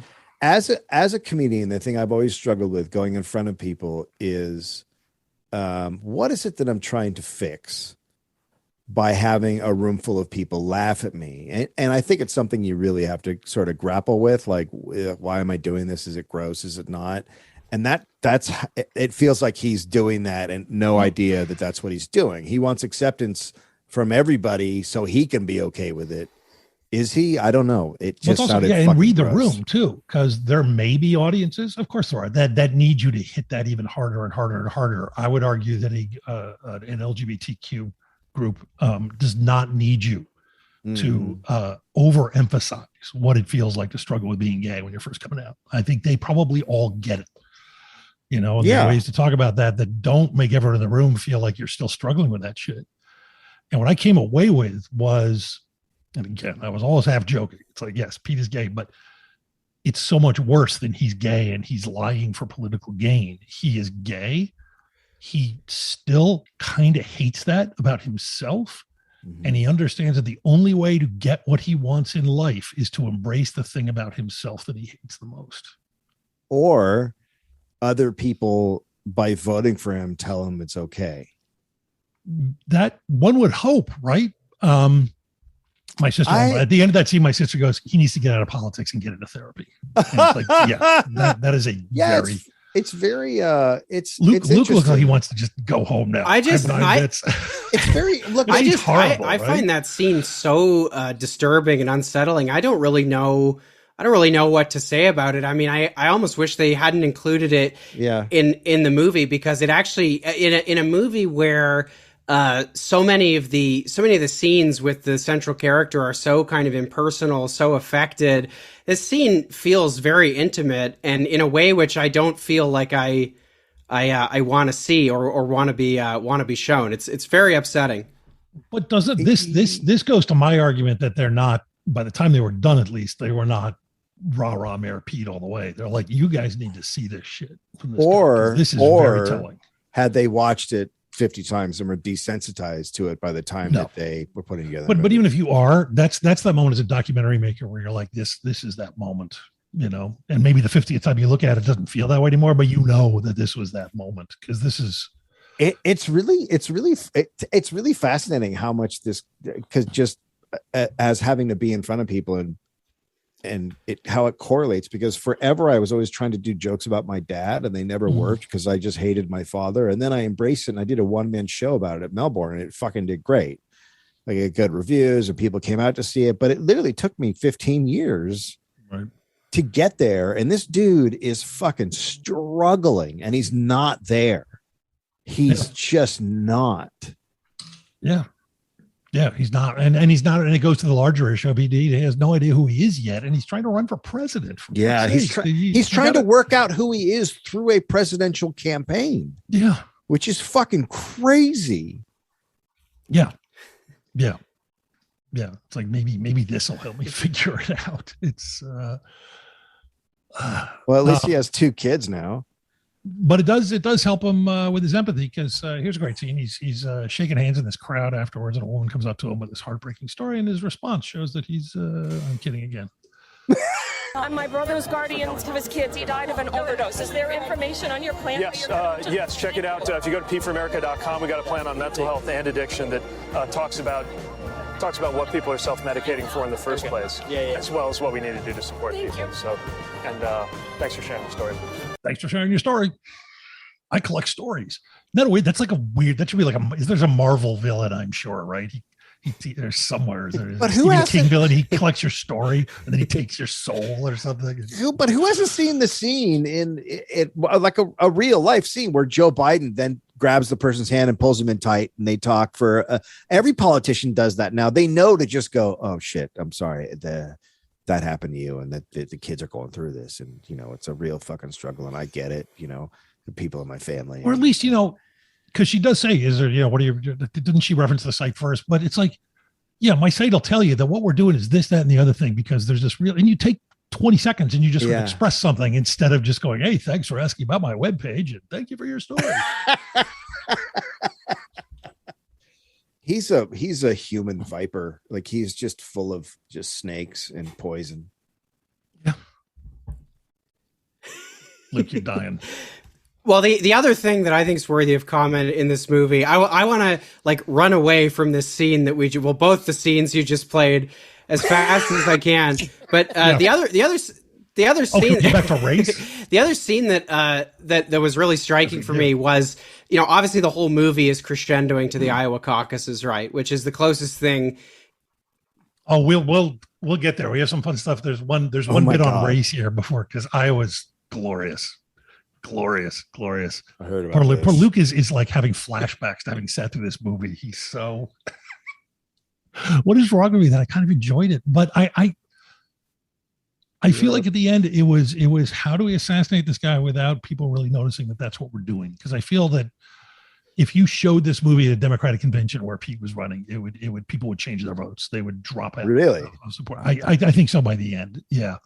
as a comedian, the thing I've always struggled with going in front of people is, what is it that I'm trying to fix by having a room full of people laugh at me? And I think it's something you really have to sort of grapple with. Like, why am I doing this? Is it gross? Is it not? And it feels like he's doing that and no idea that that's what he's doing. He wants acceptance from everybody so he can be okay with it. Is he? I don't know. It just also, sounded and read the gross. room too, because there may be audiences, of course there are, that need you to hit that even harder and harder and harder. I would argue that an LGBTQ group does not need you to overemphasize what it feels like to struggle with being gay when you're first coming out. I think they probably all get it. You know, and there are ways to talk about that don't make everyone in the room feel like you're still struggling with that shit. And what I came away with was, and again, I was always half joking. It's like, yes, Pete is gay, but it's so much worse than he's gay and he's lying for political gain. He is gay. He still kind of hates that about himself. Mm-hmm. And he understands that the only way to get what he wants in life is to embrace the thing about himself that he hates the most. Or other people, by voting for him, tell him it's okay. That one would hope, right? My sister, at the end of that scene, my sister goes, he needs to get out of politics and get into therapy. And it's like, yeah, that is a very... It's very Luke looks like he wants to just go home now. it's very I find that scene so disturbing and unsettling. I don't really know what to say about it. I mean, I almost wish they hadn't included it in the movie, because it actually in a movie where so many of the scenes with the central character are so kind of impersonal, so affected. This scene feels very intimate, and in a way which I don't feel like I want to see or want to be shown. It's very upsetting. But doesn't this goes to my argument that they're not, by the time they were done, at least they were not rah Mayor Pete all the way. They're like, you guys need to see this shit from this guy, this is very telling. Had they watched it 50 times and were desensitized to it by the time that they were putting together. But even if you are, that's that moment as a documentary maker where you're like, this is that moment, you know, and maybe the 50th time you look at it doesn't feel that way anymore, but you know that this was that moment, because this is it's really fascinating how much this, because just as having to be in front of people and how it correlates, because forever I was always trying to do jokes about my dad and they never worked because I just hated my father. And then I embraced it and I did a one-man show about it at Melbourne, and it fucking did great. Like, I got good reviews and people came out to see it, but it literally took me 15 years to get there. And this dude is fucking struggling and he's not there. He's just not. Yeah. Yeah, he's not, and he's not, and it goes to the larger issue of he has no idea who he is yet, and he's trying to run for president. He's trying to work out who he is through a presidential campaign. Yeah, which is fucking crazy. Yeah. It's like maybe this will help me figure it out. It's well, at least he has 2 kids now. But it does help him with his empathy, because here's a great scene. He's shaking hands in this crowd afterwards, and a woman comes up to him with this heartbreaking story, and his response shows that he's I'm kidding again. I'm my brother's guardian to his kids. He died of an overdose. Is there information on your plan? Yes, check it out. If you go to pformerica.com, we got a plan on mental health and addiction that talks about what people are self-medicating for in the first place, as well as what we need to do to support people. So, and thanks for sharing the story. Thanks for sharing your story. I collect stories. Not a weird. That's like a weird. That should be like there's a Marvel villain, I'm sure, right? There's somewhere. But who has King villain? He collects your story and then he takes your soul or something. But who hasn't seen the scene in it, like a real life scene where Joe Biden then grabs the person's hand and pulls them in tight and they talk for every politician does that now. They know to just go, oh shit, I'm sorry that happened to you and that the kids are going through this, and it's a real fucking struggle, and I get it. The people in my family, or at least because she does say, is there, what are you, didn't she reference the site first? But it's like, yeah, my site will tell you that what we're doing is this, that, and the other thing, because there's this real, and you take 20 seconds and you just express something instead of just going, hey, thanks for asking about my webpage and thank you for your story. He's a human viper. Like, he's just full of just snakes and poison. Yeah. Luke, you're dying. Well, the other thing that I think is worthy of comment in this movie, I want to like run away from this scene that both the scenes you just played as fast as I can. But the other scene, get back to race. The other scene that was really striking for me was, obviously the whole movie is crescendoing to the Iowa caucuses, right? Which is the closest thing. Oh, we'll get there. We have some fun stuff. There's one bit on race here before, because Iowa's glorious. Glorious. I heard about poor Luke is like having flashbacks to having sat through this movie. He's so what is wrong with me that I kind of enjoyed it, but I feel like at the end it was how do we assassinate this guy without people really noticing that that's what we're doing? Because I feel that if you showed this movie at a Democratic convention where Pete was running, it would people would change their votes. They would drop out. Really? Support. I think so by the end. Yeah.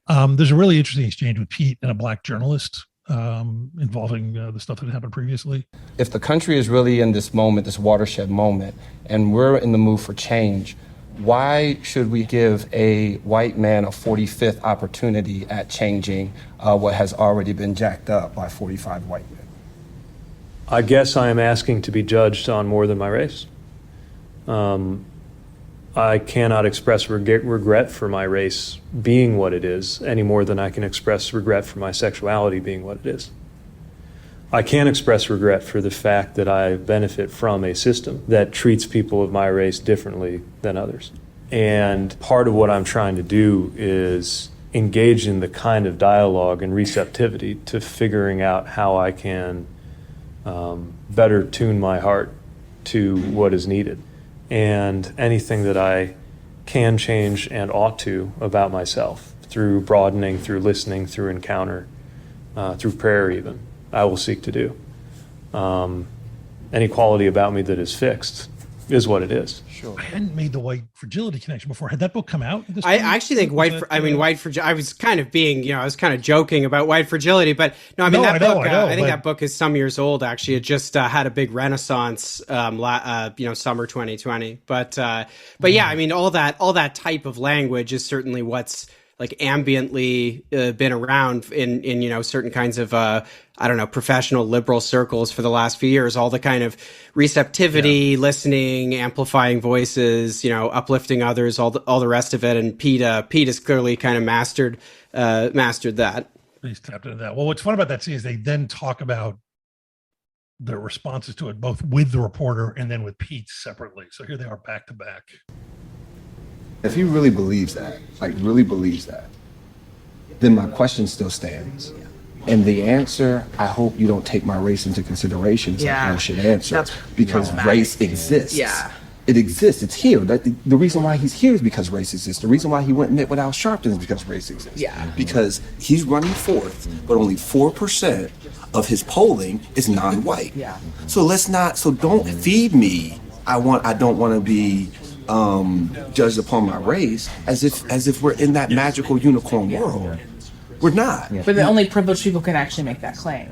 There's a really interesting exchange with Pete and a black journalist involving the stuff that happened previously. If the country is really in this moment, this watershed moment, and we're in the mood for change, why should we give a white man a 45th opportunity at changing what has already been jacked up by 45 white men? I guess I am asking to be judged on more than my race. I cannot express regret for my race being what it is any more than I can express regret for my sexuality being what it is. I can express regret for the fact that I benefit from a system that treats people of my race differently than others. And part of what I'm trying to do is engage in the kind of dialogue and receptivity to figuring out how I can better tune my heart to what is needed. And anything that I can change and ought to about myself through broadening, through listening, through encounter, through prayer even, I will seek to do. Any quality about me that is fixed is what it is. Sure. I hadn't made the white fragility connection before. Had that book come out? I actually think white fragility. I was kind of being, I was kind of joking about white fragility, but no, I mean I think that book is some years old. Actually, it just had a big renaissance, summer 2020. But yeah, I mean all that type of language is certainly what's like ambiently been around in certain kinds of professional liberal circles for the last few years. All the kind of receptivity, listening, amplifying voices, uplifting others, all the rest of it. And Pete has clearly kind of mastered that. He's tapped into that. Well, what's fun about that scene is they then talk about their responses to it, both with the reporter and then with Pete separately. So here they are back to back. If he really believes that, then my question still stands. And the answer, I hope you don't take my race into consideration, is a bullshit answer. Because race exists. Yeah. It exists. It's here. The reason why he's here is because race exists. The reason why he went and met with Al Sharpton is because race exists. Yeah. Because he's running fourth, but only 4% of his polling is non-white. Yeah. So don't feed me. I don't want to be judged upon my race as if we're in that magical unicorn world. We're not. But the only privileged people can actually make that claim.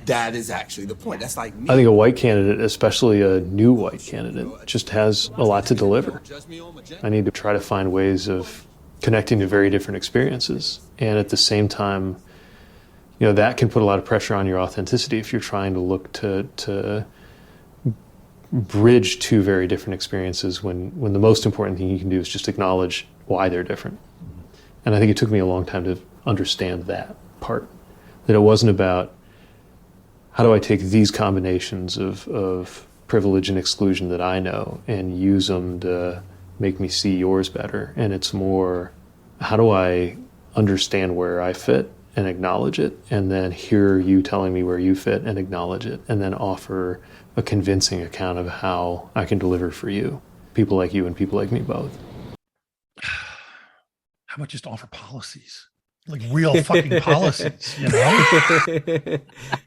That is actually the point. That's like me. I think a white candidate, especially a new white candidate, just has a lot to deliver. I need to try to find ways of connecting to very different experiences. And at the same time, that can put a lot of pressure on your authenticity if you're trying to look to bridge two very different experiences when the most important thing you can do is just acknowledge why they're different. And I think it took me a long time to understand that part, that it wasn't about how do I take these combinations of privilege and exclusion that I know and use them to make me see yours better? And it's more, how do I understand where I fit and acknowledge it, and then hear you telling me where you fit and acknowledge it, and then offer a convincing account of how I can deliver for you, people like you and people like me both. How about just offer policies? Like real fucking policies, you know?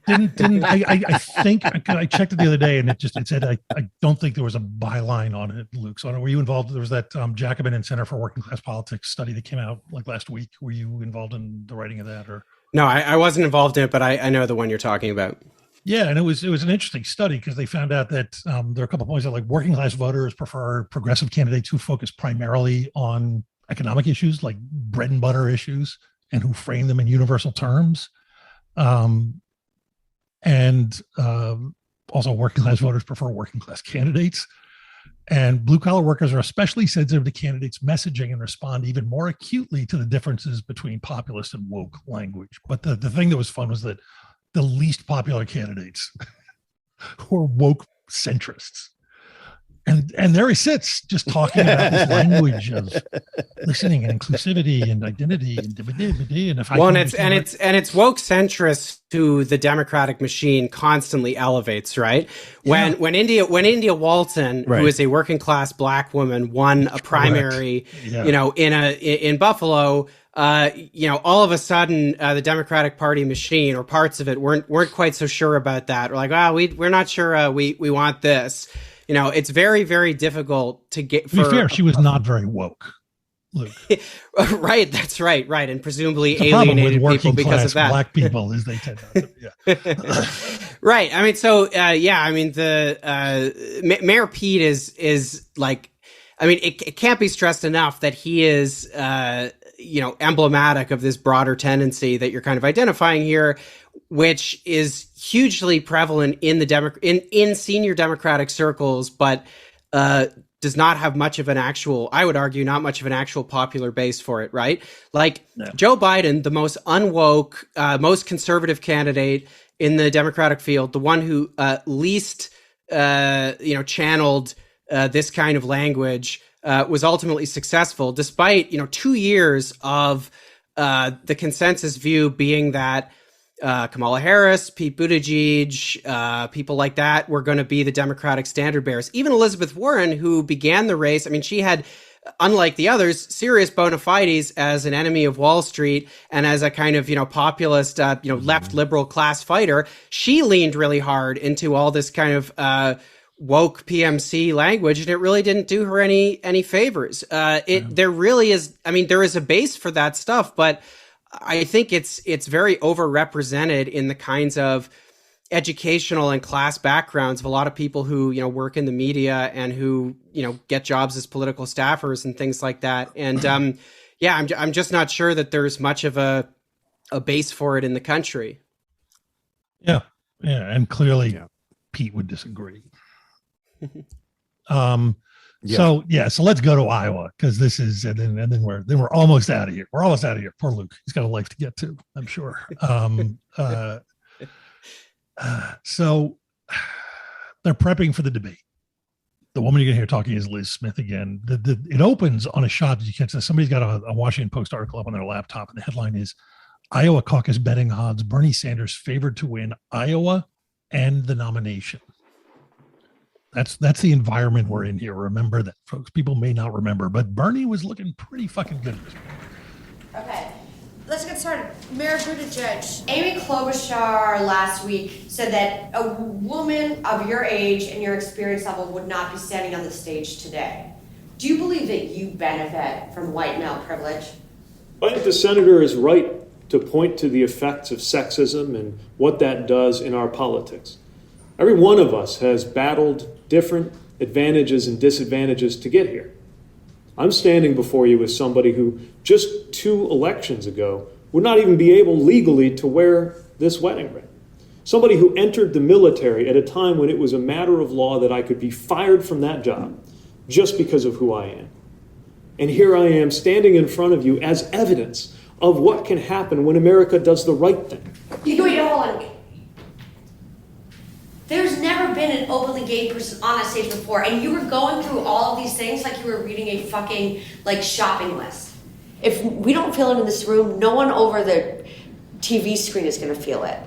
I think I checked it the other day, and it said I don't think there was a byline on it, Luke. So were you involved? There was that Jacobin and Center for Working Class Politics study that came out like last week. Were you involved in the writing of that? Or no, I wasn't involved in it, but I know the one you're talking about. Yeah, and it was an interesting study because they found out that there are a couple of points that like working class voters prefer progressive candidates who focus primarily on economic issues, like bread and butter issues, and who frame them in universal terms. Also working class voters prefer working class candidates. And blue collar workers are especially sensitive to candidates' messaging and respond even more acutely to the differences between populist and woke language. But the thing that was fun was that the least popular candidates were woke centrists. And there he sits just talking about this language of listening and inclusivity and identity and if it's woke centrists who the Democratic machine constantly elevates, right? When India Walton, Right. who is a working class black woman, won a primary, in Buffalo, all of a sudden the Democratic Party machine or parts of it weren't quite so sure about that. We're like, we're not sure we want this. It's very, very difficult to get. To be fair, she was not very woke, Luke. Right, that's right, and presumably the alienated with people because of that. Black people, as they tend to. Right. I mean, so the Mayor Pete is like, I mean, it can't be stressed enough that he is, emblematic of this broader tendency that you're kind of identifying here, which is hugely prevalent in the in senior Democratic circles, but does not have much of an actual, I would argue, not much of an actual popular base for it, right? Like Joe Biden, the most unwoke, most conservative candidate in the Democratic field, the one who least, channeled this kind of language, was ultimately successful, despite 2 years of the consensus view being that Kamala Harris, Pete Buttigieg, people like that were going to be the Democratic standard bearers. Even Elizabeth Warren, who began the race, I mean, she had, unlike the others, serious bona fides as an enemy of Wall Street and as a kind of, populist, left liberal class fighter. She leaned really hard into all this kind of woke PMC language, and it really didn't do her any favors. There really is, I mean, there is a base for that stuff, but I think it's very overrepresented in the kinds of educational and class backgrounds of a lot of people who, work in the media and who, get jobs as political staffers and things like that. And I'm just not sure that there's much of a base for it in the country. Yeah. And clearly Pete would disagree. So let's go to Iowa, because this is, and then we're almost out of here. We're almost out of here. Poor Luke, he's got a life to get to, I'm sure. So they're prepping for the debate. The woman you're gonna hear talking is Liz Smith again. It opens on a shot that you catch. Somebody's got a Washington Post article up on their laptop, and the headline is Iowa caucus betting odds: Bernie Sanders favored to win Iowa and the nomination. That's the environment we're in here. Remember that, folks. People may not remember, but Bernie was looking pretty fucking good. Okay, let's get started. Mayor Buttigieg, Amy Klobuchar last week said that a woman of your age and your experience level would not be standing on the stage today. Do you believe that you benefit from white male privilege? I think the senator is right to point to the effects of sexism and what that does in our politics. Every one of us has battled different advantages and disadvantages to get here. I'm standing before you as somebody who just 2 elections ago would not even be able legally to wear this wedding ring. Somebody who entered the military at a time when it was a matter of law that I could be fired from that job just because of who I am. And here I am standing in front of you as evidence of what can happen when America does the right thing. You wait, hold on. been an openly gay person on that stage before, and you were going through all of these things like you were reading a fucking like shopping list. If we don't feel it in this room, no one over the TV screen is gonna feel it.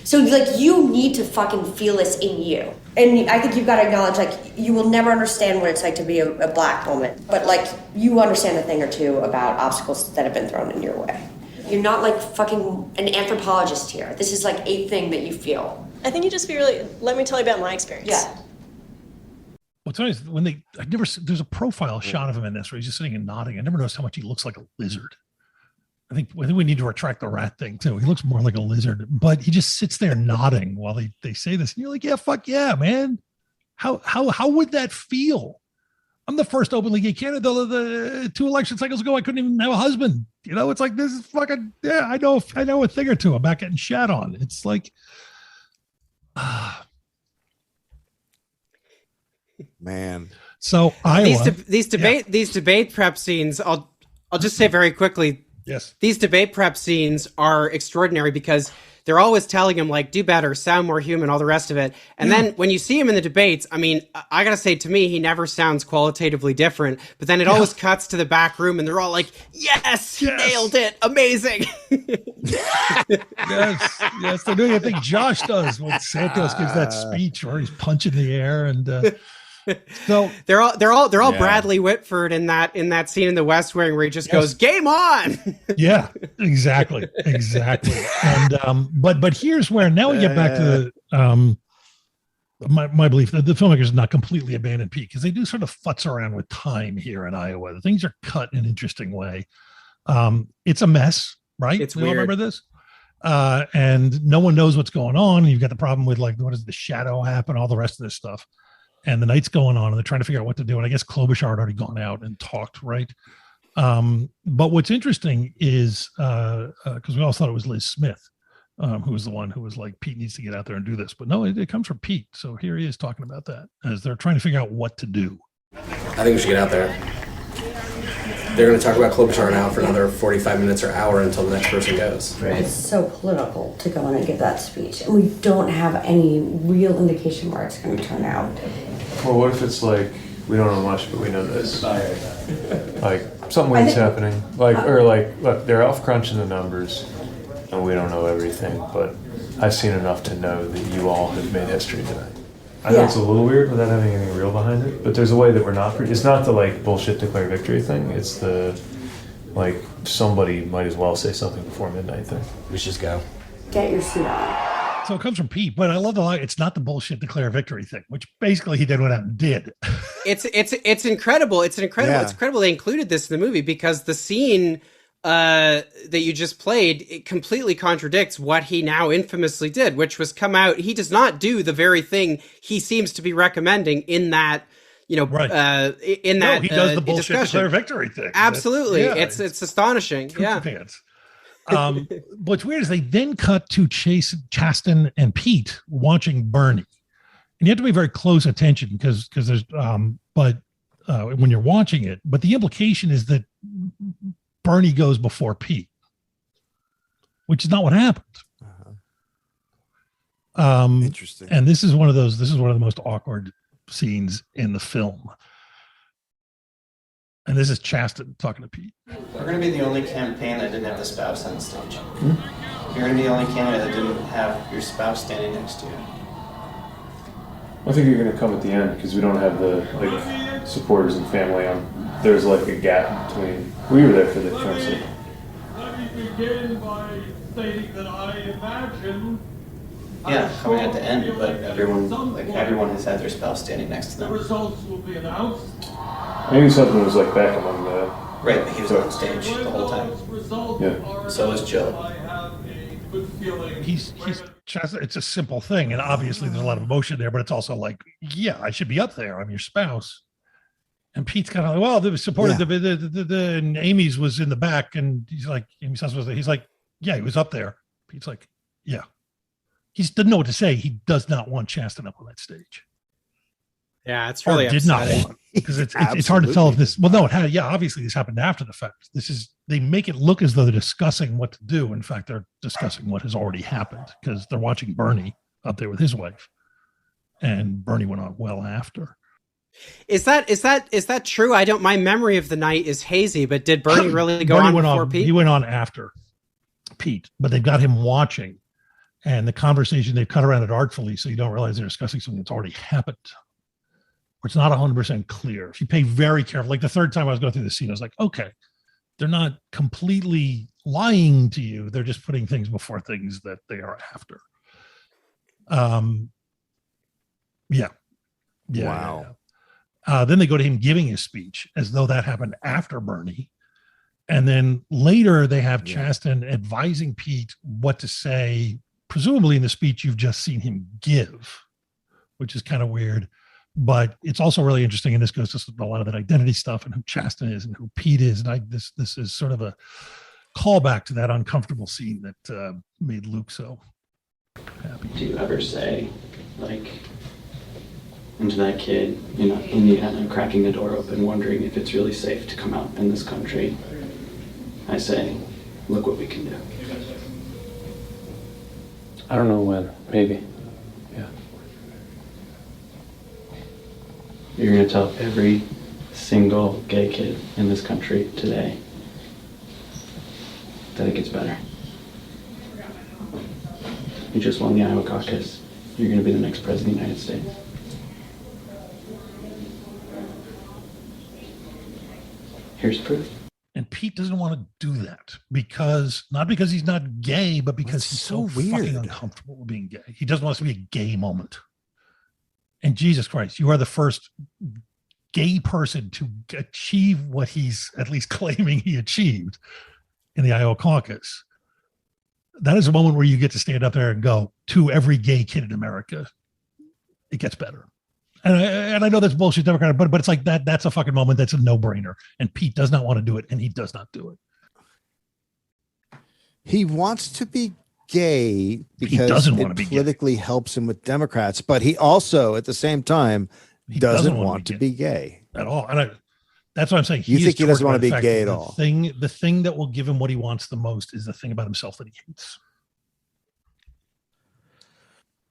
So like you need to fucking feel this in you. And I think you've got to acknowledge, like, you will never understand what it's like to be a black woman, but like you understand a thing or two about obstacles that have been thrown in your way. You're not like fucking an anthropologist here. This is like a thing that you feel. I think you just be really, let me tell you about my experience. Yeah. What's nice when there's a profile shot of him in this where he's just sitting and nodding. I never noticed how much he looks like a lizard. I think we need to retract the rat thing too. He looks more like a lizard, but he just sits there nodding while they say this. And you're like, yeah, fuck yeah, man. How would that feel? I'm the first openly gay candidate. The 2 election cycles ago, I couldn't even have a husband. You know, it's like, this is fucking, yeah, I know a thing or two about getting shat on. It's like, man. So Iowa, these debate prep scenes, I'll just say very quickly. Yes. These debate prep scenes are extraordinary because they're always telling him, like, do better, sound more human, all the rest of it. And then when you see him in the debates, I mean, I got to say, to me, he never sounds qualitatively different. But then it always cuts to the back room and they're all like, yes, he nailed it. Amazing. yes. They're doing, I think Josh does when Santos gives that speech where he's punching the air. And so they're all Bradley Whitford in that scene in The West Wing where he just goes, game on. Yeah, exactly. And but here's where now we get back to the my belief that the filmmakers not completely abandoned Pete, because they do sort of futz around with time here in Iowa. The things are cut in an interesting way. It's a mess, right? It's we weird. all remember this. And no one knows what's going on. You've got the problem with, like, what does the shadow happen, all the rest of this stuff. And the night's going on and they're trying to figure out what to do. And I guess Klobuchar had already gone out and talked, right? But what's interesting is, because we all thought it was Liz Smith, who was the one who was like, Pete needs to get out there and do this. But no, it comes from Pete. So here he is talking about that as they're trying to figure out what to do. I think we should get out there. They're going to talk about Klobuchar now for another 45 minutes or hour until the next person goes. It's so political to go in and give that speech. And we don't have any real indication where it's going to turn out. Well, what if it's like, we don't know much, but we know this? Like, something weird's happening. Like, or like, look, they're off crunching the numbers, and we don't know everything, but I've seen enough to know that you all have made history tonight. I know it's a little weird without having anything real behind it, but there's a way that we're not. It's not the like bullshit declare victory thing. It's the like somebody might as well say something before midnight thing. We should just go. Get your suit on. So it comes from Pete, but I love the line. It's not the bullshit declare victory thing, which basically he then went out and did. It's incredible. It's incredible they included this in the movie because the scene that you just played, it completely contradicts what he now infamously did, which was come out. He does not do the very thing he seems to be recommending in that, he does the bullshit discussion. Declare victory thing. Absolutely. It's astonishing. Yeah. What's weird is they then cut to Chasten and Pete watching Bernie. And you have to pay very close attention because there's, when you're watching it, but the implication is that Bernie goes before Pete, which is not what happened. Interesting. And this is one of the most awkward scenes in the film. And this is Chasten talking to Pete. We're going to be the only campaign that didn't have the spouse on the stage. You're going to be the only candidate that didn't have your spouse standing next to you. I think you're going to come at the end because we don't have the supporters and family on. There's like a gap between. We were there for the concert. Let me begin by stating that I imagine. Yeah, coming at the end, but everyone has had their spouse standing next to them. The results will be announced. Maybe something was like back among the. Right, but he was on stage the whole time. Yeah. So was Joe. He's it's a simple thing, and obviously there's a lot of emotion there, but it's also like, yeah, I should be up there. I'm your spouse. And Pete's kind of like, well, they supported and Amy's was in the back, and he's like, Amy Suss was there. He's like, yeah, he was up there. Pete's like, yeah. He doesn't know what to say. He does not want Chasten up on that stage. Yeah, it's really did not want, because it's hard to tell if this. Well, no, it had. Yeah, obviously this happened after the fact. They make it look as though they're discussing what to do. In fact, they're discussing what has already happened because they're watching Bernie up there with his wife, and Bernie went on well after. Is that true? My memory of the night is hazy, but did Bernie really go on before Pete? He went on after Pete, but they've got him watching, and the conversation, they've cut around it artfully so you don't realize they're discussing something that's already happened. Or it's not 100% clear. If you pay very careful, like the third time I was going through the scene, I was like, okay, they're not completely lying to you. They're just putting things before things that they are after. Yeah. Wow. Yeah. Then they go to him giving his speech as though that happened after Bernie. And then later they have Chasten advising Pete what to say, presumably in the speech you've just seen him give, which is kind of weird. But it's also really interesting, and this goes to a lot of that identity stuff and who Chasten is and who Pete is. And this is sort of a callback to that uncomfortable scene that made Luke so happy. Do you ever say, like, into that kid, Indiana, cracking the door open, wondering if it's really safe to come out in this country? I say, look what we can do. I don't know when. Maybe. Yeah. You're going to tell every single gay kid in this country today that it gets better. You just won the Iowa caucus. You're going to be the next president of the United States. Here's proof. And Pete doesn't want to do that not because he's not gay, but because he's so fucking uncomfortable with being gay. He doesn't want us to be a gay moment. And Jesus Christ, you are the first gay person to achieve what he's at least claiming he achieved in the Iowa caucus. That is a moment where you get to stand up there and go, to every gay kid in America, it gets better. And I know that's bullshit Democrat, but it's like that's a fucking moment that's a no-brainer. And Pete does not want to do it, and he does not do it. He wants to be gay because he doesn't want to be politically helps him with Democrats, but he also at the same time doesn't want to be gay at all. And that's what I'm saying. You think he doesn't want to be gay at all? The thing that will give him what he wants the most is the thing about himself that he hates.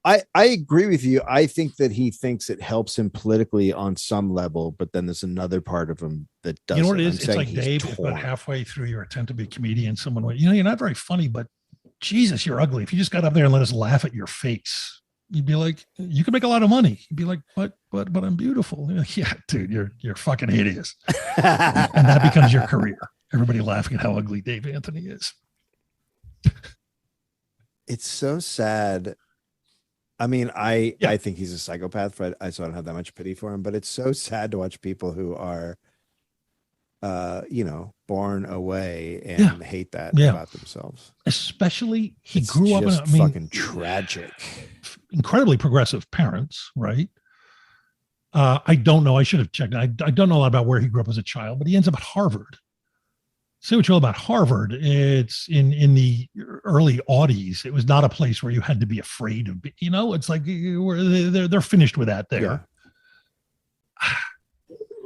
I agree with you. I think that he thinks it helps him politically on some level, but then there's another part of him that doesn't. You know what it is? It's like, Dave, if about halfway through your attempt to be a comedian, someone went, you're not very funny, but Jesus, you're ugly. If you just got up there and let us laugh at your face, you'd be like, you could make a lot of money. You'd be like, but I'm beautiful. Like, yeah, dude, you're fucking hideous. And that becomes your career. Everybody laughing at how ugly Dave Anthony is. It's so sad. I mean, I think he's a psychopath, so I don't have that much pity for him, but it's so sad to watch people who are, born away and hate that about themselves. Especially he grew up in fucking tragic, incredibly progressive parents, right? I don't know. I should have checked. I don't know a lot about where he grew up as a child, but he ends up at Harvard. Say what you will about Harvard. It's in the early aughties. It was not a place where you had to be afraid of, it's like they're finished with that there. Yeah.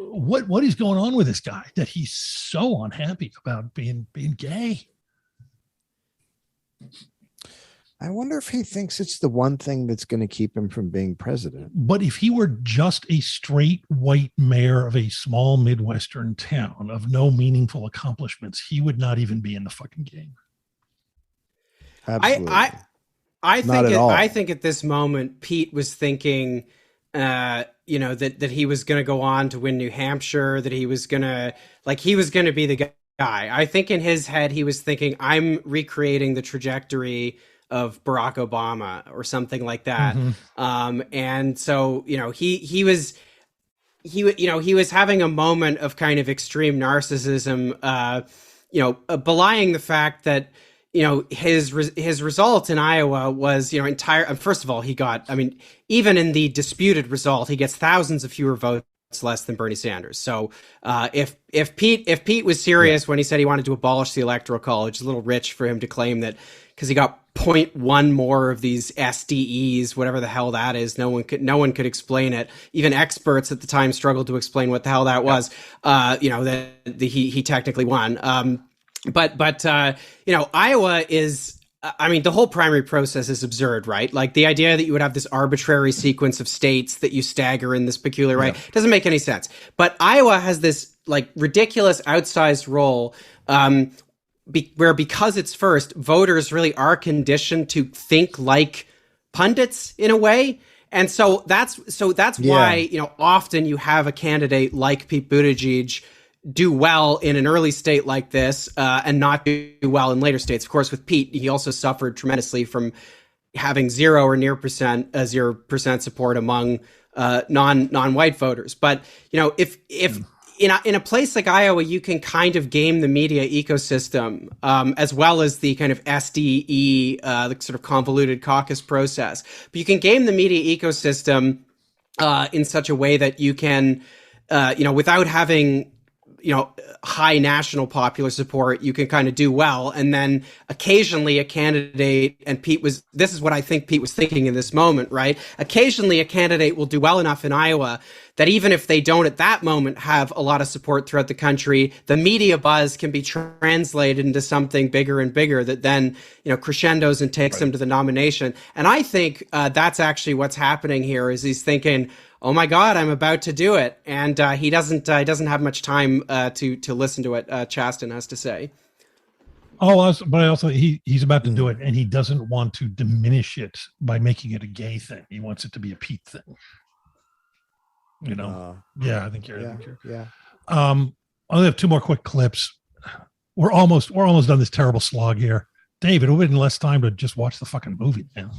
What is going on with this guy that he's so unhappy about being gay? I wonder if he thinks it's the one thing that's going to keep him from being president. But if he were just a straight white mayor of a small Midwestern town of no meaningful accomplishments, he would not even be in the fucking game. Absolutely. I think at this moment, Pete was thinking, that he was going to go on to win New Hampshire, that he was going to be the guy. I think in his head, he was thinking, I'm recreating the trajectory of Barack Obama or something like that. Mm-hmm. And so, he was having a moment of kind of extreme narcissism, belying the fact that, his result in Iowa was, first of all, he got, even in the disputed result, he gets thousands of fewer votes less than Bernie Sanders. So if Pete was serious when he said he wanted to abolish the Electoral College, it's a little rich for him to claim that because he got 0.1 more of these SDEs, whatever the hell that is. No one could explain it. Even experts at the time struggled to explain what the hell that was. He technically won. But Iowa is I mean, the whole primary process is absurd, right? Like the idea that you would have this arbitrary sequence of states that you stagger in this peculiar way doesn't make any sense. But Iowa has this like ridiculous outsized role where because it's first, voters really are conditioned to think like pundits in a way. And so that's why, often you have a candidate like Pete Buttigieg do well in an early state like this and not do well in later states. Of course, with Pete, he also suffered tremendously from having 0 or near 0% support among non-white voters. But, if in a place like Iowa, you can kind of game the media ecosystem as well as the kind of SDE, the sort of convoluted caucus process. But you can game the media ecosystem in such a way that you can, without having high national popular support, you can kind of do well. And then occasionally a candidate, and this is what I think Pete was thinking in this moment, right? Occasionally a candidate will do well enough in Iowa that even if they don't at that moment have a lot of support throughout the country, the media buzz can be translated into something bigger and bigger that then, crescendos and takes them to the nomination. And I think that's actually what's happening here is he's thinking, oh my God, I'm about to do it. And he doesn't have much time to listen to what Chasten has to say. But also he's about to do it, and he doesn't want to diminish it by making it a gay thing. He wants it to be a Pete thing. Yeah, I think you're. Yeah. I only have 2 more quick clips. We're almost done this terrible slog here. David, it would have been less time to just watch the fucking movie, man.